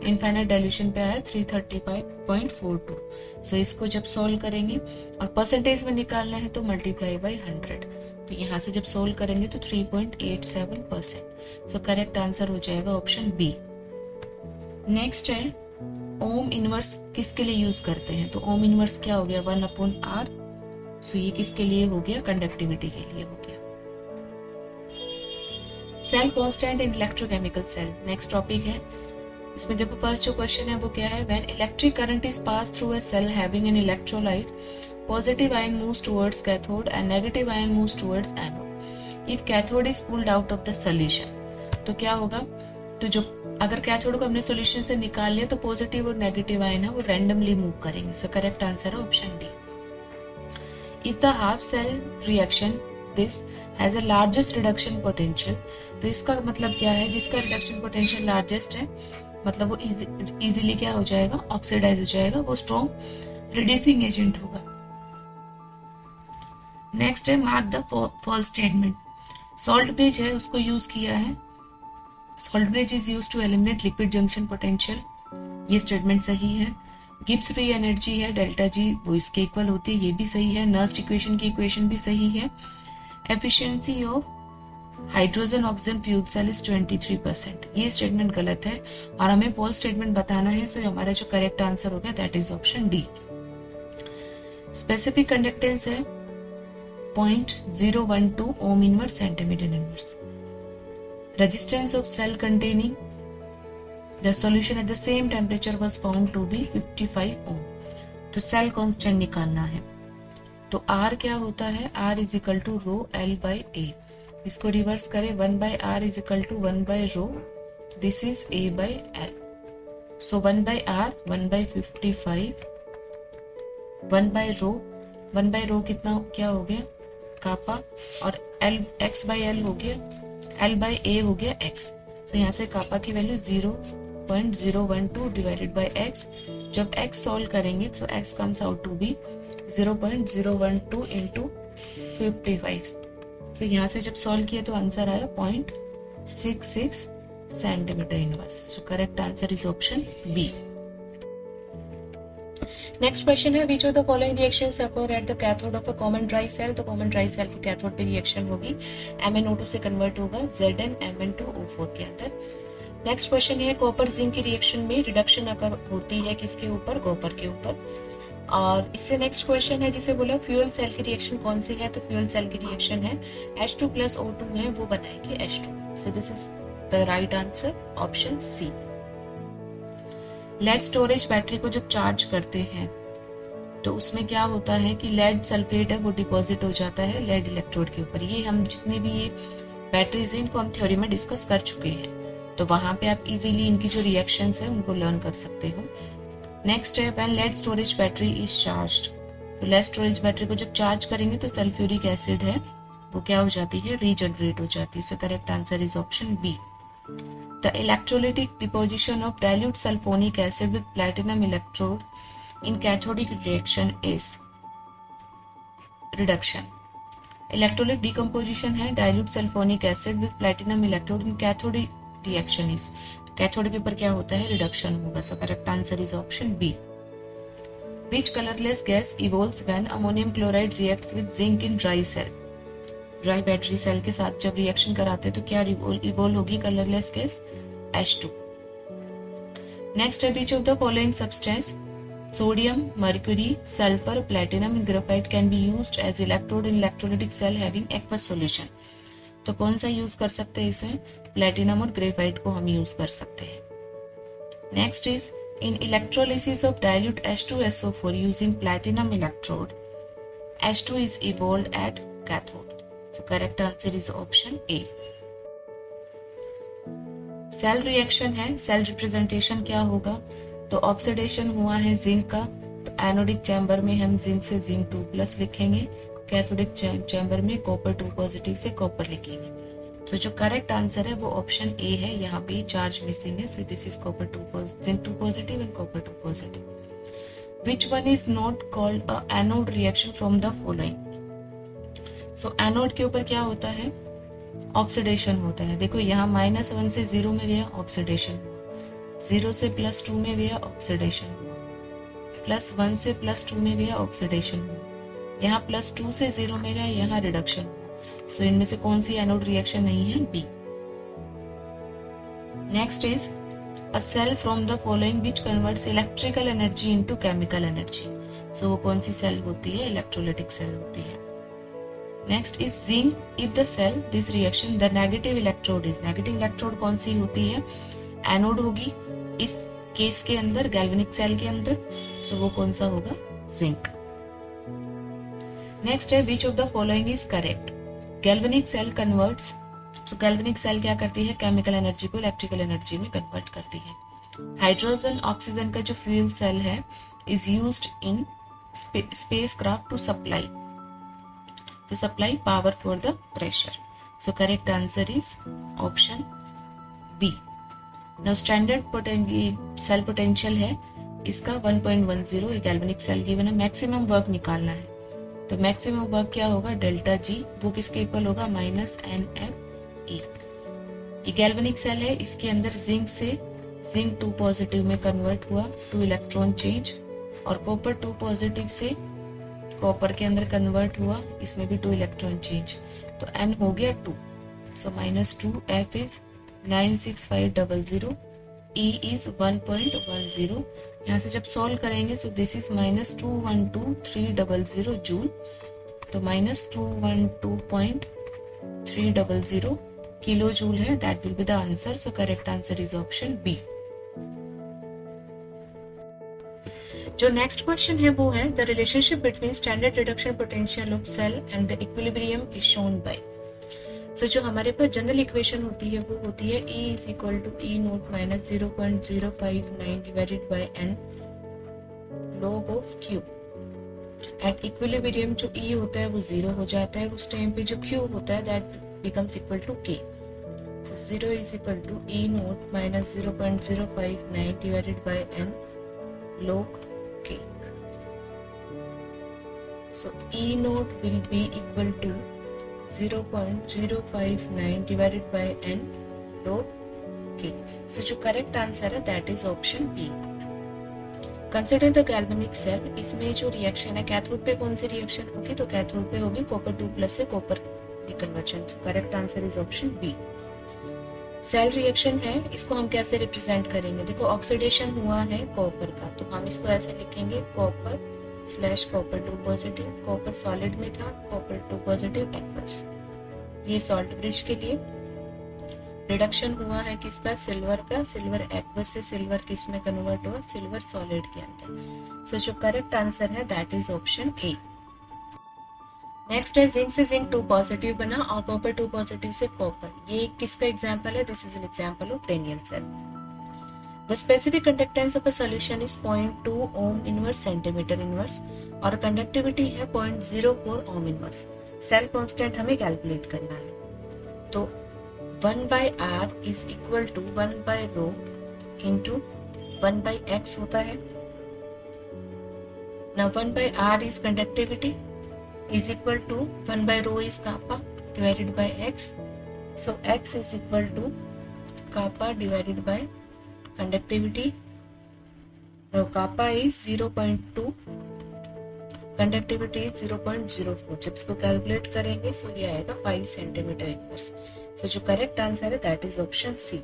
इनफाइनाइट डाइल्यूशन पे आया 335.42। सो इसको जब सोल्व करेंगे और परसेंटेज में निकालना है तो मल्टीप्लाई बाई 100। तो यहाँ से जब सोल्व करेंगे तो 3.87%। सो करेक्ट आंसर हो जाएगा ऑप्शन बी। नेक्स्ट है ओम इनवर्स किसके लिए यूज करते हैं, तो ओम इनवर्स क्या हो गया 1/R। सो ये किसके लिए हो गया, कंडक्टिविटी के लिए हो गया। Cell constant in electrochemical cell next topic है। इसमें देखो फर्स्ट जो क्वेश्चन है वो क्या है, when electric current is pass through a cell having an electrolyte, positive ion moves towards cathode and negative ion moves towards anode. If cathode is pulled out of the solution, तो क्या होगा, तो जो अगर कैथोड को हमने solution से निकाल लिया तो पॉजिटिव और नेगेटिव आयन है वो रैंडमली मूव करेंगे। सो करेक्ट आंसर है option D. If the half cell reaction this has a largest reduction potential, तो इसका मतलब क्या है, जिसका रिडक्शन पोटेंशियल लार्जेस्ट है मतलब वो इजीली क्या हो जाएगा, ऑक्सीडाइज हो जाएगा, वो स्ट्रॉन्ग रिड्यूसिंग एजेंट होगा। नेक्स्ट है mark the false statement. Salt bridge है उसको यूज किया है, salt bridge is use to eliminate liquid junction potential, ये स्टेटमेंट सही है। गिब्स फ्री एनर्जी है डेल्टा जी वो इसके इक्वल होती है, ये भी सही है। नर्स्ट इक्वेशन की इक्वेशन भी सही है। Efficiency of hydrogen oxygen fuel cell is 23%, ये स्टेटमेंट गलत है और हमें फॉल्स स्टेटमेंट बताना है। सो हमारा जो करेक्ट आंसर हो गया that is option D. Specific conductance है 0.012 ohm inverse centimetre inverse. Resistance of cell containing the solution at the same temperature was found to be 55 ohm. तो सेल कांस्टेंट निकालना है. तो R क्या होता है, R is equal to rho L by A. इसको reverse करें, 1 by R is equal to 1 by rho, this is A by L. So 1 by R 1 by 55, 1 by rho कितना क्या हो गया कापा, और L x बाई L हो गया, L by A हो गया x. तो यहाँ से कापा की वैल्यू 0.012 डिवाइडेड बाई x. जब x सॉल्व करेंगे तो x comes out to be 0.012 into 55. तो यहाँ से जब सॉल्व किया तो आंसर आया 0.66 centimetre inverse. So correct answer is option B. Next question है, which of the following reactions occur at the cathode of a common dry cell. तो common dry cell की कैथोड पे रिएक्शन होगी, MnO2 से convert होगा ZnMn2O4 के अंदर. Next question है, कॉपर जिंक की रिएक्शन में रिडक्शन अकर होती है किसके ऊपर, कॉपर के ऊपर. और इससे नेक्स्ट क्वेश्चन है जिसे बोला फ्यूल सेल की रिएक्शन कौन सी है. तो फ्यूल सेल की रिएक्शन है H2 प्लस O2 है, वो बनाएगी H2. So this is the right answer option C. Lead storage battery को जब चार्ज करते हैं तो उसमें क्या होता है कि लेड सल्फेट है वो डिपॉजिट हो जाता है लेड इलेक्ट्रोड के ऊपर. ये हम जितनी भी ये बैटरीज हैं इनको हम थ्योरी में डिस्कस कर चुके हैं, तो वहां पे आप इजीली इनकी जो रिएक्शंस है उनको लर्न कर सकते हो. नेक्स्ट है, when lead storage battery is charged. तो लेड स्टोरेज बैटरी को जब चार्ज करेंगे तो सल्फ्यूरिक एसिड है वो क्या हो जाती है, रीजनरेट हो जाती है. So correct answer is option B. The electrolytic deposition of dilute sulfonic acid with platinum electrode in cathodic reaction is reduction. Electrolyte decomposition है dilute sulfonic acid with platinum electrode in cathodic reaction is. Cathode के ऊपर क्या होता है, reduction होगा. So correct answer is option B. Which colorless gas evolves when ammonium chloride reacts with zinc in dry cell. Dry battery cell के साथ जब reaction कराते हैं तो क्या इवोल्व होगी कलरलेस गैस, H2. नेक्स्ट है, which of the following substance sodium, mercury, sulphur, platinum and graphite can be used as electrode in electrolytic cell having aqueous solution. तो कौन सा यूज कर सकते हैं इसमें, प्लेटिनम और ग्रेफाइट को हम यूज कर सकते हैं. Next is, in electrolysis of dilute H2SO4 using platinum electrode, H2 is evolved at cathode. So correct answer is option A. Cell reaction है, सेल रिप्रेजेंटेशन क्या होगा, तो ऑक्सीडेशन हुआ है जिंक का, तो एनोडिक चैम्बर में हम जिंक से जिंक 2 प्लस लिखेंगे, कैथोडिक चैम्बर में कॉपर 2 पॉजिटिव से कॉपर लिखेंगे. तो जो करेक्ट आंसर है वो ऑप्शन ए है. यहाँ पे चार्ज मिसिंग है, सो this is copper 2 zinc 2 positive and copper 2 positive. Which one is not called a anode reaction from the following. So anode के ऊपर क्या होता है, ऑक्सीडेशन होता है. देखो यहाँ -1 से 0 में गया ऑक्सीडेशन हुआ, 0 से +2 में गया ऑक्सीडेशन हुआ, +1 से +2 में गया ऑक्सीडेशन हुआ, यहाँ +2 से 0 में गया, यहाँ रिडक्शन हुआ. सो इनमें से कौन सी एनोड रिएक्शन नहीं है, B. Next is, a cell from the following which converts electrical energy into chemical energy. So वो कौन सी सेल होती है, इलेक्ट्रोलाइटिक सेल होती है. Next, if the cell this reaction the negative electrode is, negative electrode कौन सी होती है, anode होगी इस केस के अंदर, गैल्वेनिक सेल के अंदर. सो वो कौन सा होगा, जिंक. नेक्स्ट है, which of the following is correct. Galvanic cell converts. तो गैल्वेनिक सेल क्या करती है, केमिकल एनर्जी को इलेक्ट्रिकल एनर्जी में कन्वर्ट करती है. हाइड्रोजन ऑक्सीजन का जो फ्यूल सेल है is used in spacecraft to supply power for the pressure. So correct answer is option B. Now standard cell potential है इसका 1.10. ये गैल्वेनिक सेल गिवन है. मैक्सिमम वर्क निकालना है, तो मैक्सिमम वर्क क्या होगा, डेल्टा G, वो किसके इक्वल होगा, -NFE. ये गैल्वेनिक सेल है, इसके अंदर जिंक से जिंक 2 पॉजिटिव में कन्वर्ट हुआ, 2 इलेक्ट्रॉन चेंज, और कॉपर 2 पॉजिटिव से कॉपर के अंदर कन्वर्ट हुआ, इसमें भी 2 इलेक्ट्रॉन चेंज, तो N हो गया 2. सो -2, F इज 96500, E is 1.10, यहाँ से जब सॉल्व करेंगे सो दिस इज -212300 जूल, तो -212.300 किलो जूल है, that will be the answer. So correct answer is option B. जो नेक्स्ट क्वेश्चन है वो है the relationship between standard reduction potential of cell and the equilibrium is shown by. So जो हमारे पास general equation होती है वो होती है E is equal to E naught minus 0.059 divided by n log of Q। At equilibrium जो E होता है वो 0 हो जाता है, उस टाइम पे जो Q होता है that becomes equal to K। So 0 is equal to E naught minus 0.059 divided by n log K। So E naught will be equal to 0.059 divided by n log K। So जो correct answer है that is option B। Consider the galvanic cell। इसमें जो reaction है cathode पे कौन सी reaction होगी, तो cathode पे होगी कॉपर 2 प्लस से copper reconversion. Correct answer is option B. Cell reaction है, इसको हम कैसे रिप्रेजेंट करेंगे, देखो ऑक्सीडेशन हुआ है कॉपर का, तो हम इसको ऐसे लिखेंगे copper slash copper 2 positive, copper solid में था, कॉपर 2 पॉजिटिव एक्वस। ये सॉल्ट ब्रिज के लिए रिडक्शन हुआ है किसका, सिल्वर का, सिल्वर एक्वस से सिल्वर किस में कन्वर्ट हुआ, सिल्वर सॉलिड के अंदर। सो जो करेक्ट आंसर है that is option A. Next है जिंक से जिंक 2 पॉजिटिव बना और कॉपर 2 पॉजिटिव से कॉपर। ये किसका एग्जांपल है, this is an example of Daniell cell. The specific conductance of a solution is 0.2 ohm inverse centimetre inverse और कंडक्टिविटी है 0.04 ओम इनवर्स। सेल कांस्टेंट हमें कैलकुलेट करना है, तो 1/r is equal to 1/ρ into 1/x होता है ना। 1/r is conductivity is equal to 1/ρ is kappa divided by x, so x is equal to kappa divided by conductivity। now kappa is 0.2, conductivity is 0.04। जब इसको calculate करेंगे सो ये आएगा 5 centimetre inverse. So जो correct answer है that is option C.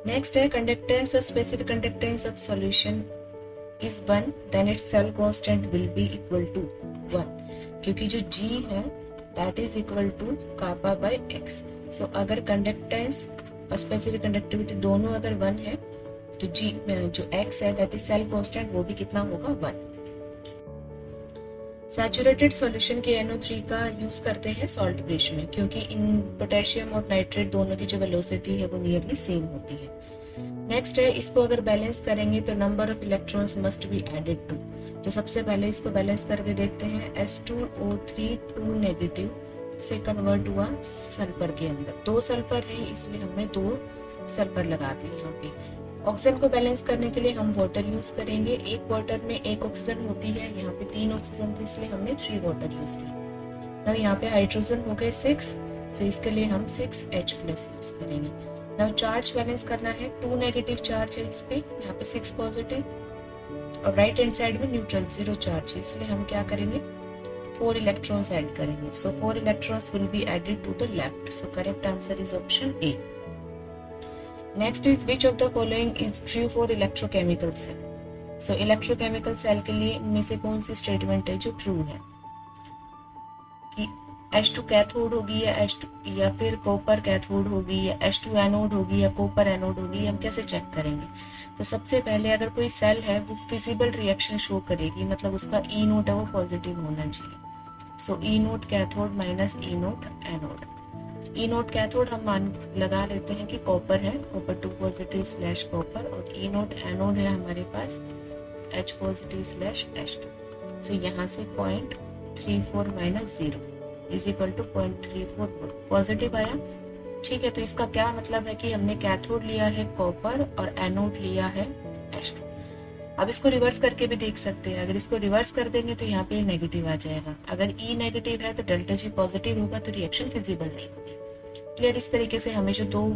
Next है conductance और specific conductance of solution is 1 then its cell constant will be equal to 1, क्योंकि जो G है that is equal to kappa by x। so अगर conductance और specific conductivity दोनों अगर 1 है तो G जो x है that is सेल कांस्टेंट वो भी कितना होगा 1। सैचुरेटेड सॉल्यूशन के NO3 का यूज करते हैं सॉल्ट ब्रिज में, क्योंकि इन पोटेशियम और नाइट्रेट दोनों की जो वेलोसिटी है वो नियरली सेम होती है। नेक्स्ट है इसको अगर बैलेंस करेंगे तो number of electrons must be added to. तो सबसे पहले इसको बैलेंस करके देखते हैं। S2O3 2 नेगेटिव से कन्वर्ट हुआ सल्फर के अंदर, 2 सल्फर है इसलिए हमने 2 सल्फर लगा दिए यहाँ पे। ऑक्सीजन को बैलेंस करने के लिए हम वाटर यूज करेंगे, एक वाटर में 1 ऑक्सीजन होती है, यहाँ पे 3 ऑक्सीजन थी इसलिए हमने 3 वाटर यूज की। अब यहाँ पे हाइड्रोजन हो गए 6, तो इसके लिए हम 6H+ यूज करेंगे। नाउ चार्ज बैलेंस करना है, 2 नेगेटिव चार्ज है इस पे, यहाँ पे 6 पॉजिटिव और राइट हैंड साइड में न्यूट्रल 0 चार्ज है, इसलिए हम क्या करेंगे 4 इलेक्ट्रॉन्स ऐड करेंगे। So 4 electrons will be added to the left. So correct answer is option A. Next is which of the following is true for electrochemical cell. So electrochemical cell के लिए इनमें से कौन सी स्टेटमेंट है जो true है, कि H2 कैथोड होगी या H2 या फिर कॉपर कैथोड होगी या H2 एनोड होगी या कॉपर एनोड होगी, हम कैसे चेक करेंगे। तो सबसे पहले अगर कोई सेल है वो फिजिबल रिएक्शन शो करेगी, मतलब उसका E नोट है वो पॉजिटिव होना चाहिए। So E naught cathode minus E naught anode. E naught cathode हम मान लगा लेते हैं कि कॉपर है, कॉपर 2 पॉजिटिव स्लैश कॉपर, और E नोट एनोड है हमारे पास H positive slash H2। So यहाँ से 0.34 minus 0 is equal to 0.34 positive आया। ठीक है, तो इसका क्या मतलब है कि हमने कैथोड लिया है कॉपर और एनोड लिया है H2। अब इसको रिवर्स करके भी देख सकते हैं, अगर इसको रिवर्स कर देंगे तो यहाँ पे नेगेटिव आ जाएगा। अगर E नेगेटिव है तो डेल्टा G पॉजिटिव होगा, तो रिएक्शन फिजिबल नहीं होगी। क्लियर। इस तरीके से हमें जो 2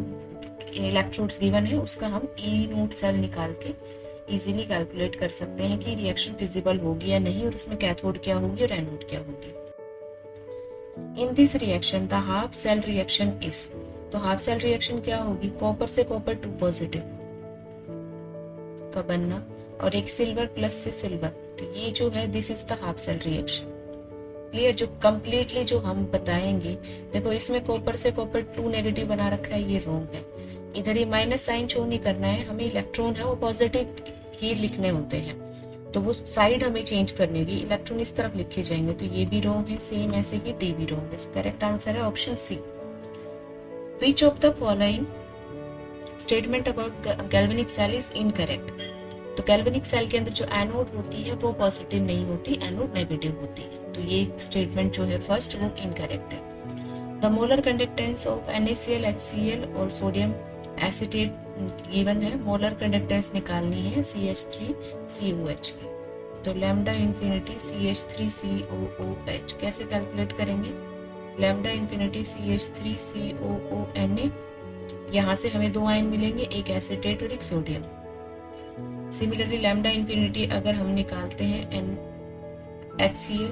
इलेक्ट्रोड्स गिवन है उसका हम E नोट सेल निकाल के इजीली कैलकुलेट कर सकते हैं कि रिएक्शन फिजिबल होगी या नहीं और उसमें कैथोड क्या होगी और एनोड क्या होगी। In this reaction the half cell reaction is, तो हाफ सेल रिएक्शन क्या होगी, कॉपर से कॉपर 2 पॉजिटिव का बनना और एक सिल्वर प्लस से सिल्वर, तो ये जो है this is the half cell reaction. Clear? जो कंप्लीटली जो हम बताएंगे, देखो इसमें कॉपर से कॉपर 2 नेगेटिव बना रखा है, ये रॉन्ग है। इधर ये माइनस साइन शो नहीं करना है, हमें इलेक्ट्रॉन है वो पॉजिटिव ही लिखने होते हैं, तो वो साइड हमें चेंज करनी होगी, इलेक्ट्रॉन इस तरफ लिखे जाएंगे, तो ये भी रॉन्ग है, सेम ऐसे ही डी भी रॉन्ग है। करेक्ट आंसर है option C. Which of the following statement about galvanic cell is incorrect? तो गैल्वेनिक सेल के अंदर जो एनोड होती है वो पॉजिटिव नहीं होती, एनोड नेगेटिव होती है, तो ये स्टेटमेंट जो है फर्स्ट वो इनकरेक्ट है। The molar conductance of NaCl HCl और सोडियम एसीटेट गिवन है, मोलर कंडक्टेंस निकालनी है CH3COOH की, तो लैम्डा इंफिनिटी CH3COOH कैसे कैलकुलेट करेंगे? लैम्डा इंफिनिटी CH3COONA, यहाँ से हमें 2 आयन मिलेंगे, एक एसीटेट और एक सोडियम। सिमिलरली लैम्डा इंफिनिटी अगर हम निकालते हैं NaHCl,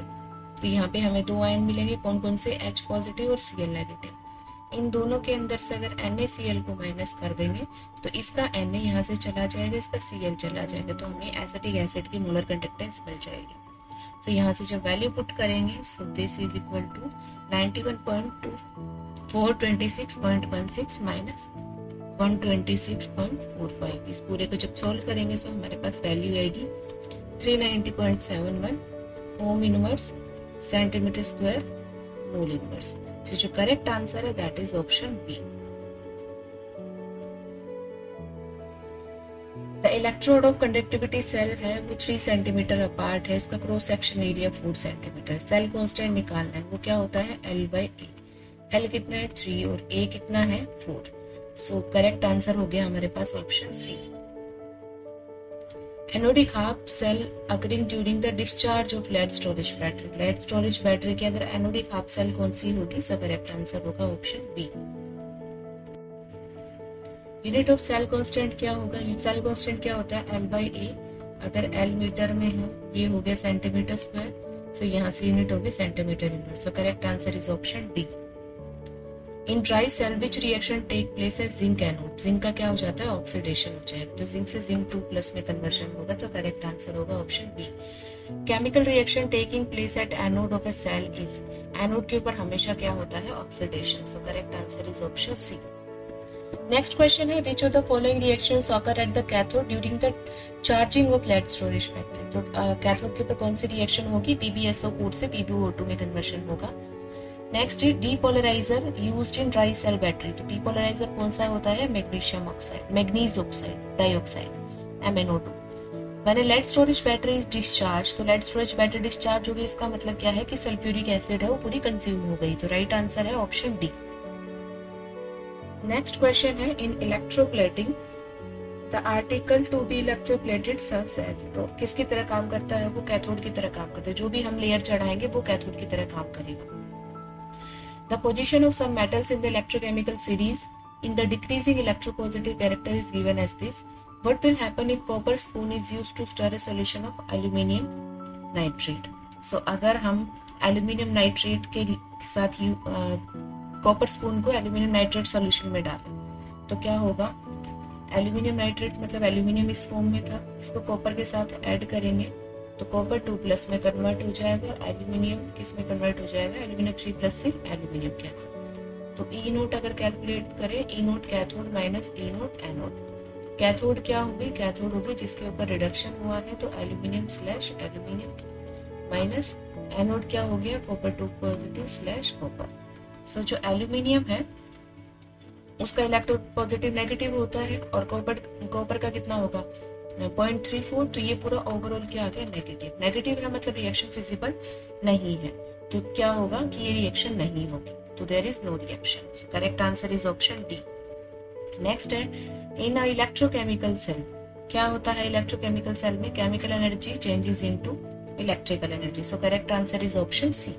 तो यहाँ पे हमें 2 आयन मिलेंगे, कौन कौन से? H पॉजिटिव और Cl नेगेटिव। इन दोनों के अंदर से अगर NaCl को माइनस कर देंगे तो इसका Na यहाँ से चला जाएगा, इसका Cl चला जाएगा, तो हमें एसिटिक एसिड की मोलर कंडक्टेंस मिल जाएगी। तो यहाँ से जब वैल्यू पुट करेंगे, so this is equal to 91.426.16 minus 126.45। इस पूरे को जब सोल्व करेंगे तो हमारे पास वैल्यू आएगी 390.71 ohm inverse centimetre square mole inverse. तो जो करेक्ट आंसर है that is option B. The electrode of conductivity cell है वो 3 सेंटीमीटर अपार्ट है, इसका cross section area 4 centimetre. Cell constant निकालना है, वो क्या होता है? L/A। L कितना है? 3 और A कितना है? 4। सो करेक्ट आंसर हो गया हमारे पास option C. Anodic half cell occurring during the discharge of lead storage battery. Lead storage battery के अंदर एनोडिक हाफ सेल कौन सी होगी? सो करेक्ट आंसर होगा option B. Unit of cell constant क्या होगा? सेल कांस्टेंट क्या होता है? L/A। अगर L मीटर में है, ये हो गया सेंटीमीटर स्क्वायर, सो यहाँ से यूनिट हो गई centimetre inverse. So correct answer is option D. In dry cell which reaction take place है? Zinc anode. जिंक का क्या हो जाता है? ऑक्सीडेशन हो जाएगा, तो जिंक से जिंक 2+ में कन्वर्शन होगा, तो करेक्ट आंसर होगा option B. Chemical reaction taking place at anode of a cell is. Anode के ऊपर हमेशा क्या होता है? Oxidation. So correct answer is option C. Next question है which of the following reactions occur at the cathode during the charging of lead storage battery. तो cathode के ऊपर कौन सी रिएक्शन होगी? PbSO4 से PbO2 में कन्वर्शन होगा। नेक्स्ट है depolarizer used in dry cell battery. तो डीपोलराइजर कौन सा होता है? Magnesium oxide, manganese oxide dioxide MnO2। When a lead storage battery is discharged, तो लेड स्टोरेज बैटरी डिस्चार्ज होगी, इसका मतलब क्या है कि सल्फ्यूरिक एसिड है वो पूरी कंज्यूम हो गई, तो राइट आंसर है ऑप्शन डी। नेक्स्ट क्वेश्चन है in electroplating the article to be electroplated serves as. तो किसकी तरह काम करता है? वो कैथोड की तरह काम करता है, जो भी हम लेयर चढ़ाएंगे वो कैथोड की तरह काम करेगा। The position of some metals in the electrochemical series in the decreasing electropositive character is given as this. What will happen if copper spoon is used to stir a solution of aluminium nitrate? So अगर हम aluminium nitrate के साथ copper spoon को aluminium nitrate solution में डालें तो क्या होगा? एल्यूमिनियम नाइट्रेट मतलब एल्यूमिनियम इस फॉर्म में था, इसको कॉपर के साथ ऐड करेंगे तो कॉपर 2+ में कन्वर्ट हो जाएगा और एल्यूमिनियम किस में कन्वर्ट हो जाएगा? एल्यूमिनियम 3+ से एल्यूमिनियम कैथोड। तो E0 अगर कैलकुलेट करें, E0 cathode minus E0 anode. Cathode क्या होगी? कैथोड होगी जिसके ऊपर रिडक्शन हुआ है, तो एल्यूमिनियम/एल्यूमिनियम माइनस एनोड क्या हो गया? कॉपर 2+/कॉपर। सो जो एल्यूमिनियम है उसका इलेक्ट्रोपॉजिटिव नेगेटिव होता है और कॉपर का कितना होगा? 0.34, तो ये पूरा ओवरऑल क्या आ गया? नेगेटिव। नेगेटिव है मतलब रिएक्शन फिजिबल नहीं है, तो क्या होगा कि ये रिएक्शन नहीं होगी, तो there is no reaction. Correct answer is option D. Next है इन इलेक्ट्रोकेमिकल सेल क्या होता है? इलेक्ट्रोकेमिकल सेल में chemical energy changes into electrical energy. So correct answer is option C.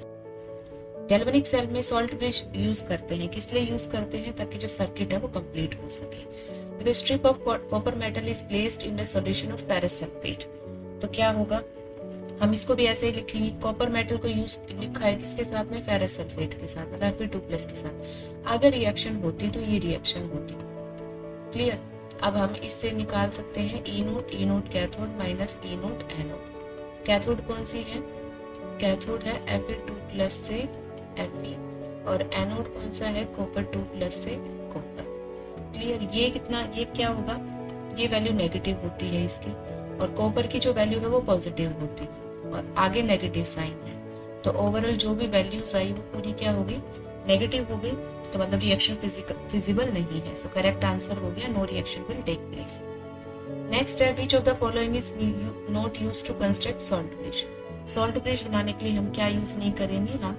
Galvanic cell में सॉल्ट ब्रिज यूज करते हैं, किस लिए यूज करते हैं? ताकि जो सर्किट है वो कंप्लीट हो सके। If a strip of copper metal is placed in a solution of ferrous sulfate, तो क्या होगा? हम इसको भी ऐसे ही लिखेंगे, कॉपर मेटल को यूज लिखा है किसके साथ में? फेरस सल्फेट के साथ, मतलब Fe2+ के साथ। अगर रिएक्शन होती तो ये रिएक्शन होती। क्लियर? अब हम इससे निकाल सकते हैं ई नोट कैथोड माइनस ई नोट एनोड। कैथोड कौन सी है? कैथोड है Fe2+ से Fe और एनोड कौन सा है? Copper 2+ से कॉपर। क्लियर? ये कितना, ये क्या होगा? ये वैल्यू नेगेटिव होती है इसकी, और कॉपर की जो वैल्यू है वो पॉजिटिव होती है और आगे नेगेटिव साइन है, तो ओवरऑल जो भी वैल्यूज आई वो पूरी क्या होगी? नेगेटिव हो गई, तो मतलब रिएक्शन फिजिबल नहीं है। सो करेक्ट आंसर हो गया no reaction will take place. Next है which of the following is not used to construct salt bridge. Salt bridge बनाने के लिए हम क्या यूज नहीं करेंगे? हम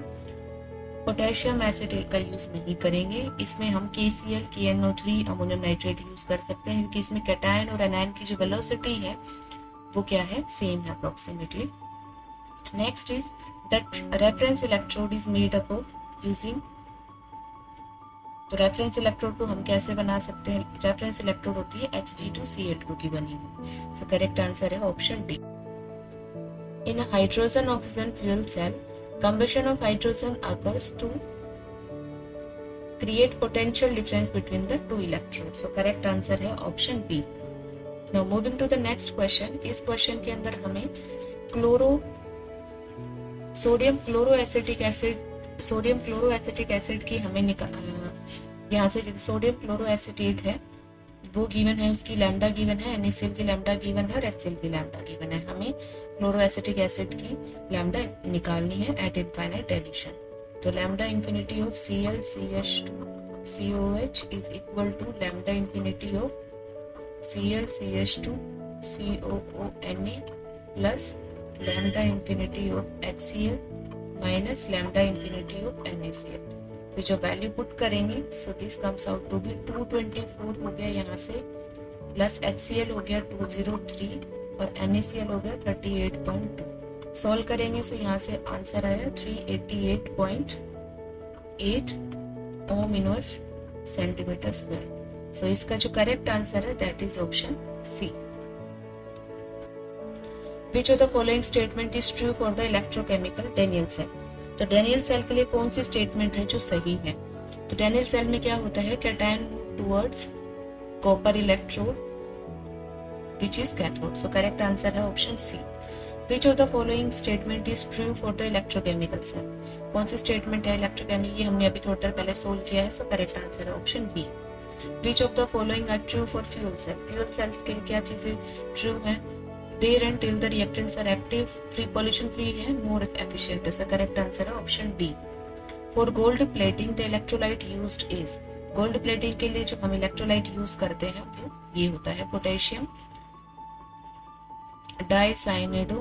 पोटेशियम एसिटेट का यूज नहीं करेंगे। इसमें हम KCl, KNO3, ammonium nitrate use कर सकते हैं, क्योंकि इसमें कैटायन और एनायन की जो वेलोसिटी है वो क्या है? सेम है approximately. Next is that reference electrode is made up of using. तो रेफरेंस इलेक्ट्रोड को हम कैसे बना सकते हैं? रेफरेंस इलेक्ट्रोड होती है Hg2Cl2 की बनी हुई। सो करेक्ट आंसर है option D. In a hydrogen oxygen fuel cell, combustion of hydrogen occurs to create potential difference between the two electrodes. So correct answer है option B. Now moving to the next question. इस question के अंदर हमें sodium chloroacetic acid की हमें यहाँ से sodium क्लोरोएसिटेट है वो गिवन है, उसकी लैम्डा गिवन है, NaCl की लैम्डा गिवन है और HCl की लैम्डा गिवन है। हमें क्लोरोएसिटिक एसिड की लैम्डा निकालनी है एट इनफाइनाइट डाइल्यूशन। तो lambda infinity of ClCH2COH is equal to lambda infinity of ClCH2COONA plus lambda infinity of HCl minus lambda infinity of NaCl। तो जो वैल्यू पुट करेंगे so this comes out to be 224 हो गया यहाँ से, plus HCl हो गया 203 और NaCl हो गया 38.2। सॉल्व करेंगे तो यहाँ से आंसर आया 388.8 ohm inverse centimetre square. So इसका जो करेक्ट आंसर है that is option C. Which of the following statement is true for the electrochemical Daniell cell? तो डेनियल सेल के लिए कौन सी स्टेटमेंट है जो सही है? तो डेनियल सेल में क्या होता है? Cation move towards copper electrode which is cathode. So correct answer है option C. Which of the following statement is true for the electrochemical cell? कौन सी स्टेटमेंट है इलेक्ट्रोकेमिकल? ये हमने अभी थोड़ी देर पहले सोल्व किया है। सो करेक्ट आंसर है option B. Which of the following are true for fuel cell? Fuel cells के लिए क्या चीजें ट्रू है? They run till the reactants are active, free pollution free है, more efficient। So correct answer है option D. For gold plating the electrolyte used is। Gold plating के लिए जो हम इलेक्ट्रोलाइट यूज करते हैं वो ये होता है पोटेशियम डाइसाइनेडो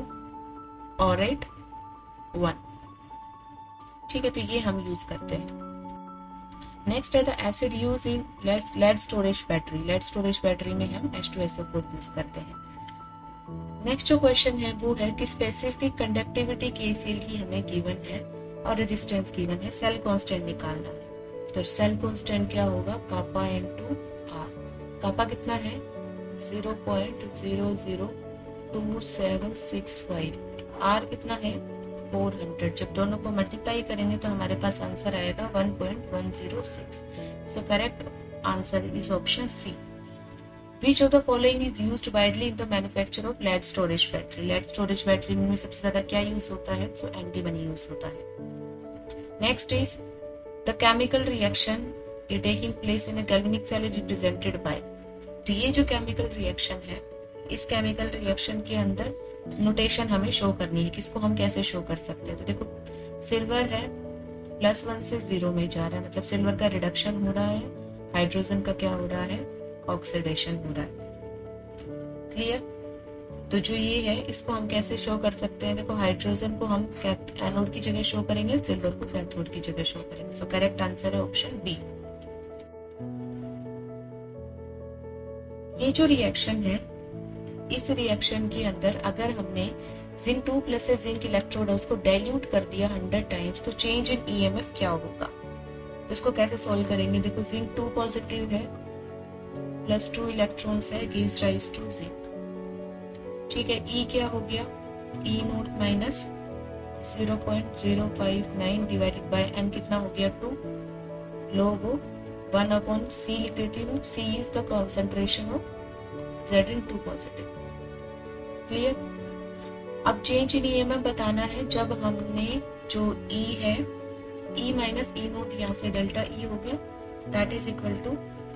ऑरेट 1। ठीक है, तो ये हम यूज करते हैं। नेक्स्ट है the acid use in lead storage battery. Lead storage battery में हम H2SO4 यूज करते हैं। नेक्स्ट जो क्वेश्चन है वो है कि स्पेसिफिक कंडक्टिविटी KCl की हमें गिवन है और रेजिस्टेंस गिवन है, सेल कांस्टेंट निकालना है। तो सेल कांस्टेंट क्या होगा? कापा इनटू आर। कापा कितना है? 0.002765। आर कितना है? 400। जब दोनों को मल्टीप्लाई करेंगे तो हमारे पास आंसर आएगा 1.106। So correct answer is option C. Which of the following is used widely in the manufacture of lead storage battery? lead storage battery में सबसे ज्यादा क्या यूज होता है? So antimony यूज होता है। Next is the chemical reaction taking place in a galvanic cell is represented by। तो ये जो केमिकल रिएक्शन है, इस केमिकल रिएक्शन के अंदर नोटेशन हमें शो करनी है। किसको हम कैसे शो कर सकते हैं? तो देखो सिल्वर है +1 से 0 में जा रहा है, मतलब सिल्वर का रिडक्शन हो रहा है, हाइड्रोजन का क्या हो रहा है? ऑक्सीडेशन हो रहा है। क्लियर? तो जो ये है इसको हम कैसे शो कर सकते हैं? देखो हाइड्रोजन को हम एनोड की जगह शो करेंगे, सिल्वर को कैथोड की जगह शो करेंगे। सो करेक्ट आंसर है ऑप्शन बी। ये जो रिएक्शन है, इस रिएक्शन के अंदर अगर हमने जिंक 2+ से जिंक इलेक्ट्रोड है उसको डाइल्यूट कर दिया 100 टाइम्स तो चेंज इन EMF क्या होगा? तो इसको कैसे सॉल्व करेंगे? देखो जिंक 2 पॉजिटिव है, +2 इलेक्ट्रॉन्स है, गिव्स राइज टू जिंक। ठीक है, E क्या हो गया? E0 minus 0.059 divided by N कितना हो गया? 2 log ऑफ 1/c लिख देती हूँ. C is the concentration of Z in 2 positive. Clear. अब चेंज इन ईएमएफ बताना है जब हमने जो E है E माइनस E नोट यहाँ से डेल्टा E हो गया, that is equal to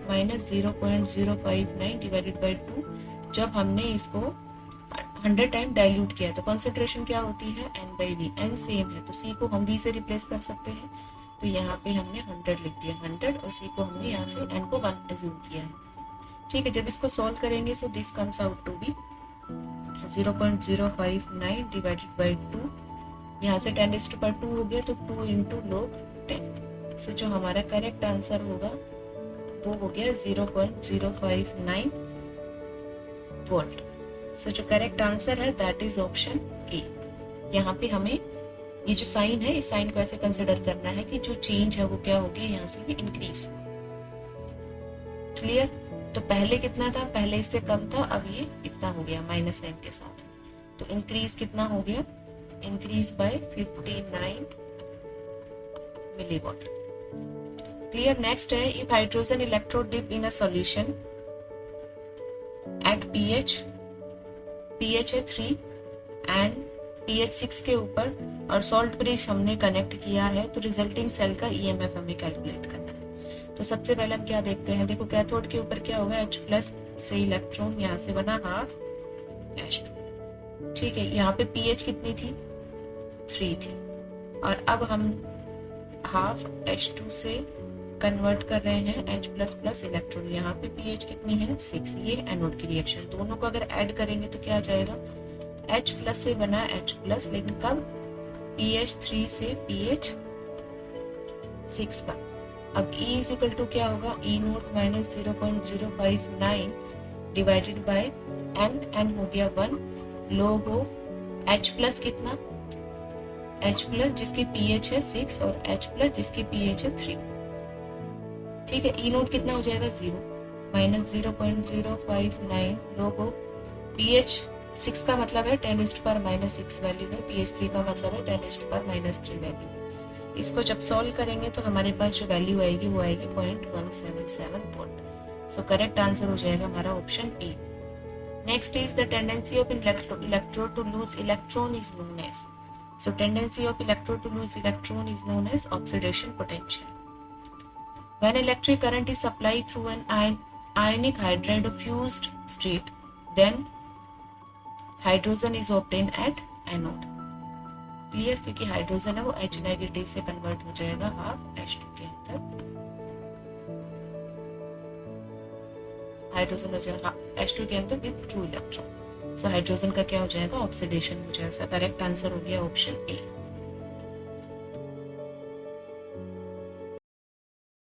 minus 0.059 divided by 2. जब हमने इसको 100 टाइम डाइल्यूट किया तो कॉन्सेंट्रेशन क्या होती है n by V. n same है तो C को हम V से रिप्लेस कर सकते हैं, तो यहाँ पे हमने 100 लिख दिया 100 और C को हमने यहाँ से n को 1 एज्यूम किया है. ठीक है. जब इसको सॉल्व करेंगे so this comes out to be 0.059 divided by 2. यहाँ से 10⁻² हो गया तो 2 इंटू log 10 से जो हमारा करेक्ट आंसर होगा वो हो गया 0.059 वोल्ट. सो जो करेक्ट आंसर है दैट इज ऑप्शन ए. यहाँ पे हमें ये जो साइन है इस साइन को ऐसे कंसिडर करना है कि जो चेंज है वो क्या हो गया, यहाँ से भी इंक्रीज हो. क्लियर. तो पहले कितना था, पहले इससे कम था, अब ये इतना हो गया माइनस n के साथ. तो इंक्रीज कितना हो गया, increase by 59 milliwatt. Clear. Next है if hydrogen electrode dip in a solution at pH है 3 एंड pH 6 के ऊपर और सॉल्ट ब्रिज हमने कनेक्ट किया है, तो रिजल्टिंग सेल का ईएमएफ हमें कैलकुलेट करना है. तो सबसे पहले हम क्या देखते हैं, देखो कैथोड के ऊपर क्या होगा, H प्लस से इलेक्ट्रॉन यहाँ से बना हाफ H2. ठीक है. यहाँ पे pH कितनी थी, 3 थी, और अब हम हाफ H2 से कन्वर्ट कर रहे हैं H प्लस प्लस इलेक्ट्रॉन. यहाँ पे pH कितनी है, 6. ये एनोड की रिएक्शन, दोनों को अगर ऐड करेंगे तो क्या आ जाएगा, H प्लस से बना H प्लस, लेकिन कब, pH 3 से pH 6 का. अब E इज इक्वल टू क्या होगा, E naught minus 0.059 divided by n हो गया 1 log ऑफ H प्लस कितना, H प्लस जिसकी pH है 6 और H प्लस जिसकी pH है 3. ठीक है. E नोट कितना हो जाएगा, 0 माइनस 0.059 log ऑफ pH 6 का मतलब है 10⁻⁻6 वैल्यू है, pH 3 का मतलब है 10⁻⁻3 वैल्यू. इसको जब सॉल्व करेंगे तो हमारे पास जो वैल्यू आएगी वो आएगी 0.177 वोल्ट. सो करेक्ट आंसर हो जाएगा हमारा option A. Next is the tendency of electrode to lose electron is known as. So tendency of electrode to lose electron is known as oxidation potential. When electric current is supplied through an ionic hydride of fused state, then hydrogen is obtained at anode. Clear. क्योंकि hydrogen है वो H negative से convert हो जाएगा half H2 के अंदर. Hydrogen हो जाएगा H2 के अंदर विद 2 इलेक्ट्रॉन. सो हाइड्रोजन का क्या हो जाएगा, ऑक्सीडेशन हो जाएगा. करेक्ट आंसर हो गया ऑप्शन ए.